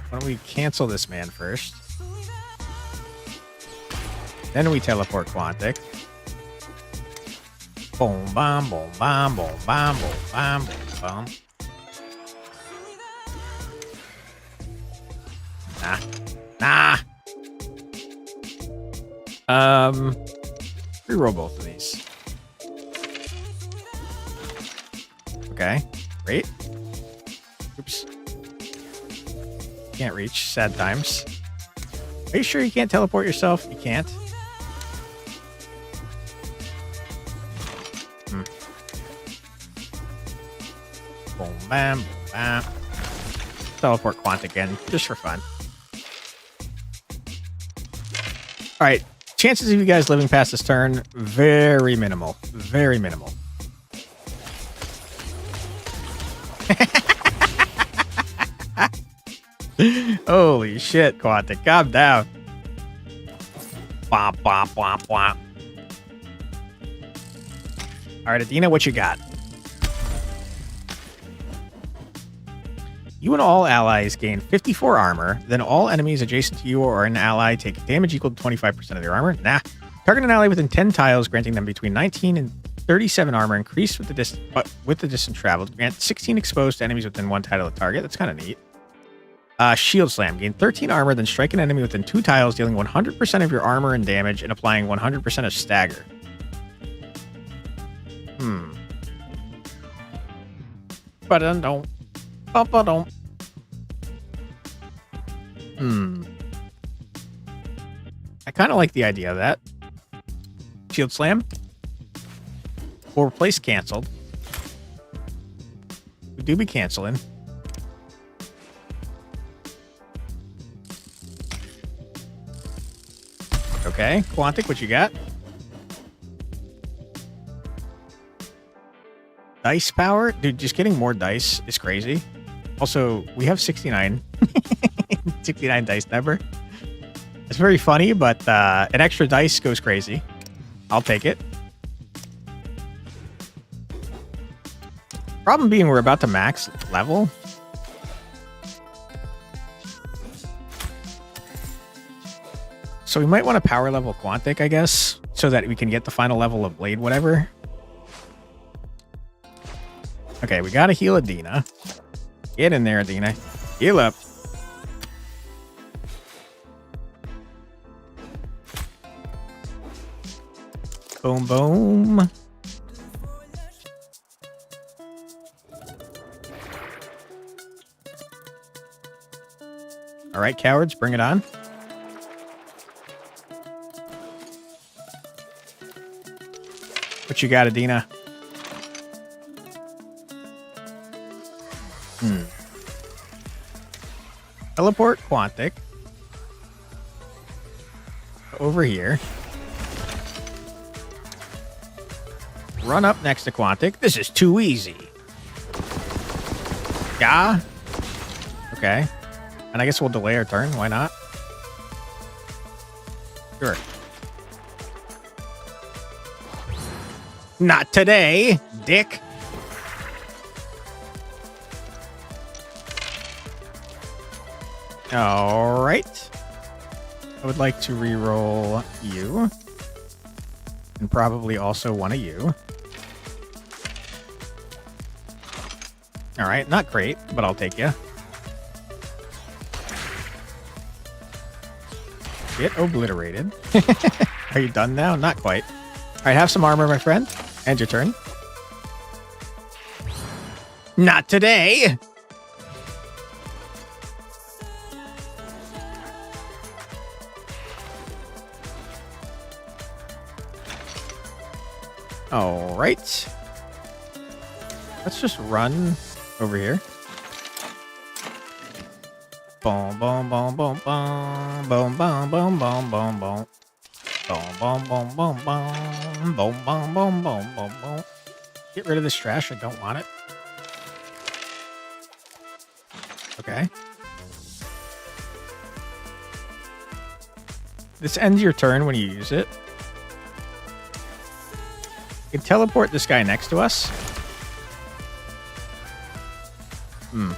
Why don't we cancel this man first? Then we teleport Quantic. Boom, bam, boom, bam, boom, bam, boom, bam, boom, bam. Nah. Reroll both of these. Okay, great. Oops. Can't reach. Sad times. Are you sure you can't teleport yourself? You can't. Boom, bam, boom, bam. Teleport Quantic again, just for fun. All right, chances of you guys living past this turn, very minimal. Very minimal. Holy shit, Quantic, calm down. Bop, bop, bop, bop. All right, Adina, what you got? You and all allies gain 54 armor. Then all enemies adjacent to you or an ally take damage equal to 25% of their armor. Nah. Target an ally within 10 tiles, granting them between 19 and 37 armor, increased with the distance traveled. Grant 16 exposed to enemies within 1 tile of the target. That's kind of neat. Shield Slam. Gain 13 armor, then strike an enemy within 2 tiles, dealing 100% of your armor and damage and applying 100% of stagger. Ba-dum-dum. Ba-ba-dum. I kind of like the idea of that. Shield Slam. Will replace canceled. We do be canceling. Okay, Quantic, what you got? Dice power? Dude, just getting more dice is crazy. Also, we have 69. 69 dice number. It's very funny, but an extra dice goes crazy. I'll take it. Problem being, we're about to max level. So we might want to power level Quantic, I guess, so that we can get the final level of Blade, whatever. Okay, we gotta heal Adina. Get in there, Adina. Heal up. Boom, boom. All right, cowards, bring it on. What you got, Adina? Teleport Quantic. Over here. Run up next to Quantic. This is too easy. Yeah. Okay. And I guess we'll delay our turn. Why not? Sure. Not today, dick. All right. I would like to re-roll you. And probably also one of you. All right, not great, but I'll take you. Get obliterated. Are you done now? Not quite. All right, have some armor, my friend. End your turn. Not today. All right. Let's just run over here. Boom, boom, boom, boom, boom, boom, boom, boom, boom, boom, boom. Boom, boom, boom, boom, boom, boom, boom, boom, boom, boom, boom. Get rid of this trash. I don't want it. Okay. This ends your turn when you use it. You can teleport this guy next to us. Boom,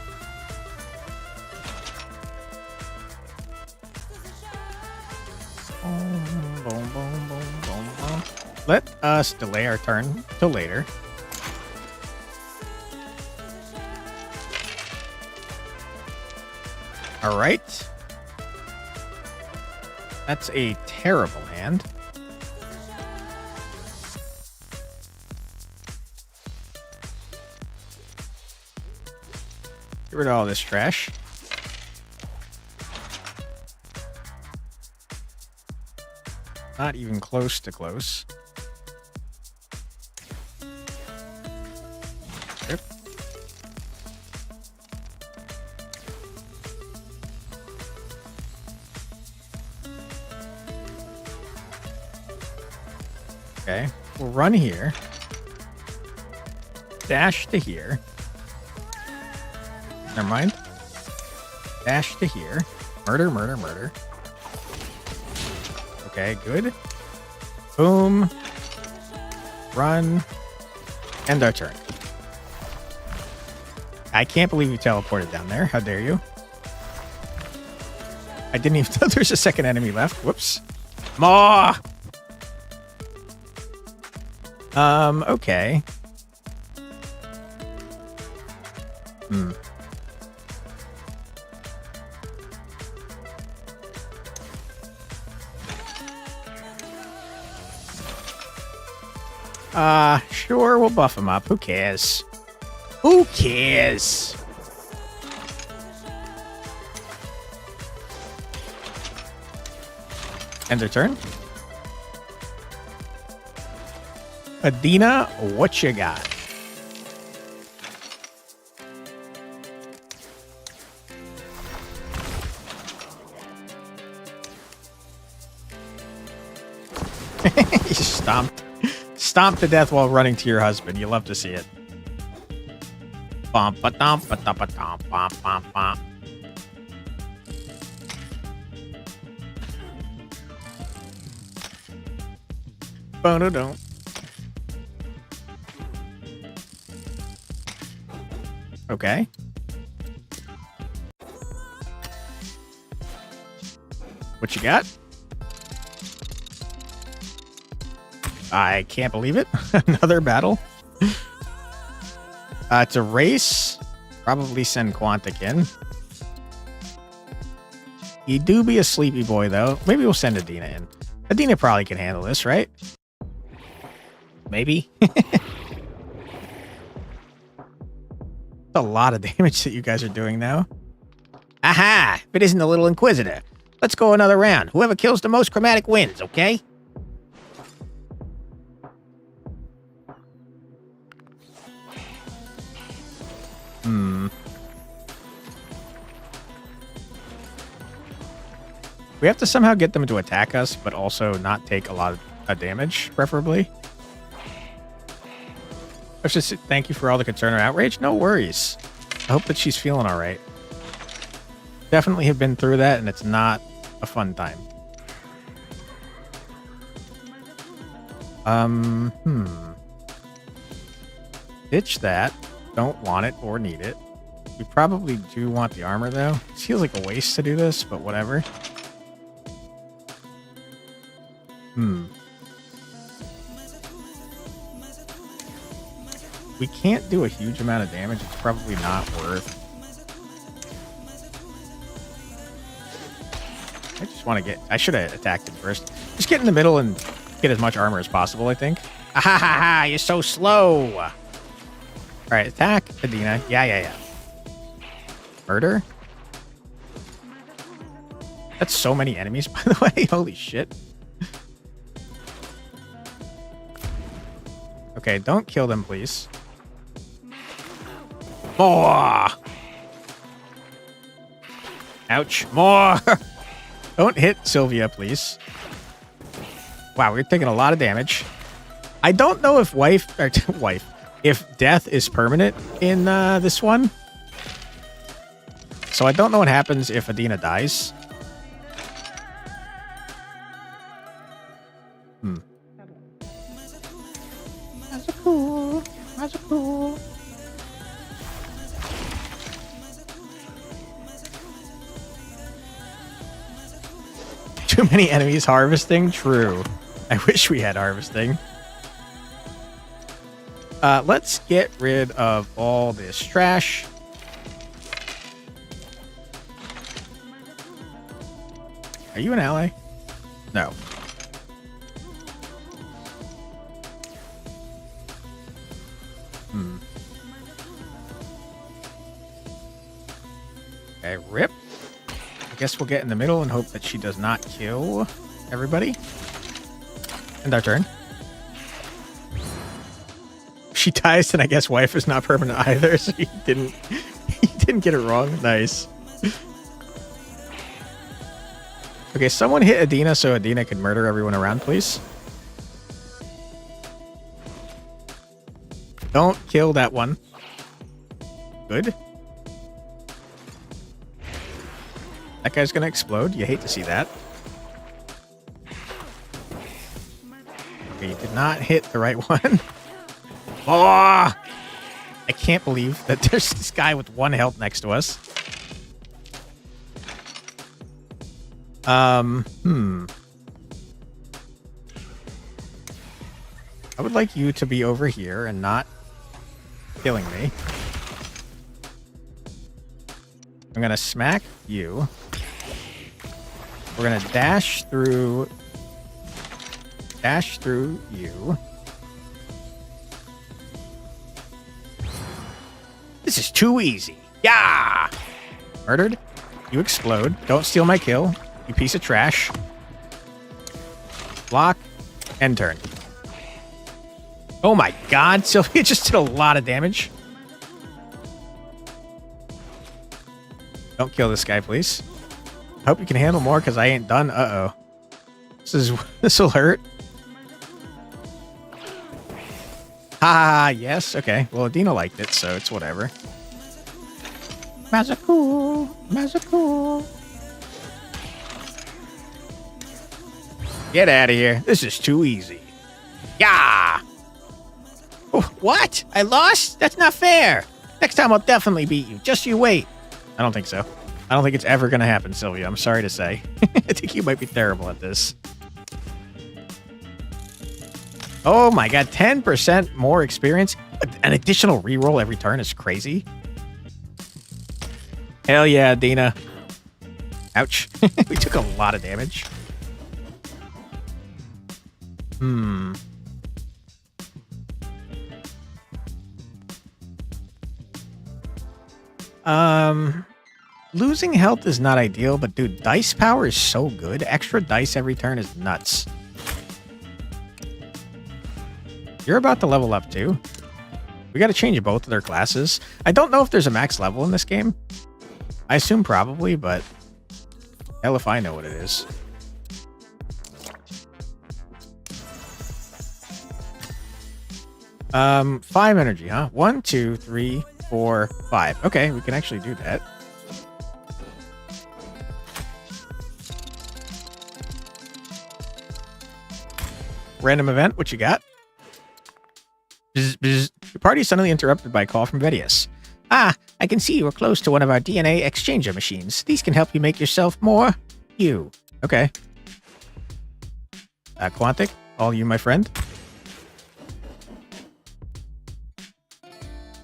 boom, boom, boom, boom, boom. Let us delay our turn till later. All right. That's a terrible hand. Get rid of all this trash. Not even close to close. Yep. Okay, we'll run here. Dash to here. Never mind. Dash to here. Murder, murder, murder. Okay, good. Boom. Run. End our turn. I can't believe you teleported down there. How dare you? I didn't even know there's a second enemy left. Whoops. More! Okay. Sure, we'll buff him up. Who cares? Who cares? End their turn. Adina, what you got? You stomped to death while running to your husband. You love to see it. Bum ba dum ba dum ba dum bum bum bum. Bo-do-dum. Okay. What you got? I can't believe it. Another battle. It's a race. Probably send Quantic in. He do be a sleepy boy, though. Maybe we'll send Adina in. Adina probably can handle this, right? Maybe. A lot of damage that you guys are doing now. Aha! If it isn't the little Inquisitor. Let's go another round. Whoever kills the most chromatic wins, okay? We have to somehow get them to attack us, but also not take a lot of damage, preferably. Let's just thank you for all the concern or outrage. No worries. I hope that she's feeling all right. Definitely have been through that, and it's not a fun time. Ditch that. Don't want it or need it. We probably do want the armor, though. It feels like a waste to do this, but whatever. We can't do a huge amount of damage. It's probably not worth. I just want to get... I should have attacked him first. Just get in the middle and get as much armor as possible, I think. Ah ha ha ha! You're so slow! Alright, attack Adina. Yeah. Murder? That's so many enemies, by the way. Holy shit. Okay, don't kill them, please. More! Ouch. More! Don't hit Sylvia, please. Wow, we're taking a lot of damage. I don't know if if death is permanent in this one. So I don't know what happens if Adina dies. Too many enemies harvesting? True. I wish we had harvesting. Let's get rid of all this trash. Are you an ally? No. Okay, rip. I guess we'll get in the middle and hope that she does not kill everybody. End our turn. She dies, and I guess wife is not permanent either, so he didn't get it wrong. Nice. Okay, someone hit Adina so Adina can murder everyone around, please. Don't kill that one. Good. That guy's gonna explode. You hate to see that. Okay, you did not hit the right one. Oh! I can't believe that there's this guy with 1 health next to us. I would like you to be over here and not killing me. I'm gonna smack you. We're gonna dash through you. This is too easy. Yeah! Murdered. You explode. Don't steal my kill, you piece of trash. Block. End turn. Oh my god, Sylvia just did a lot of damage. Don't kill this guy, please. I hope you can handle more, because I ain't done. Uh-oh. This will hurt. Ah, yes. Okay. Well, Adina liked it, so it's whatever. Mazacool. Mazacool. Get out of here. This is too easy. Yeah! Oh, what? I lost? That's not fair. Next time I'll definitely beat you. Just you wait. I don't think so. I don't think it's ever going to happen, Sylvia. I'm sorry to say. I think you might be terrible at this. Oh my god, 10% more experience? An additional reroll every turn is crazy. Hell yeah, Dina. Ouch. We took a lot of damage. Losing health is not ideal, but dude, dice power is so good. Extra dice every turn is nuts. You're about to level up too. We got to change both of their classes. I don't know if there's a max level in this game. I assume probably, but hell if I know what it is. Five energy, huh? 1, 2, 3, 4, 5. Okay, we can actually do that. Random event, what you got? Bzz, bzz. Your party is suddenly interrupted by a call from Vedius. Ah, I can see you are close to one of our DNA exchanger machines. These can help you make yourself more you. Okay. Quantic, all you, my friend.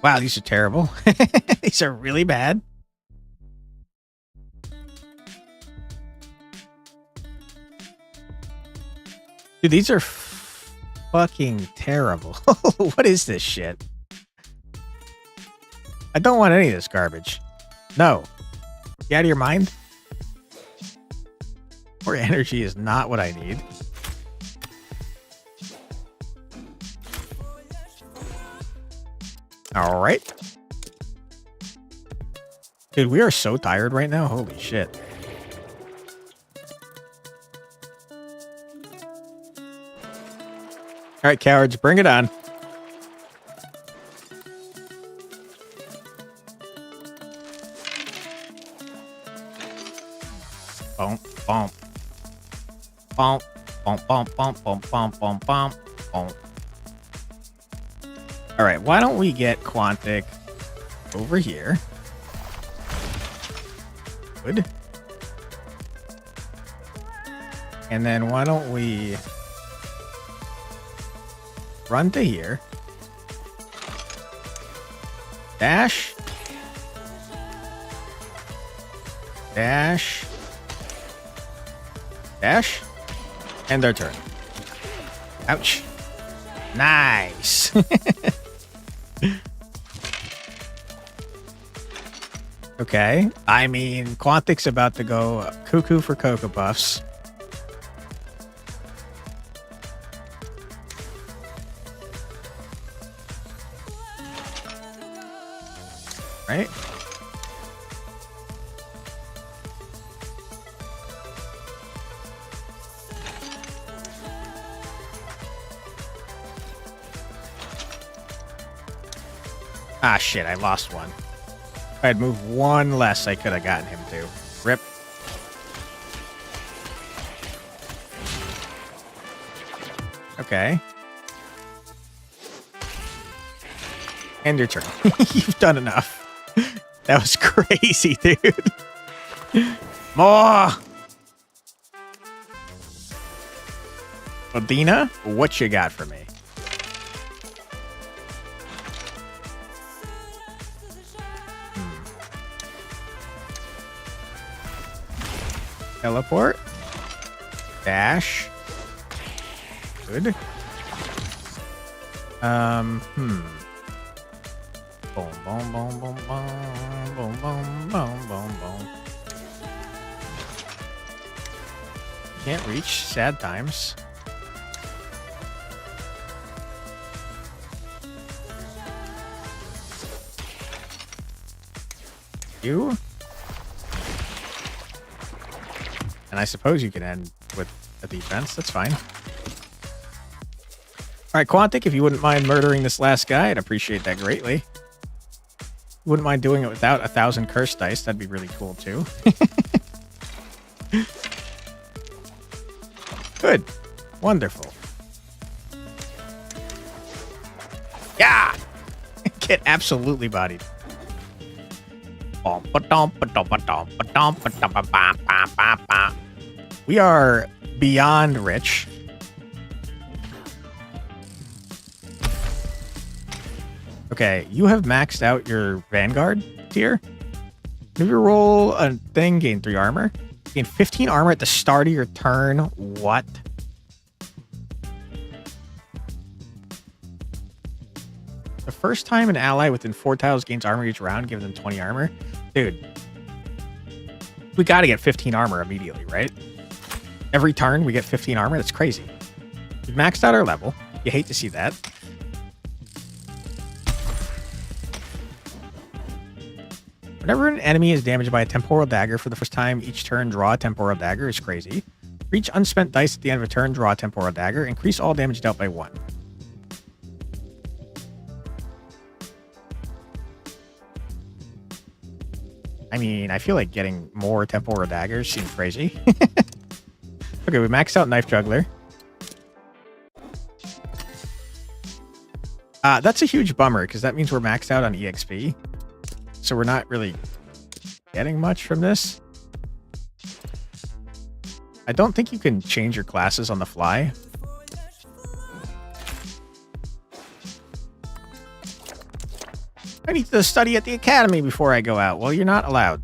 Wow, these are terrible. These are really bad. Dude, these are fucking terrible. What is this shit? I don't want any of this garbage. No. You out of your mind? More energy is not what I need. All right. Dude, we are so tired right now. Holy shit. All right, cowards, bring it on. Bump, bump. Bump, bump, bump, bump, bump, bump, bump, bump, bump. All right, why don't we get Quantic over here? Good. And then why don't we run to here? Dash. Dash. Dash. And their turn. Ouch. Nice. Okay. I mean, Quantic's about to go cuckoo for Cocoa Puffs. Right? Ah, shit, I lost one. If I'd moved one less, I could have gotten him too. Rip. Okay. And your turn. You've done enough. That was crazy, dude. More! Adina, what you got for me? Teleport. Dash. Good. Boom, boom, boom, boom, boom, boom, boom, boom, boom, boom. Can't reach. Sad times. You. And I suppose you can end with a defense. That's fine. All right, Quantic, if you wouldn't mind murdering this last guy, I'd appreciate that greatly. Wouldn't mind doing it without 1,000 curse dice. That'd be really cool, too. Good. Wonderful. Yeah! Get absolutely bodied. We are beyond rich. Okay, you have maxed out your Vanguard tier. If you roll a thing, gain 3 armor. Gain 15 armor at the start of your turn. What? The first time an ally within 4 tiles gains armor each round, give them 20 armor. Dude. We gotta get 15 armor immediately, right? Every turn we get 15 armor? That's crazy. We've maxed out our level. You hate to see that. Whenever an enemy is damaged by a temporal dagger for the first time each turn, draw a temporal dagger is crazy. Reach unspent dice at the end of a turn, draw a temporal dagger. Increase all damage dealt by 1. I mean, I feel like getting more temporal daggers seems crazy. Okay, we maxed out Knife Juggler. That's a huge bummer, because that means we're maxed out on EXP. So we're not really getting much from this. I don't think you can change your classes on the fly. I need to study at the academy before I go out. Well, you're not allowed.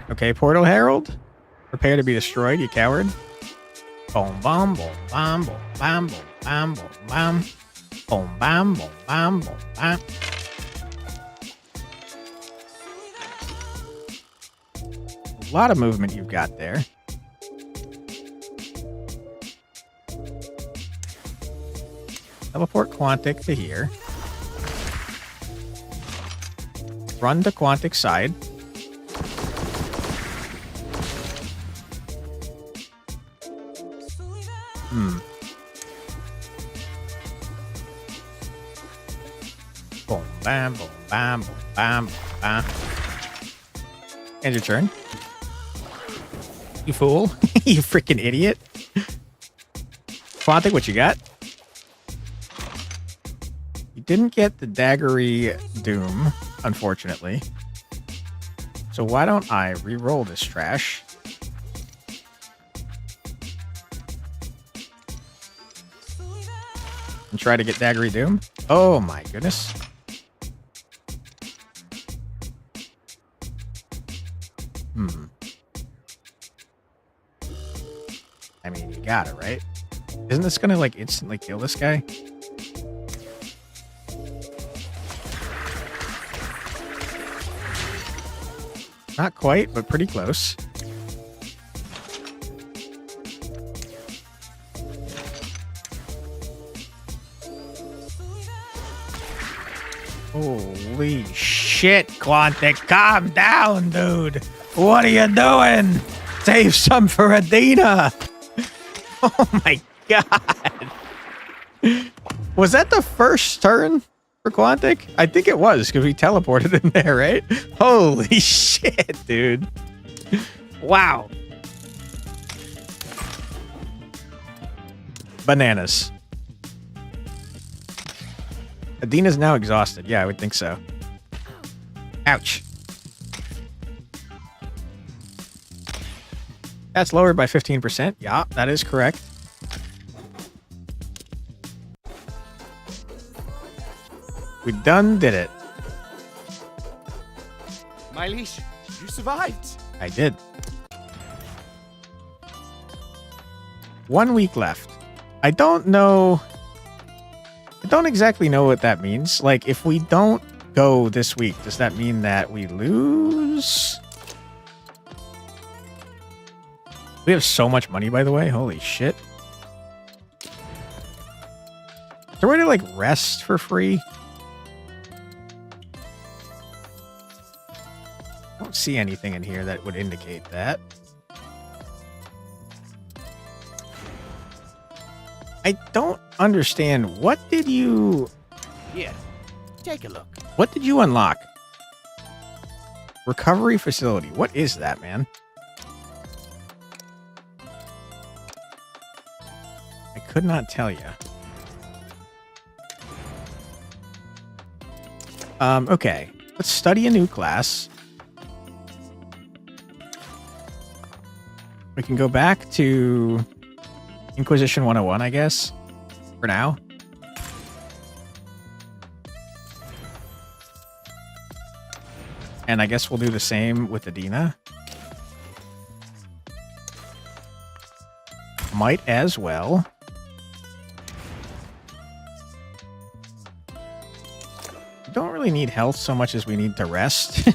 Okay, Portal Herald. Prepare to be destroyed, you coward. Boom, bam, boom, bam, boom, bam, boom, bam, boom, bam. Boom, bam, boom, bam, boom, bam. A lot of movement you've got there. Teleport Quantic to here. Run to Quantic side. Boom, bam, boom, bam, boom, bam, boom, bam. And your turn. You fool. You freaking idiot. Quantic, what you got? You didn't get the Daggery Doom, unfortunately. So why don't I re-roll this trash? And try to get Daggery Doom? Oh my goodness. I mean, you got it, right? Isn't this gonna, like, instantly kill this guy? Not quite, but pretty close. Holy shit, Quantic. Calm down, dude. What are you doing? Save some for Adina. Oh my god. Was that the first turn for Quantic? I think it was, because we teleported in there, right? Holy shit, dude. Wow. Bananas. Adina's now exhausted. Yeah, I would think so. Ouch. That's lowered by 15%. Yeah, that is correct. We done did it. My leash, you survived. I did. 1 week left. I don't know. I don't exactly know what that means. Like, if we don't go this week, does that mean that we lose? We have so much money, by the way. Holy shit. Is there a way to, like, rest for free? I don't see anything in here that would indicate that. I don't understand. What did you... Here, take a look. What did you unlock? Recovery facility. What is that, man? I could not tell you. Okay. Let's study a new class. We can go back to Inquisition 101, I guess, for now. And I guess we'll do the same with Adina. Might as well. We don't really need health so much as we need to rest.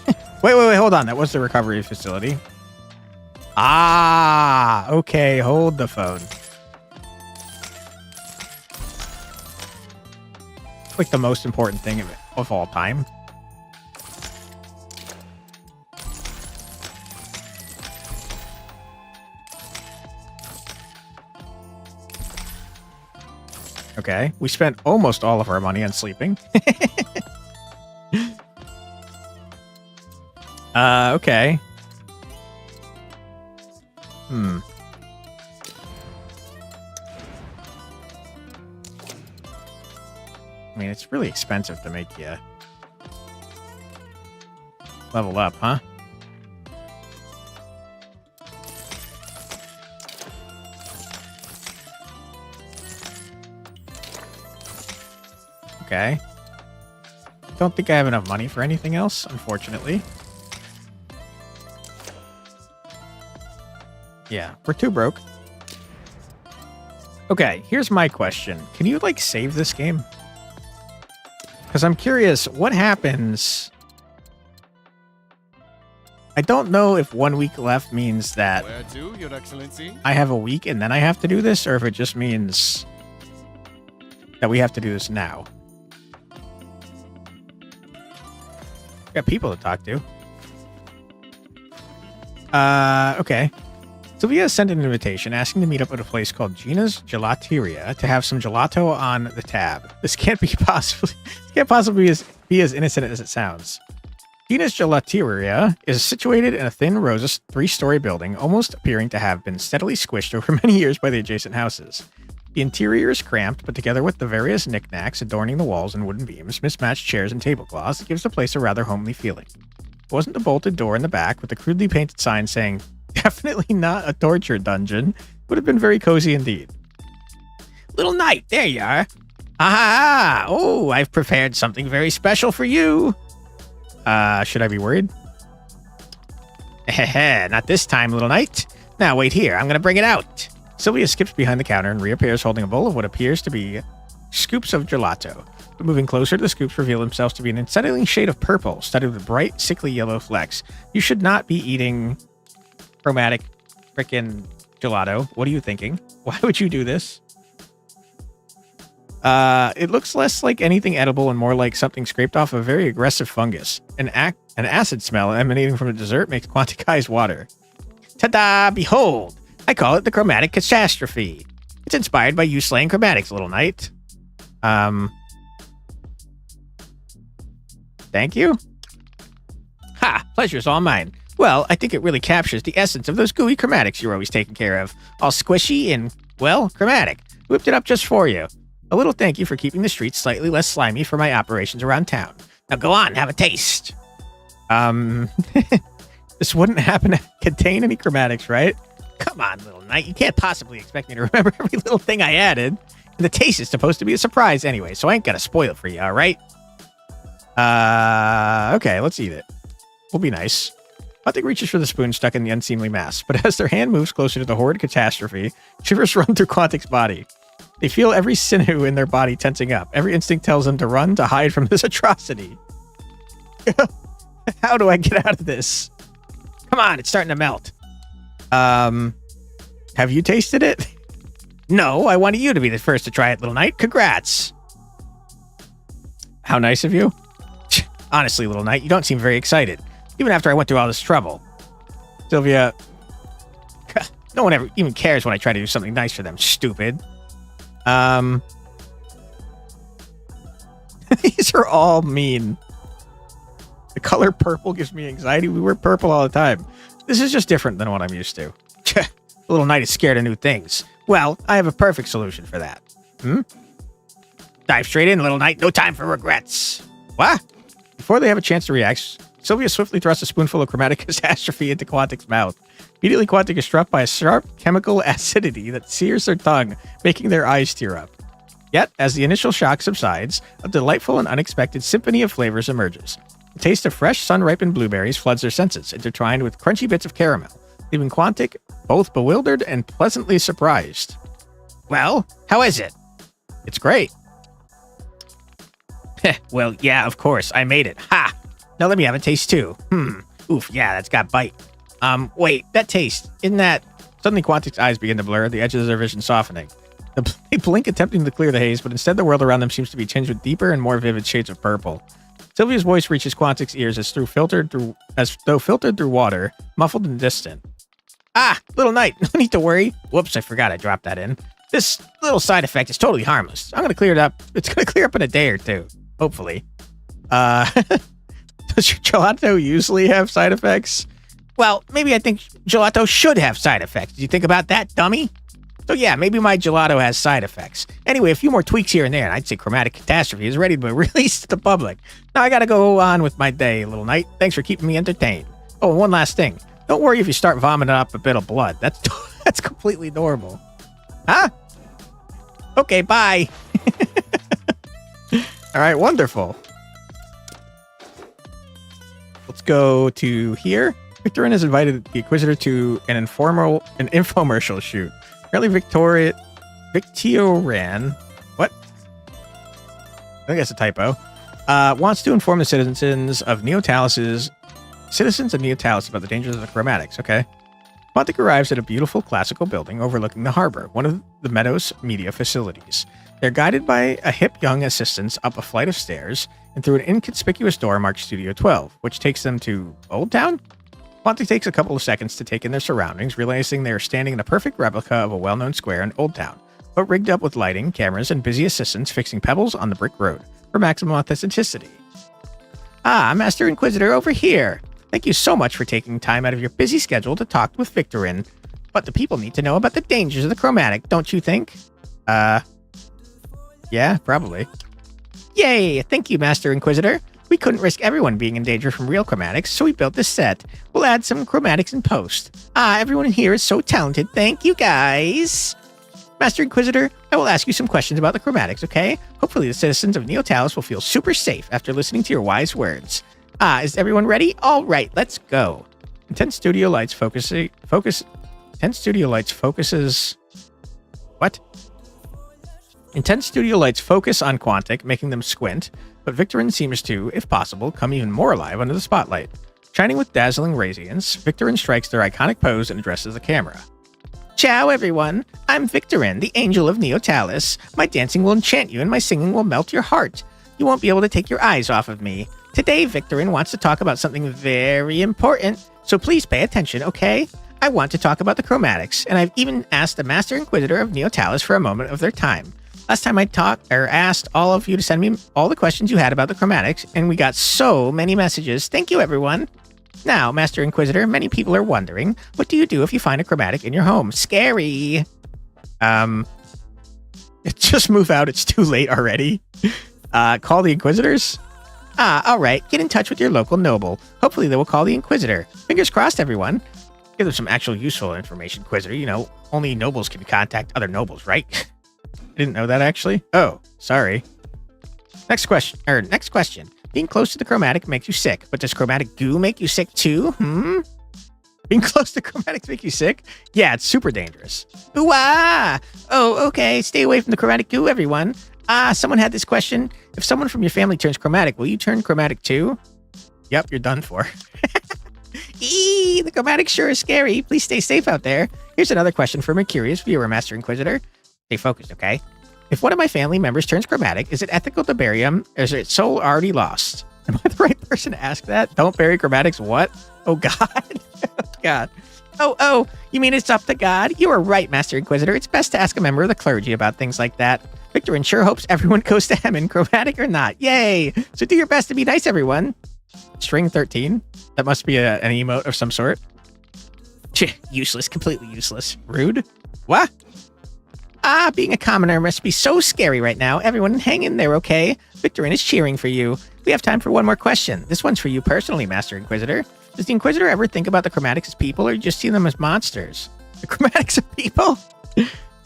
Wait, hold on. That was the recovery facility. Ah, okay, hold the phone. Like the most important thing of all time. Okay, we spent almost all of our money on sleeping. Okay. I mean, it's really expensive to make you level up, huh? Okay. Don't think I have enough money for anything else, unfortunately. Yeah, we're too broke. Okay, here's my question. Can you, like, save this game? Because I'm curious, what happens... I don't know if 1 week left means that Where to, Your Excellency? I have a week and then I have to do this, or if it just means that we have to do this now. Got people to talk to. Okay. Sylvia sent an invitation asking to meet up at a place called Gina's Gelateria to have some gelato on the tab. This can't possibly be as innocent as it sounds. Gina's Gelateria is situated in a thin, rosy, 3-story building, almost appearing to have been steadily squished over many years by the adjacent houses. The interior is cramped, but together with the various knickknacks adorning the walls and wooden beams, mismatched chairs, and tablecloths, it gives the place a rather homely feeling. It wasn't a bolted door in the back with a crudely painted sign saying, "Definitely not a torture dungeon," would have been very cozy indeed. Little Knight, there you are. Ah, oh, I've prepared something very special for you. Should I be worried? Not this time, Little Knight. Now wait here, I'm gonna bring it out. Sylvia skips behind the counter and reappears holding a bowl of what appears to be scoops of gelato. But moving closer, the scoops reveal themselves to be an unsettling shade of purple, studded with bright, sickly yellow flecks. You should not be eating chromatic frickin' gelato. What are you thinking? Why would you do this? It looks less like anything edible and more like something scraped off a very aggressive fungus. An acid smell emanating from the dessert makes Quantic eyes water. Ta-da! Behold! I call it the chromatic catastrophe. It's inspired by you slaying chromatics, Little Knight. Thank you? Ha! Pleasure's all mine. Well, I think it really captures the essence of those gooey chromatics you're always taking care of. All squishy and, well, chromatic. Whipped it up just for you. A little thank you for keeping the streets slightly less slimy for my operations around town. Now go on, have a taste. This wouldn't happen to contain any chromatics, right? Come on, Little Knight. You can't possibly expect me to remember every little thing I added. And the taste is supposed to be a surprise anyway, so I ain't gonna spoil it for you, all right? Okay, let's eat it. We'll be nice. Quantic reaches for the spoon stuck in the unseemly mass, but as their hand moves closer to the horrid catastrophe, shivers run through Quantic's body. They feel every sinew in their body tensing up. Every instinct tells them to run, to hide from this atrocity. How do I get out of this? Come on, it's starting to melt. Have you tasted it? No, I wanted you to be the first to try it, Little Knight. Congrats. How nice of you. Honestly, Little Knight, you don't seem very excited. Even after I went through all this trouble. Sylvia. No one ever even cares when I try to do something nice for them, stupid. These are all mean. The color purple gives me anxiety. We wear purple all the time. This is just different than what I'm used to. Little Knight is scared of new things. Well, I have a perfect solution for that. Dive straight in, Little Knight. No time for regrets. What? Before they have a chance to react, Sylvia swiftly thrusts a spoonful of chromatic catastrophe into Quantic's mouth. Immediately, Quantic is struck by a sharp chemical acidity that sears their tongue, making their eyes tear up. Yet, as the initial shock subsides, a delightful and unexpected symphony of flavors emerges. The taste of fresh, sun-ripened blueberries floods their senses, intertwined with crunchy bits of caramel, leaving Quantic both bewildered and pleasantly surprised. Well, how is it? It's great. Well, yeah, of course. I made it. Ha! Now let me have a taste too. Oof, yeah, that's got bite. Wait, that taste, isn't that... Suddenly, Quantic's eyes begin to blur, the edges of their vision softening. They blink, attempting to clear the haze, but instead the world around them seems to be tinged with deeper and more vivid shades of purple. Sylvia's voice reaches Quantic's ears as though filtered through water, muffled and distant. Ah, Little Knight, no need to worry. Whoops, I forgot I dropped that in. This little side effect is totally harmless. I'm gonna clear it up. It's gonna clear up in a day or two. Hopefully. Does your gelato usually have side effects? Well, maybe I think gelato should have side effects. Did you think about that, dummy? So yeah, maybe my gelato has side effects. Anyway, a few more tweaks here and there, and I'd say Chromatic Catastrophe is ready to be released to the public. Now I gotta go on with my day, Little Knight. Thanks for keeping me entertained. Oh, and one last thing. Don't worry if you start vomiting up a bit of blood. That's completely normal. Huh? Okay, bye. All right, wonderful. Let's go to here. Victorine has invited the Inquisitor to an infomercial shoot. Apparently Victorine, what? I think that's a typo. Wants to inform the citizens of Neotalis about the dangers of the chromatics. Okay. Quantic arrives at a beautiful classical building overlooking the harbor, one of the Meadows media facilities. They're guided by a hip young assistant up a flight of stairs and through an inconspicuous door marked Studio 12, which takes them to Old Town? Quantic takes a couple of seconds to take in their surroundings, realizing they are standing in a perfect replica of a well-known square in Old Town, but rigged up with lighting, cameras, and busy assistants fixing pebbles on the brick road for maximum authenticity. Ah, Master Inquisitor over here. Thank you so much for taking time out of your busy schedule to talk with Victorin. But the people need to know about the dangers of the chromatic, don't you think? Yeah, probably. Yay! Thank you, Master Inquisitor. We couldn't risk everyone being in danger from real chromatics, so we built this set. We'll add some chromatics in post. Ah, everyone in here is so talented. Thank you, guys. Master Inquisitor, I will ask you some questions about the chromatics, okay? Hopefully the citizens of Neotalis will feel super safe after listening to your wise words. Ah, is everyone ready? All right, let's go. Intense studio lights focuses... What? Intense studio lights focus on Quantic, making them squint, but Victorin seems to, if possible, come even more alive under the spotlight. Shining with dazzling radiance, Victorin strikes their iconic pose and addresses the camera. Ciao, everyone. I'm Victorin, the angel of Neotalis. My dancing will enchant you and my singing will melt your heart. You won't be able to take your eyes off of me. Today, Victorin wants to talk about something very important, so please pay attention, okay? I want to talk about the chromatics, and I've even asked the Master Inquisitor of Neotalis for a moment of their time. Last time I asked all of you to send me all the questions you had about the chromatics, and we got so many messages. Thank you, everyone. Now, Master Inquisitor, many people are wondering, what do you do if you find a chromatic in your home? Scary. Just move out. It's too late already. Call the Inquisitors? Ah, all right. Get in touch with your local noble. Hopefully they will call the Inquisitor. Fingers crossed, everyone. Give them some actual useful information, Inquisitor. You know, only nobles can contact other nobles, right? I didn't know that, actually. Oh, sorry. Next question. Being close to the chromatic makes you sick, but does chromatic goo make you sick too? Being close to chromatics make you sick? Yeah, it's super dangerous. Ooh-ah! Oh, okay. Stay away from the chromatic goo, everyone. Ah, someone had this question. If someone from your family turns chromatic, will you turn chromatic too? Yep, you're done for. Eee, the chromatic sure is scary. Please stay safe out there. Here's another question from a curious viewer, Master Inquisitor. Stay focused, okay? If one of my family members turns chromatic, is it ethical to bury him, or is its soul already lost? Am I the right person to ask that? Don't bury chromatics, what? Oh, God. God. Oh, you mean it's up to God? You are right, Master Inquisitor. It's best to ask a member of the clergy about things like that. Victorin sure hopes everyone goes to heaven, chromatic or not. Yay! So do your best to be nice, everyone. String 13? That must be an emote of some sort. Useless, completely useless. Rude? What? Ah, being a commoner must be so scary right now. Everyone hang in there, okay? Victorin is cheering for you. We have time for one more question. This one's for you personally, Master Inquisitor. Does the Inquisitor ever think about the chromatics as people, or you just see them as monsters? The chromatics are people?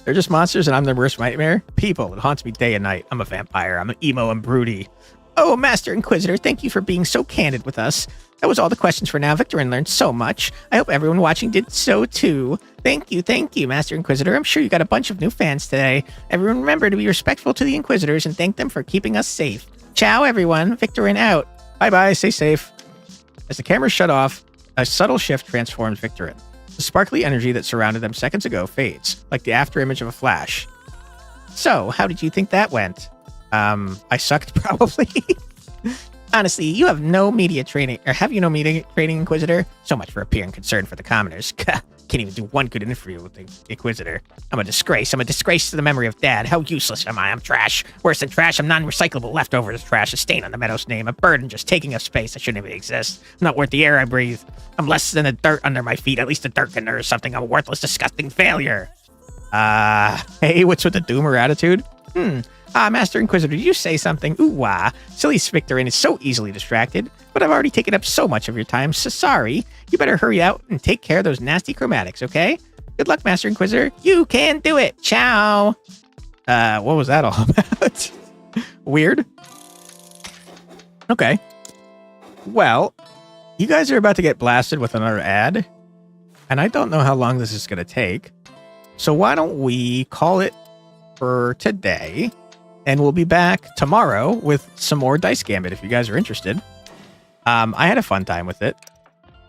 They're just monsters and I'm their worst nightmare? People, it haunts me day and night. I'm a vampire. I'm emo and broody. Oh, Master Inquisitor, thank you for being so candid with us. That was all the questions for now. Victorin learned so much. I hope everyone watching did so too. Thank you, Master Inquisitor. I'm sure you got a bunch of new fans today. Everyone remember to be respectful to the Inquisitors and thank them for keeping us safe. Ciao, everyone. Victorin out. Bye-bye. Stay safe. As the cameras shut off, a subtle shift transforms Victorin. The sparkly energy that surrounded them seconds ago fades, like the afterimage of a flash. So, how did you think that went? I sucked, probably. Honestly, you have no media training, or have you no media training, Inquisitor? So much for appearing concerned for the commoners. Can't even do one good interview with the Inquisitor. I'm a disgrace. I'm a disgrace to the memory of Dad. How useless am I? I'm trash. Worse than trash, I'm non-recyclable leftovers trash. A stain on the Meadow's name. A burden just taking up space that shouldn't even exist. I'm not worth the air I breathe. I'm less than the dirt under my feet. At least the dirt can nourish something. I'm a worthless, disgusting failure. Hey, what's with the doomer attitude? Master Inquisitor, did you say something? Ooh-wah. Silly Victorin is so easily distracted, but I've already taken up so much of your time, so sorry. You better hurry out and take care of those nasty chromatics, okay? Good luck, Master Inquisitor. You can do it. Ciao. What was that all about? Weird. Okay. Well, you guys are about to get blasted with another ad, and I don't know how long this is going to take, so why don't we call it for today? And we'll be back tomorrow with some more Dice Gambit if you guys are interested. I had a fun time with it.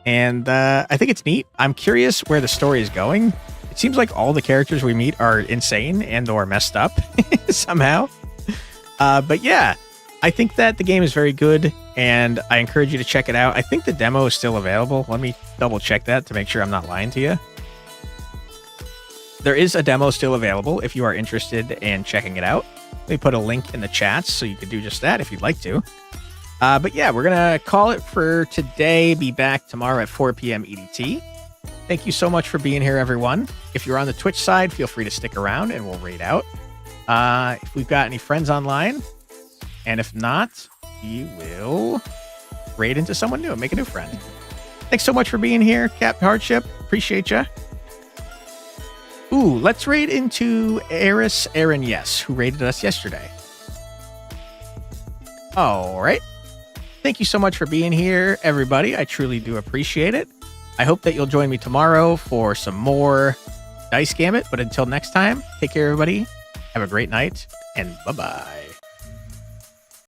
And I think it's neat. I'm curious where the story is going. It seems like all the characters we meet are insane and or messed up somehow. But yeah, I think that the game is very good, and I encourage you to check it out. I think the demo is still available. Let me double check that to make sure I'm not lying to you. There is a demo still available if you are interested in checking it out. Let me put a link in the chats so you can do just that if you'd like to. But yeah, we're going to call it for today. Be back tomorrow at 4 p.m. EDT. Thank you so much for being here, everyone. If you're on the Twitch side, feel free to stick around and we'll raid out. If we've got any friends online, and if not, we will raid into someone new and make a new friend. Thanks so much for being here, Captain Hardship. Appreciate you. Ooh, let's raid into Eris Aaron Yes, who raided us yesterday. All right. Thank you so much for being here, everybody. I truly do appreciate it. I hope that you'll join me tomorrow for some more Dice Gambit. But until next time, take care, everybody. Have a great night, and bye-bye.